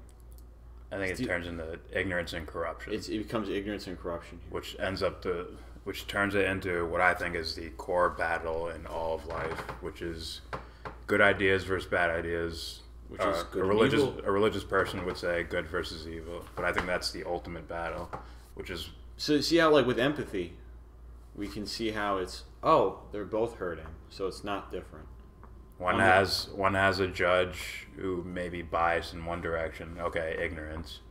I think it turns into ignorance and corruption. It becomes ignorance and corruption, which turns it into what I think is the core battle in all of life, which is good ideas versus bad ideas. Which is good. A religious person would say good versus evil, but I think that's the ultimate battle, which is So see how, like, with empathy, we can see how it's, oh, they're both hurting, so it's not different. One has a judge who may be biased in one direction. Okay, ignorance.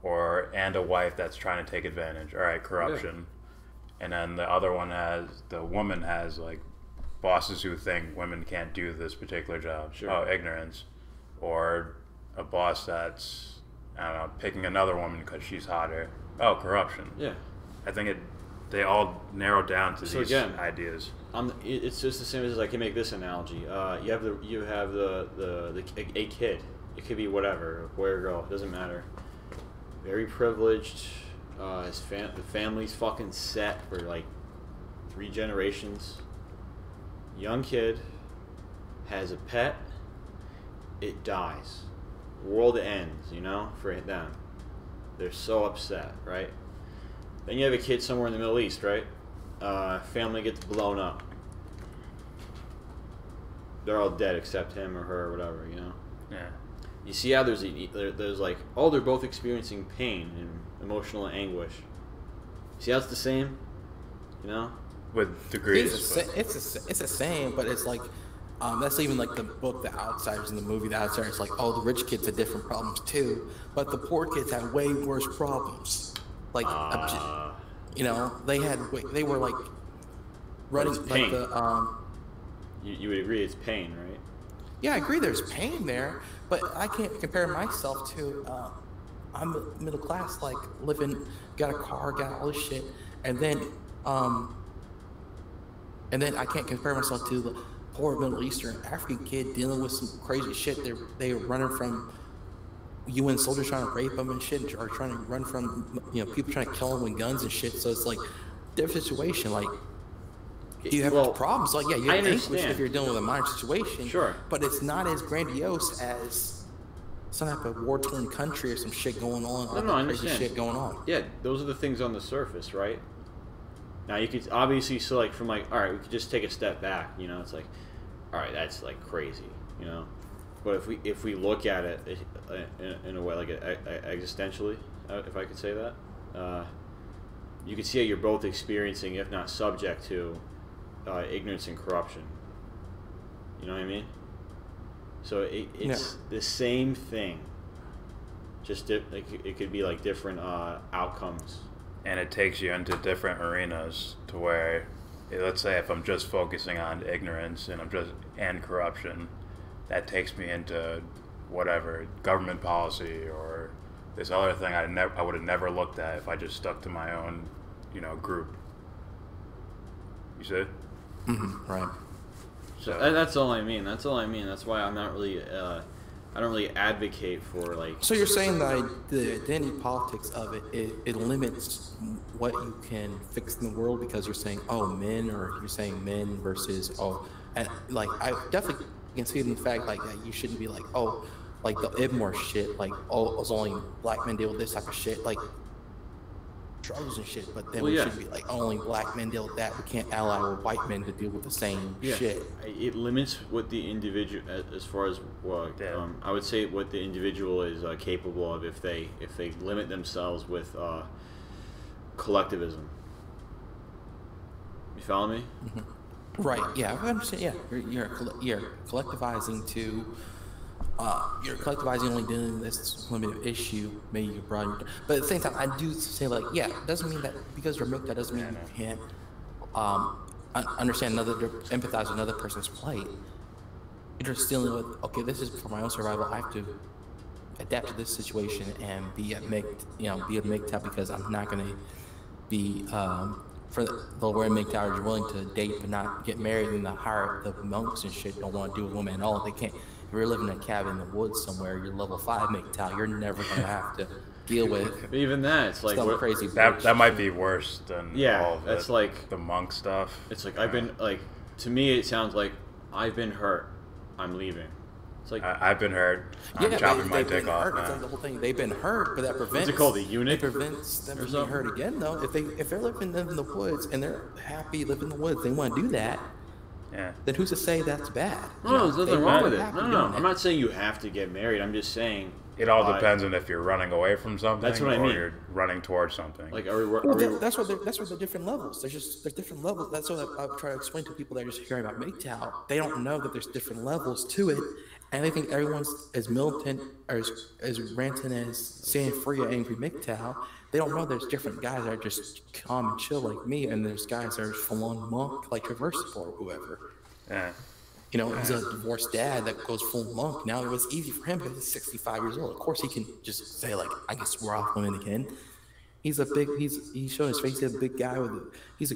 And a wife that's trying to take advantage. All right, corruption. Yeah. And then the woman has like bosses who think women can't do this particular job. Sure. Oh, ignorance. Or a boss that's, I don't know, picking another woman because she's hotter. Oh, corruption. Yeah. I think they all narrow down to these ideas. It's just the same as, I can make this analogy. You have a kid. It could be whatever, boy or girl, doesn't matter. Very privileged. The family's fucking set for like 3 generations. Young kid has a pet. It dies. World ends, for them. They're so upset, right? Then you have a kid somewhere in the Middle East, right? Family gets blown up. They're all dead except him or her or whatever, Yeah. You see how there's like, oh, they're both experiencing pain and emotional anguish. See how it's the same? With degrees. It's the same, but it's like, that's even like the book, The Outsiders, in the movie, The Outsiders. It's like, oh, the rich kids have different problems too, but the poor kids have way worse problems. Like, they were like running like the. You would agree it's pain, right? Yeah, I agree. There's pain there, but I can't compare myself to. I'm middle class, like got a car, got all this shit, and then I can't compare myself to the poor Middle Eastern African kid dealing with some crazy shit. They were running from UN soldiers trying to rape them and shit, or trying to run from people trying to kill them with guns and shit. So it's like different situation. Like, you have problems. Like, yeah, you have anguish if you're dealing with a minor situation. Sure, but it's not as grandiose as some type of war-torn country or some shit going on. No, I understand. Crazy shit going on. Yeah, those are the things on the surface, right? Now you could obviously select from like, all right, we could just take a step back. It's like, all right, that's like crazy, But if we look at it in a way, like existentially, if I could say that, you can see how you're both experiencing, if not subject to, ignorance and corruption. You know what I mean? So it's the same thing. Just it could be like different outcomes. And it takes you into different arenas to where, let's say, if I'm just focusing on ignorance and corruption, that takes me into whatever government policy or this other thing I would have never looked at if I just stuck to my own, group. You see? Mm-hmm, right. So that's all I mean. That's why I'm not really. I don't really advocate for like. So you're saying that the identity politics of it limits what you can fix in the world because you're saying men, or you're saying men versus and like I definitely can see it in the fact like that you shouldn't be like like the Ibmore shit, like it's only black men deal with this type of shit, like drugs and shit, but then we should be like only black men deal with that. We can't ally with white men to deal with the same shit. It limits what the individual, as far as I would say, what the individual is capable of if they limit themselves with collectivism. You follow me? Mm-hmm. Right. Yeah, I understand. Yeah, you're collectivizing to. You're collectivizing only dealing with this limited issue. Maybe you broaden, but at the same time, I do say like, it doesn't mean that because you're MGTOW doesn't mean you can't understand empathize with another person's plight. You're just dealing with this is for my own survival. I have to adapt to this situation and be a MGTOW because I'm not going to be for the word MGTOW are willing to date but not get married, and the monks and shit don't want to do with women at all. They can't. If you're living in a cabin in the woods somewhere, you're level 5 MGTOW, you're never going to have to deal with even that. It's like some crazy that might be worse than all of that's like the monk stuff. It's like I've been like, to me it sounds like I've been hurt, I'm leaving. It's like I've been hurt, I'm chopping my dick off. It's like the whole thing. They've been hurt, but that prevents. What's it called? The eunuch? It prevents them from being hurt again, though. If they're living in the woods and they're happy living in the woods, they want to do that. Yeah. Then who's to say that's bad? No, there's nothing wrong with it. No. I'm not saying you have to get married. I'm just saying It all depends on if you're running away from something That's what I mean. or you're running towards something. That's what the different levels. There's different levels. That's what I try to explain to people that are just hearing about MGTOW. They don't know that there's different levels to it, and they think everyone's as militant or as ranting as San Free or Angry MGTOW. They don't know there's different guys that are just calm and chill like me, and there's guys that are full-on monk like Traversible or whoever. Yeah. You know, he's a divorced dad that goes full monk. Now it was easy for him because he's 65 years old. Of course, he can just say like, "I can swear off women again." He showed his face. He's a big guy he's a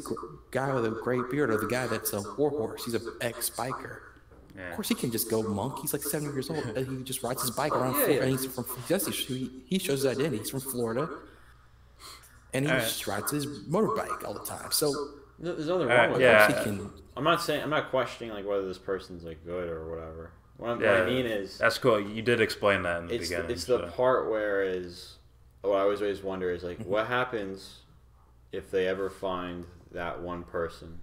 guy with a gray beard, or the guy that's a warhorse. He's an ex-biker. Yeah. Of course, he can just go monk. He's like 70 years old, and he just rides his bike around. Florida, and he's from he shows his identity. He's from Florida, and he just rides his motorbike all the time. So there's nothing wrong with that. I'm not questioning like whether this person's like good or whatever. What I mean is, that's cool. You did explain that in the beginning. It's the part where I always wonder is like, what happens if they ever find that one person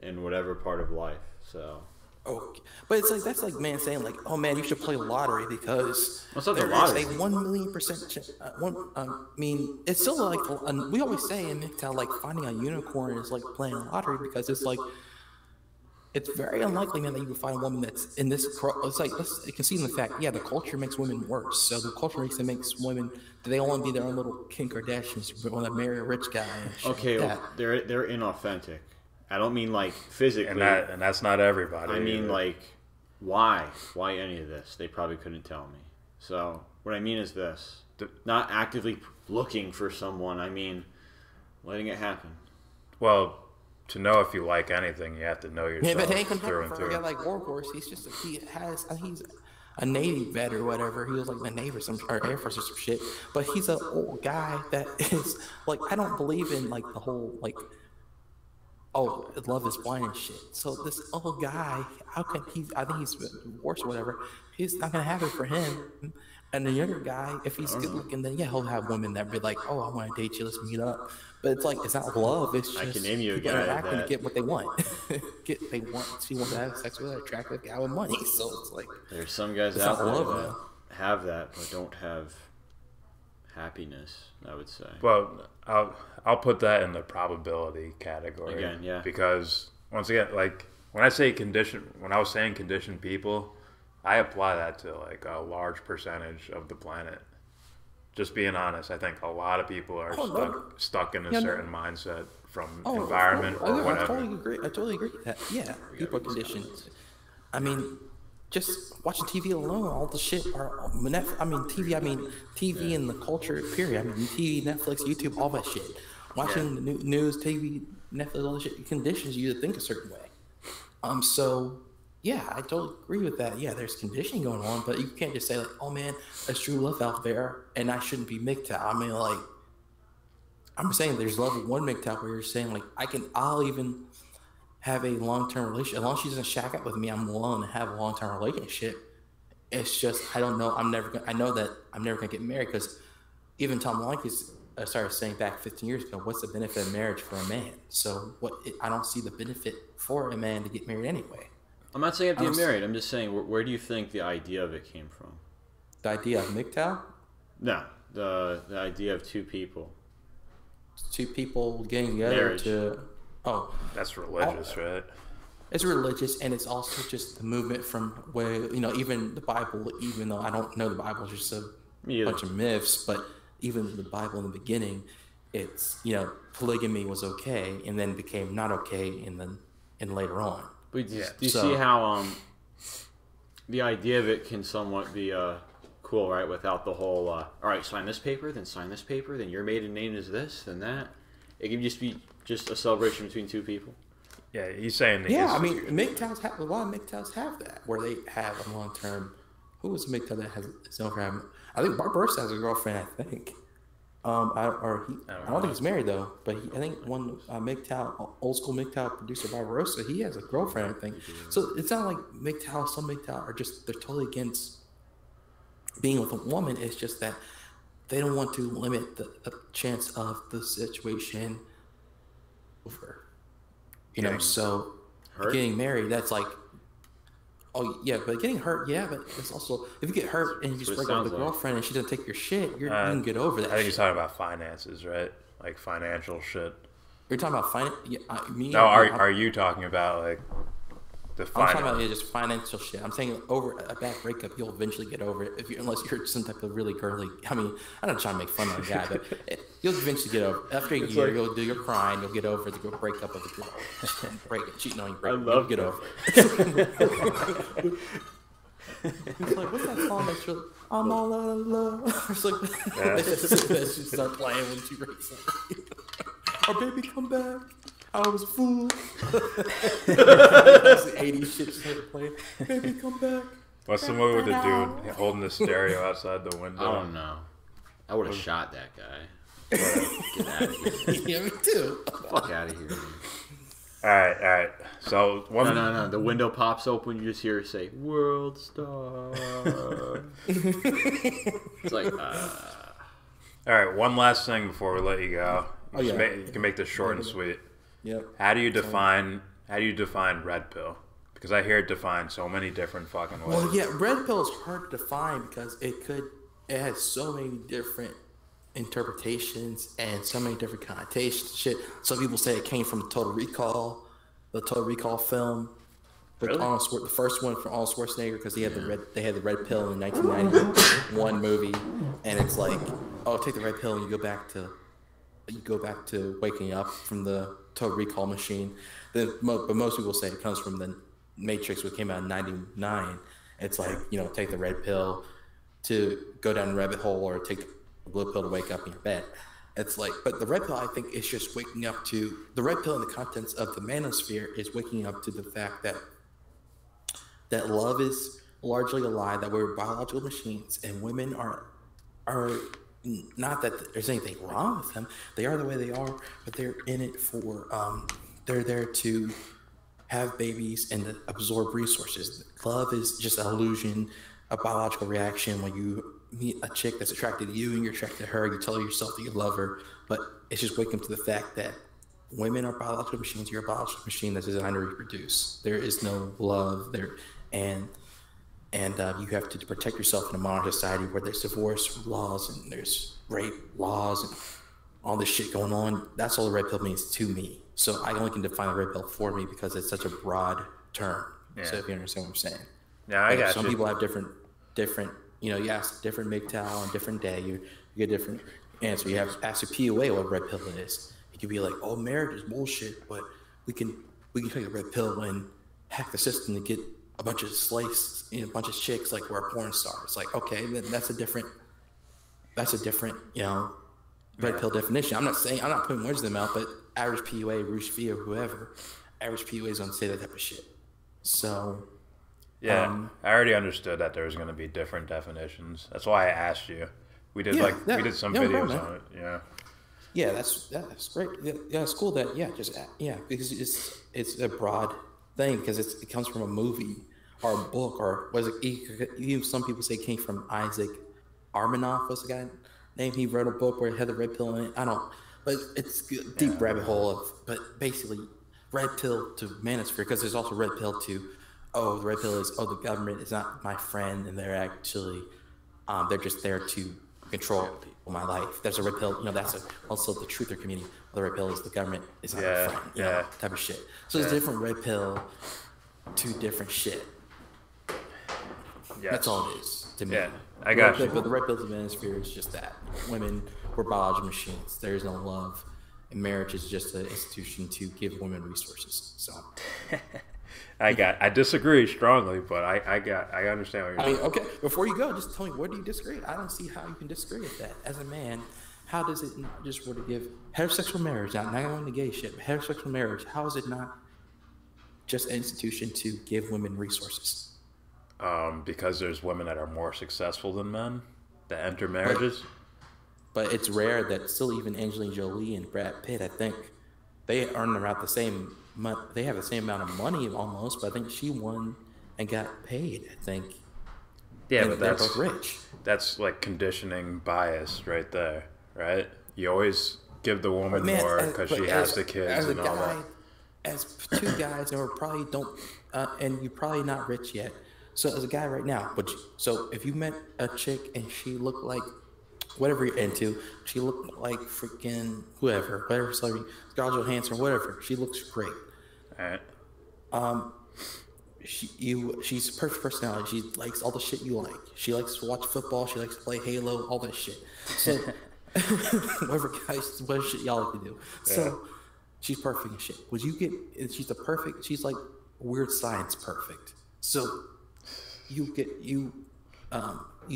in whatever part of life? So. Oh, but it's like that's like man saying like, oh man, you should play lottery because there is a 1,000,000% I mean, it's still like we always say in MGTOW, like finding a unicorn is like playing a lottery because it's like it's very unlikely, man, that you can find a woman that's in this. It's like you can see in the fact, the culture makes women worse. So the culture makes women they only be their own little Kim Kardashians, want to marry a rich guy. Okay, well, they're inauthentic. I don't mean like physically, and that's not everybody. I mean like, why any of this? They probably couldn't tell me. So what I mean is this: not actively looking for someone. I mean, letting it happen. Well, to know if you like anything, you have to know yourself. Yeah, but he ain't through and through. A guy like Warhorse, he's he's a Navy vet or whatever. He was like the Navy or Air Force or some shit. But he's an old guy that is like, I don't believe in like the whole like, oh, love is blind and shit. So this old guy, how can I think he's divorced or whatever. He's not gonna have it for him. And the younger guy, if he's good looking, then he'll have women that be like, oh, I want to date you, let's meet up. But it's like, it's not love. It's just I can name you a guy that to get what they want. She wants to have sex with an attractive guy with money. So it's like, there's some guys out there that have that but don't have happiness, I would say. Well, I'll put that in the probability category again, yeah. Because once again, like when I was saying conditioned people, I apply that to like a large percentage of the planet. Just being honest, I think a lot of people are stuck in a certain mindset from environment or whatever. I totally agree with that. Yeah, people are conditioned. I mean, just watching TV alone, all the shit are. TV and the culture. Period. I mean, TV, Netflix, YouTube, all that shit. Watching the news, TV, Netflix, all the shit conditions you to think a certain way. So. Yeah, I totally agree with that. Yeah, there's conditioning going on, but you can't just say like, "Oh man, there's true love out there," and I shouldn't be MGTOW. I mean, like, I'm saying there's level 1 MGTOW where you're saying like, I'll even have a long-term relationship as long as she doesn't shack up with me. I'm willing to have a long-term relationship. It's just I don't know. I know that I'm never gonna get married because even Tom Leykis started saying back 15 years ago, "What's the benefit of marriage for a man?" So I don't see the benefit for a man to get married anyway. I'm not saying I have to get married. I'm just saying, where do you think the idea of it came from? The idea of MGTOW? No, the idea of two people. Two people getting together Marriage. That's religious, right? It's religious, and it's also just the movement from where, even the Bible, even though I don't know the Bible, it's just a bunch of myths, but even the Bible in the beginning, it's, polygamy was okay, and then became not okay, and later on. But do you see how the idea of it can somewhat be cool, right? Without the whole, all right, sign this paper, then your maiden name is this, then that. It can just be just a celebration between two people. Yeah, he's saying that. Yeah, I mean, MGTOWs a lot of MGTOWs have that, where they have a long-term. Who was MGTOW that has his own girlfriend? I think Barbarossa has a girlfriend. I think. I don't think he's married though, but I think one MGTOW, old school MGTOW producer Barbarossa, he has a girlfriend, I think. So it's not like MGTOW, some MGTOW are they're totally against being with a woman. It's just that they don't want to limit the chance of the situation over. So getting married, that's like, Oh yeah, but getting hurt, yeah, but it's also if you get hurt and you just break up with a girlfriend and she doesn't take your shit, you can get over that. I think you're talking about finances, right? Like financial shit. You're talking about finance? Yeah, no, are you talking about like the finance? I'm talking about just financial shit. I'm saying over a bad breakup, you'll eventually get over it unless you're some type of really girly. I mean, I'm not trying to make fun of the guy, but you'll eventually get over it. After a year, you'll do your crying, you'll get over the breakup of the girl, cheating on you, you'll get over it. It's like, what's that song that you're I'm all out of love? It's like that should start playing when she breaks up. Oh baby, come back. I was a fool. That's the 80s shit started playing. Baby, come back. What's the movie with the dude holding the stereo outside the window? I don't know. I would have shot that guy. Get out of here. Yeah, me too. Fuck out of here. All right. So No. The window pops open. You just hear it say "World Star." It's like, All right. One last thing before we let you go. You can make this short and sweet. Yep. How do you define red pill? Because I hear it defined so many different fucking ways. Well, yeah, red pill is hard to define because it has so many different interpretations and so many different connotations. Shit. Some people say it came from the Total Recall film. Really? The first one from Arnold Schwarzenegger, because they had the red pill in the 1991 movie, and it's like, oh, take the red pill and you go back to waking up from the Total Recall machine. But most people say it comes from the Matrix, which came out in '99. It's like, take the red pill to go down the rabbit hole, or take the blue pill to wake up in your bed. It's like, but the red pill, I think, is just waking up to the red pill in the contents of the manosphere is waking up to the fact that love is largely a lie, that we're biological machines, and women are not that there's anything wrong with them. They are the way they are, but they're in it for they're there to have babies and to absorb resources. Love is just an illusion, a biological reaction. When you meet a chick that's attracted to you and you're attracted to her, you tell yourself that you love her, but it's just waking up to the fact that women are biological machines. You're a biological machine that's designed to reproduce. There is no love there, and you have to protect yourself in a modern society where there's divorce laws and there's rape laws and all this shit going on. That's all the red pill means to me. So I only can define the red pill for me because it's such a broad term. Yeah. So if you understand what I'm saying. Yeah, I got some people have different, you ask different MGTOW on different day, you get different answer. You have ask a POA what red pill is. You could be like, oh, marriage is bullshit, but we can take a red pill and hack the system to get a bunch of slaves, a bunch of chicks, like we're a porn star. It's like, okay, that's a different, red pill definition. I'm not putting words in their mouth, but average PUA, Roosh V, or whoever, average PUA is going to say that type of shit. So, yeah, I already understood that there was going to be different definitions. That's why I asked you. We did some videos on it. Yeah. Yeah, that's great. Yeah, it's cool that because it's a broad thing because it comes from a movie or a book or even some people say it came from Isaac Armanoff was the guy name. He wrote a book where it had the red pill in it. But it's a deep rabbit hole but basically red pill to manosphere, because there's also red pill to the red pill is the government is not my friend and they're actually they're just there to control my life. There's a red pill, that's also the truther community. The red pill is the government is not my friend, type of shit. So there's different red pill to different shit. Yes. That's all it is to me. Yeah, I got you. But the red pill to the manosphere is just that. Women were biological machines. There is no love. And marriage is just an institution to give women resources. So I disagree strongly, but I understand what you're saying. Okay, before you go, just tell me, where do you disagree? I don't see how you can disagree with that. As a man, how does it not just want to give heterosexual marriage, not going to gay shit, but heterosexual marriage, how is it not just an institution to give women resources? Because there's women that are more successful than men that enter marriages. But it's rare that still even Angelina Jolie and Brad Pitt, I think, they earn about the same. They have the same amount of money almost, but I think she won and got paid. I think. Yeah, but they're both rich. That's like conditioning bias right there, right? You always give the woman more because she has the kids and all that. as two guys, and we're probably don't, and you're probably not rich yet. So as a guy right now, so if you met a chick and she looked like whatever you're into, she looked like freaking whatever celebrity, Scarlett Johansson, whatever. She looks great. All right. She's perfect personality. She likes all the shit you like. She likes to watch football. She likes to play Halo, all that shit. So whatever shit y'all like to do. Yeah. So she's perfect and shit. Would you get? She's the perfect. She's like weird science perfect. So you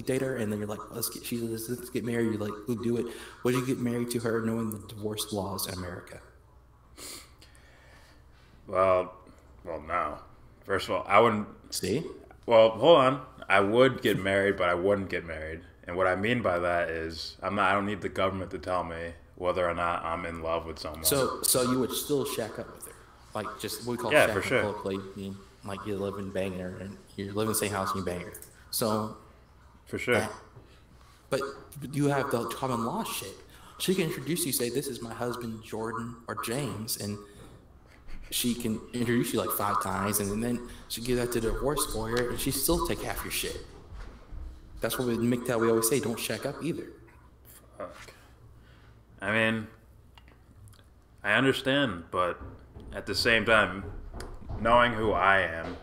date her and then you're like, let's get married. You're like, we'll do it. Would you get married to her knowing the divorce laws in America? Well, no. First of all, I wouldn't. See? Well, hold on. I would get married, but I wouldn't get married. And what I mean by that is, I don't need the government to tell me whether or not I'm in love with someone. So you would still shack up with her, like just what we call shack for sure. Play, like you live in bang her, and you live in the same house and you bang her. So for sure. But you have the common law shit. She can introduce you, say, "This is my husband, Jordan or James," and she can introduce you like 5 times, and then she give that to the divorce lawyer, and she still take half your shit. That's what with MGTOW we always say: don't shack up either. Fuck. I mean, I understand, but at the same time, knowing who I am,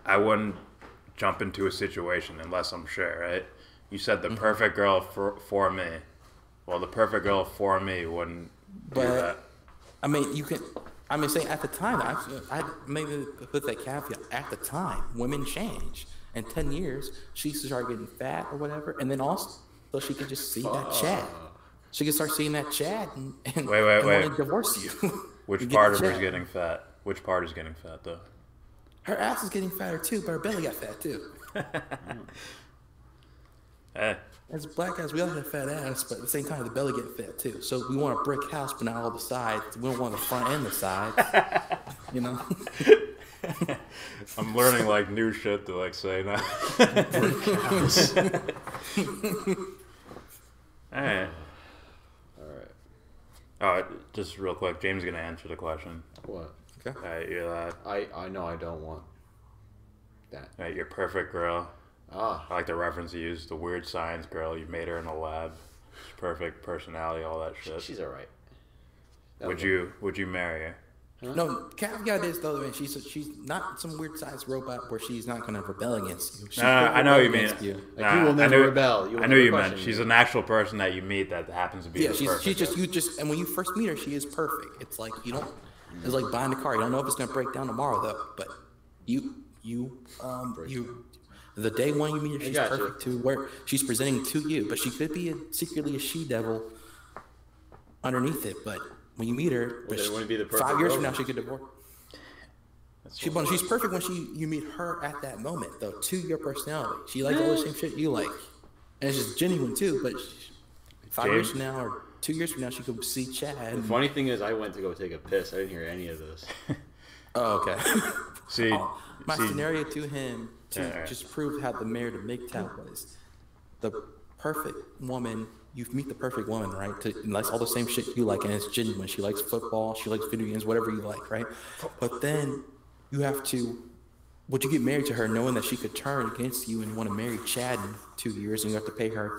I wouldn't jump into a situation unless I'm sure, right? You said the perfect girl for me. Well, the perfect girl for me wouldn't do that. I mean, say at the time, I maybe put that caveat. At the time, women change. In 10 years, she started getting fat or whatever, and then also, so she could just see that Chad. She could start seeing that Chad and wait. want to divorce you. Which part of her is getting fat? Which part is getting fat, though? Her ass is getting fatter, too, but her belly got fat, too. Hey. As black guys, we all have a fat ass, but at the same time, the belly get fat, too. So we want a brick house, but not all the sides. We don't want the front and the sides. You know? I'm learning like new shit to like say now. Brick house. Hey. All right, just real quick, James is gonna answer the question. What? Okay. All right, you're that. I know I don't want that. All right, you're perfect girl. I like the reference you used, the weird science girl. You made her in a lab. She's perfect personality, all that shit. She's all right. Would you marry her? Huh? No, caveat is though, man, she's not some weird sized robot where she's not gonna rebel against you. I know you mean. You will never rebel. I know you meant. She's an actual person that you meet that happens to be. Yeah, she's just and when you first meet her, she is perfect. It's like you don't. It's like buying a car. You don't know if it's gonna break down tomorrow though. But the day one you meet her, she's perfect to where she's presenting to you. But she could be secretly a she-devil underneath it. But when you meet her, 5 years from now, she could divorce. She's perfect when you meet her at that moment, though, to your personality. She likes all the same shit you like. And it's just genuine, too. But 5 years from now or 2 years from now, she could see Chad. The funny thing is, I went to go take a piss. I didn't hear any of this. Oh, okay. My see, scenario to him to just prove how the marriage of MGTOW was. The perfect woman, you meet the perfect woman, right? And likes all the same shit you like, and it's genuine. She likes football, she likes video games, whatever you like, right? But then you have to, would you get married to her knowing that she could turn against you and want to marry Chad in 2 years, and you have to pay her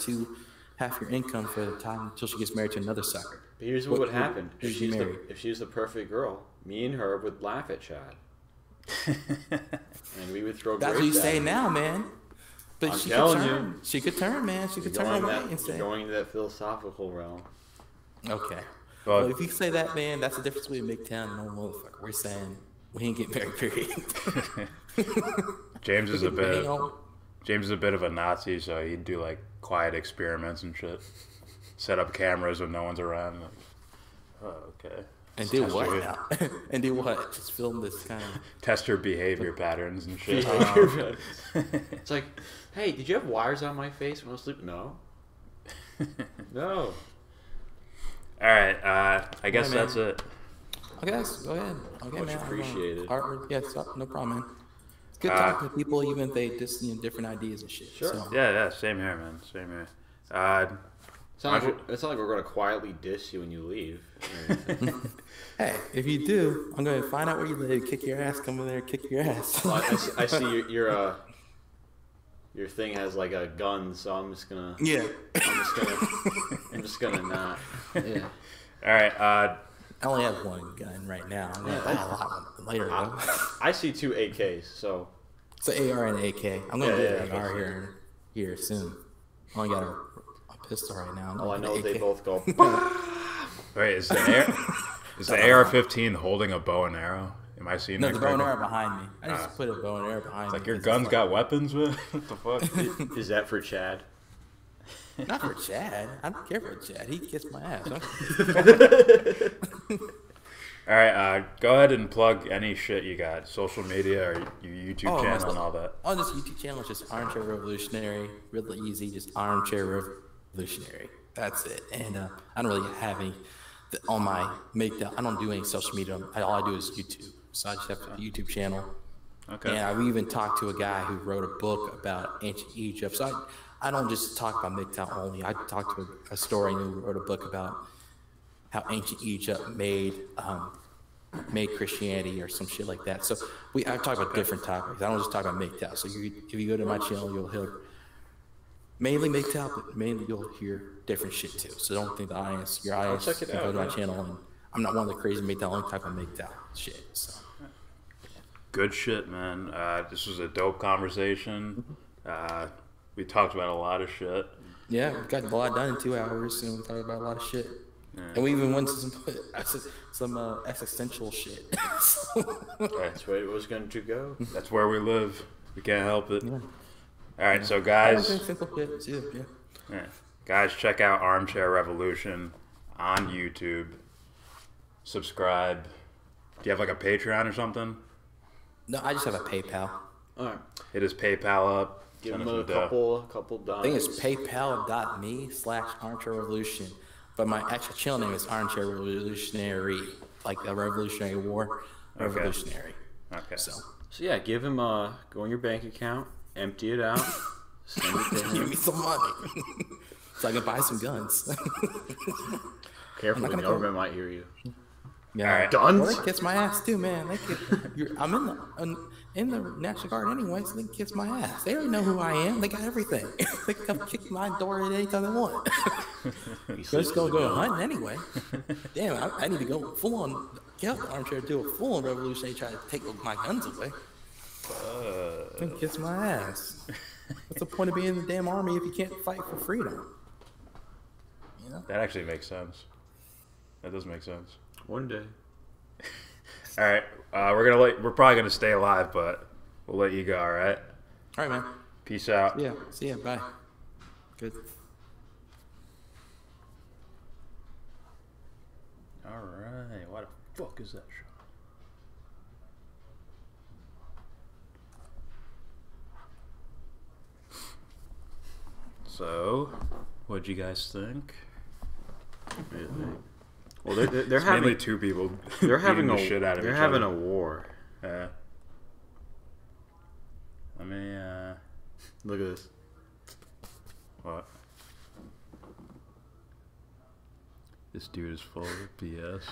half your income for the time until she gets married to another sucker? But here's what would happen. If she's the perfect girl, me and her would laugh at Chad. And we would throw. That's what you say now, man. But I'm telling you, she could turn, man. She could turn away and say. Going into that philosophical realm. Okay. Well, if you say that, man, that's the difference between MGTOW and no motherfucker. We're saying we ain't get married, period. James is a bit of a Nazi, so he'd do like quiet experiments and shit. Set up cameras when no one's around. Like, oh, okay. And do what now? And do what? Just film this kind of... Test her behavior patterns and shit. It's like, hey, did you have wires on my face when I was sleeping? No. No. All right, I guess that's it. Okay, go ahead. Okay, Much appreciated. No problem, man. It's good talking to people, even if they just different ideas and shit. Sure. So. Yeah, same here, man. Same here. It's not like we're gonna quietly diss you when you leave. Hey, if you do, I'm gonna find out where you live, kick your ass, come in there, and kick your ass. Well, I see your thing has like a gun, so I'm just gonna. Yeah. I'm just gonna not. Yeah. All right. I only have one gun right now. I'm gonna buy a lot later though. I see 2 AKs, so. It's an AR and an AK. I'm gonna get an AR here soon. I only got a pistol right now. All I know is they both go. Wait, is the AR-15 holding a bow and arrow? Am I seeing that? No, the bow and arrow behind me. I just put a bow and arrow behind me. Like your gun's got weapons with? What the fuck? Is that for Chad? Not for Chad. I don't care for Chad. He gets my ass. All right, go ahead and plug any shit you got, social media or your YouTube channel and all that. Oh, this YouTube channel is just Armchair Revolutionary. Really easy, just Armchair Revolutionary. That's it. And I don't really have any on my MGTOW. I don't do any social media. All I do is YouTube. So I just have a YouTube channel. Okay. And I've even talked to a guy who wrote a book about ancient Egypt. So I don't just talk about MGTOW only. I talked to a historian who wrote a book about how ancient Egypt made Christianity or some shit like that. So I talk about different topics. I don't just talk about MGTOW. So if you go to my channel, you'll hear mainly MGTOW, but mainly you'll hear different shit too. So don't think your audience can go to my channel. And I'm not one of the crazy MGTOW. I only talk about MGTOW shit. So. Good shit, man. This was a dope conversation. We talked about a lot of shit. Yeah, we got a lot done in 2 hours, and we talked about a lot of shit. Yeah. And we even went to some existential shit. That's where it was going to go. That's where we live. We can't help it. Yeah. All right, so guys. Simple shit too, yeah. Guys, check out Armchair Revolution on YouTube. Subscribe. Do you have like a Patreon or something? No, I just have a PayPal. All right. Hit his PayPal up. Give him a couple dollars. I think it's paypal.me/armchairrevolution. But my actual channel name is Armchair Revolutionary, like the Revolutionary War Revolutionary. Okay. So yeah, give him go in your bank account, empty it out, send it to him. Give me some money so I can buy some guns. Careful, the government might hear you. Yeah, all right. Guns. Well, they kiss my ass too, man. I'm in the National Guard anyway, so they can kiss my ass. They already know who I am. They got everything. They can come kick my door at any time they want. Just go hunting anyway. Damn, I need to go full on. Get the Armchair, do a full on revolution. They try to take my guns away. They can kiss my ass. What's the point of being in the damn army if you can't fight for freedom? You know? That actually makes sense. That does make sense. One day. All right, we're probably gonna stay alive, but we'll let you go. All right. All right, man. Peace out. Yeah. See ya. Bye. Good. All right. What the fuck is that shot? So, what'd you guys think? Well, they're having mainly 2 people. They're having the shit out of each other. a war. Yeah. Let me. Look at this. What? This dude is full of BS.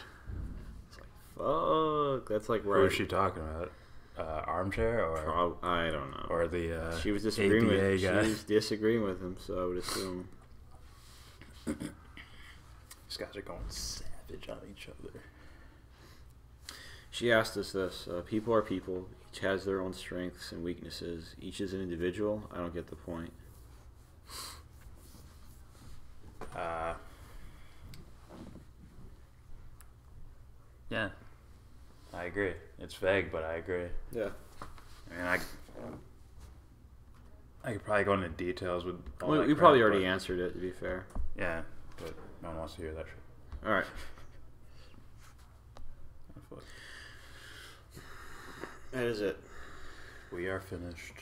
It's like, fuck. That's like right. Who is she talking about? Armchair or? I don't know. Or the she was disagreeing ABA with guy. She was disagreeing with him, so I would assume. These guys are going savage on each other. She asked us this. People are people. Each has their own strengths and weaknesses. Each is an individual. I don't get the point. Yeah. I agree. It's vague, but I agree. Yeah. I mean, I could probably go into details with all that We crap, probably already answered it, to be fair. Yeah, but no one wants to hear that shit. All right. Oh, fuck. That is it. We are finished.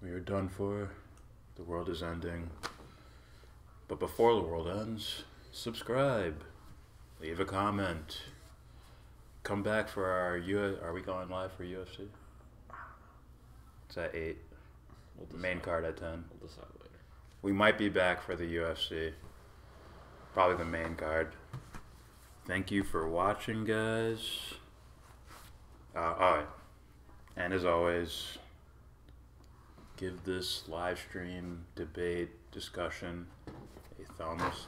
We are done for. The world is ending. But before the world ends, subscribe. Leave a comment. Come back for our Are we going live for UFC? It's at 8. Main card at 10. We'll decide later. We might be back for the UFC. probably the main card. Thank you for watching, guys. And as always, give this live stream, debate, discussion a thumbs.